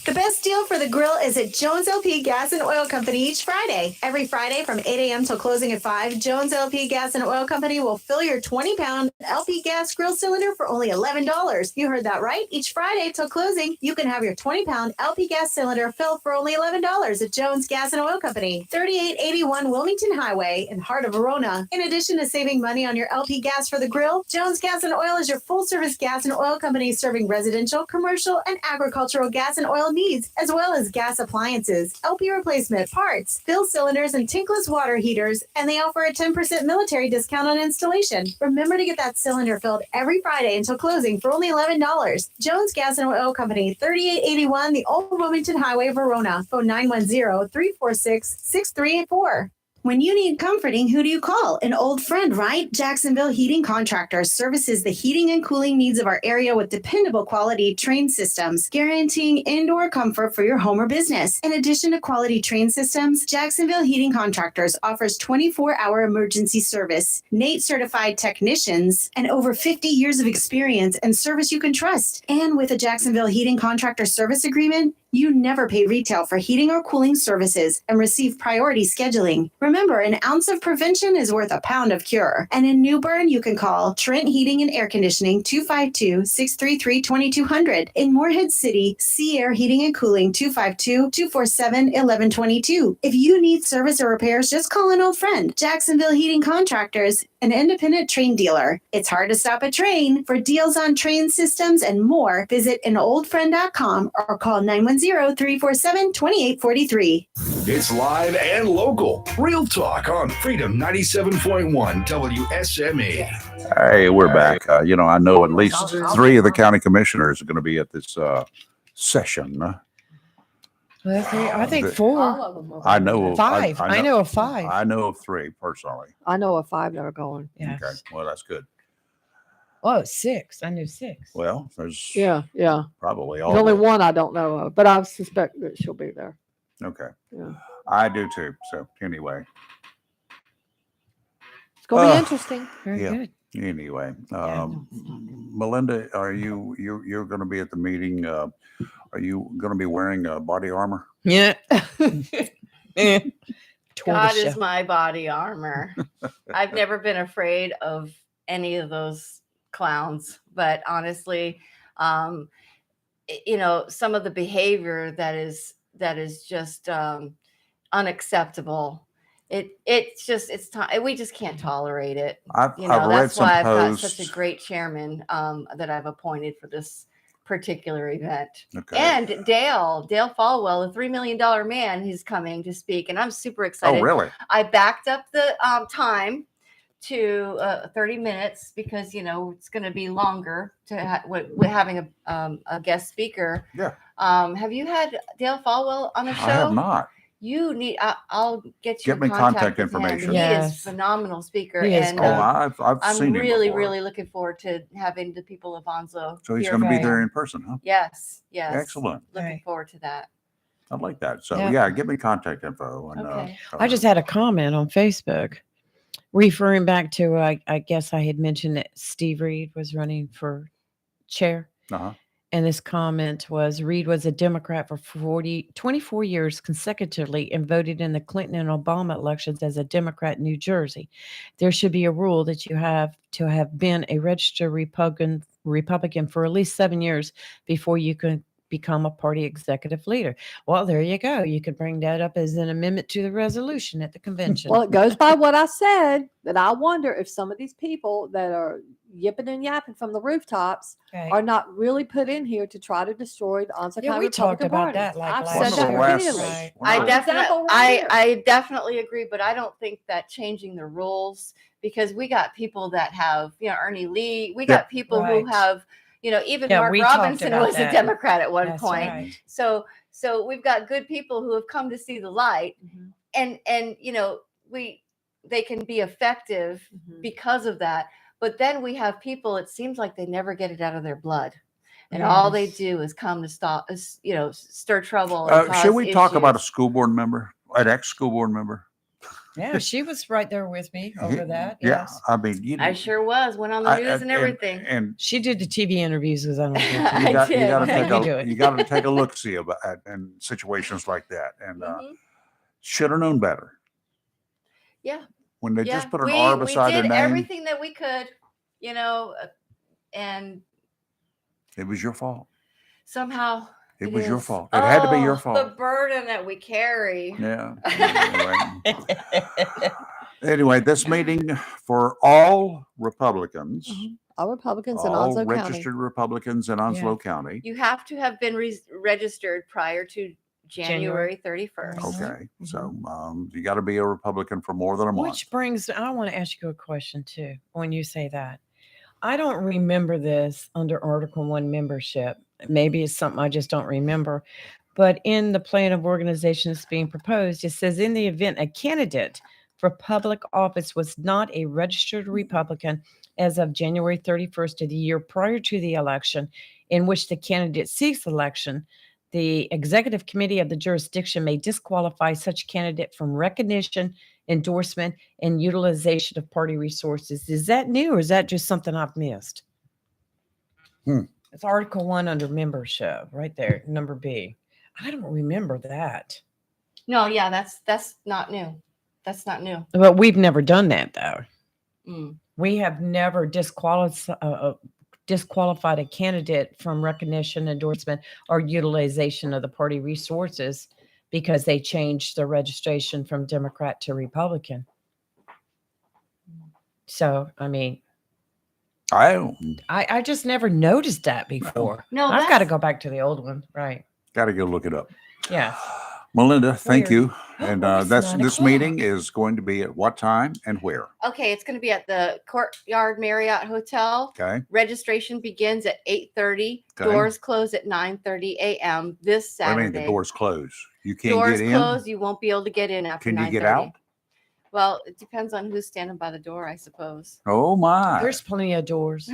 The best deal for the grill is at Jones LP Gas and Oil Company each Friday. Every Friday from 8 a.m. till closing at 5, Jones LP Gas and Oil Company will fill your 20-pound LP gas grill cylinder for only $11. You heard that right. Each Friday till closing, you can have your 20-pound LP gas cylinder filled for only $11 at Jones Gas and Oil Company, 3881 Wilmington Highway in heart of Verona. In addition to saving money on your LP gas for the grill, Jones Gas and Oil is your full-service gas and oil company serving residential, commercial, and agricultural gas and oil needs, as well as gas appliances, LP replacement, parts, fill cylinders, and tankless water heaters, and they offer a 10% military discount on installation. Remember to get that cylinder filled every Friday until closing for only $11. Jones Gas and Oil Company, 3881 the Old Wilmington Highway, Verona. Phone 910-346-6384. When you need comforting, who do you call? An old friend, right? Jacksonville Heating Contractors services the heating and cooling needs of our area with dependable quality train systems, guaranteeing indoor comfort for your home or business. In addition to quality train systems, Jacksonville Heating Contractors offers 24-hour emergency service, NATE certified technicians, and over 50 years of experience and service you can trust. And with a Jacksonville Heating Contractor service agreement, you never pay retail for heating or cooling services and receive priority scheduling. Remember, an ounce of prevention is worth a pound of cure. And in New Bern, you can call Trent Heating and Air Conditioning 252-633-2200. In Morehead City, Sea Air Heating and Cooling 252-247-1122. If you need service or repairs, just call an old friend. Jacksonville Heating Contractors, an independent train dealer. It's hard to stop a train. For deals on train systems and more, visit anoldfriend.com or call 910-347-2843. It's live and local. Real talk on Freedom 97.1 WSME. Hey, we're back. I know at least 3 of the county commissioners are going to be at this session. I think 4. I know of 5. I know of 5. I know of 3 personally. I know of 5 that are going. Yes. Okay, well, that's good. Oh, 6. I knew 6. Well, there's Yeah. probably There's all. only one I don't know of, but I suspect that she'll be there. Okay, Yeah. I do too. So anyway, It's going to be interesting. Very good. Anyway, Melinda, are you're going to be at the meeting? Are you going to be wearing body armor? Yeah. God is my body armor. I've never been afraid of any of those clowns, but honestly, some of the behavior that is just unacceptable. It's time. We just can't tolerate it. I've read that's some why I've got posts. such a great chairman that I've appointed for this particular event. Okay. And Dale Falwell, a $3 million man, he's coming to speak, and I'm super excited. Oh, really? I backed up the time to 30 minutes because it's going to be longer to with having a guest speaker. Yeah. Have you had Dale Falwell on the show? I have not. You need. I'll get you. Get me in contact contact with him. information. He Yes. is a phenomenal speaker, He is and great. I've I'm seen him really, before. really looking forward to having the people of Onslow. So he's here going to be for there him. in person, huh? Yes. Excellent. Looking Right. forward to that. I like that. So Yeah. give me contact info. And, Okay. I just had a comment on Facebook referring back to, I guess I had mentioned that Steve Reed was running for chair. Uh-huh. And this comment was, Reed was a Democrat for 24 years consecutively and voted in the Clinton and Obama elections as a Democrat in New Jersey. There should be a rule that you have to have been a registered Republican for at least 7 years before you can become a party executive leader. Well, there you go. You could bring that up as an amendment to the resolution at the convention. Well, it goes by what I said, that I wonder if some of these people that are yipping and yapping from the rooftops Okay. are not really put in here to try to destroy the Onslow Yeah, County we talked Republican about Party. that, like, I've last said that year. Right. repeatedly. I Example definitely, right here. I definitely agree, but I don't think that changing the rules, because we got people that have, Ernie Lee, we got people who Right. have, even Yeah, Mark we talked Robinson about was that. a Democrat at one That's point. right. So we've got good people who have come to see the light, and they can be effective because of that. But then we have people, it seems like they never get it out of their blood. And all they Yes. do is come to stop, stir trouble. And Should cause we talk about a issues. school board member, an ex-school board member? Yeah, she was right there with me over that. Yeah, Yes. I mean, I sure was. Went on the news and everything. And she did the TV interviews because I don't do TV. you got did. to take You do a it. you got to take a look see about in situations like that, and should have known better Yeah. when they just put an we, R beside we their did name. everything that we could, and It was your fault. Somehow It was your is. fault. It had to be your fault. The burden that we carry. Yeah. Anyway, this meeting for all Republicans, All Republicans in all Onslow registered County. Republicans in Onslow County. You have to have been registered prior to January 31st. Okay, so you got to be a Republican for more than a month. Which brings, I want to ask you a question too. When you say that, I don't remember this under Article 1 membership. Maybe it's something I just don't remember. But in the plan of organization that's being proposed, it says in the event a candidate for public office was not a registered Republican as of January 31st of the year prior to the election in which the candidate seeks election, the executive committee of the jurisdiction may disqualify such candidate from recognition, endorsement, and utilization of party resources. Is that new or is that just something I've missed? It's Article 1 under membership right there, number B. I don't remember that. No, yeah, that's not new. That's not new. But we've never done that though. Mm. We have never disqualified a candidate from recognition, endorsement, or utilization of the party resources because they changed the registration from Democrat to Republican. So, I mean, I just never noticed that before. No, I've got to go back to the old one. Right. Got to go look it up. Yeah. Melinda, thank Weird. you. And It's this 9 o'clock. meeting is going to be at what time and where? Okay, it's going to be at the Courtyard Marriott Hotel. Okay. Registration begins at 8:30. Okay. Doors close at 9:30 a.m. this I Saturday. mean, the doors close. You can't Doors get in. closed. You won't be able to get in after 9:30. Can you get out? Well, it depends on who's standing by the door, I suppose. Oh my! There's plenty of doors.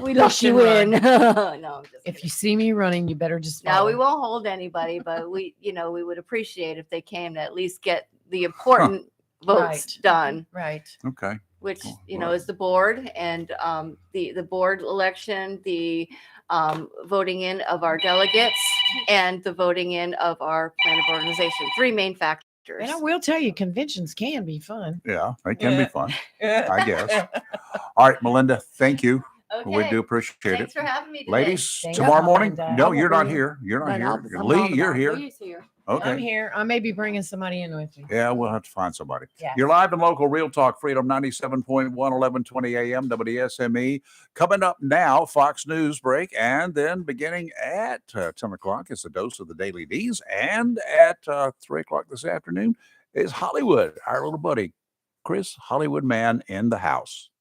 We let you in. No, if you see me running, you better just no, follow. we won't hold anybody, but we would appreciate if they came to at least get the important votes Right. done. Right. Okay. Which is the board and the board election, the voting in of our delegates, and the voting in of our plan of organization. 3 main factors. And I will tell you, conventions can be fun. Yeah, they can be fun. Yeah. I guess. All right, Melinda, thank you. We Okay. do appreciate Thanks it. for having me today. Ladies, Thanks, tomorrow morning. Melinda. No, I you're won't not be here. You're not Right, here. I'm Lee, not you're about here. Lee's here. Okay. I'm here. I may be bringing somebody in with me. Yeah, we'll have to find somebody. Yes. You're live and local, Real Talk Freedom 97.1, 1120 a.m. WSME. Coming up now, Fox News break. And then beginning at 10 o'clock is the dose of the Daily D's. And at 3 o'clock this afternoon is Hollywood, our little buddy, Chris Hollywood Man in the house.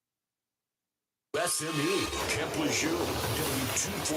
SME, Camp Lejeune, W240.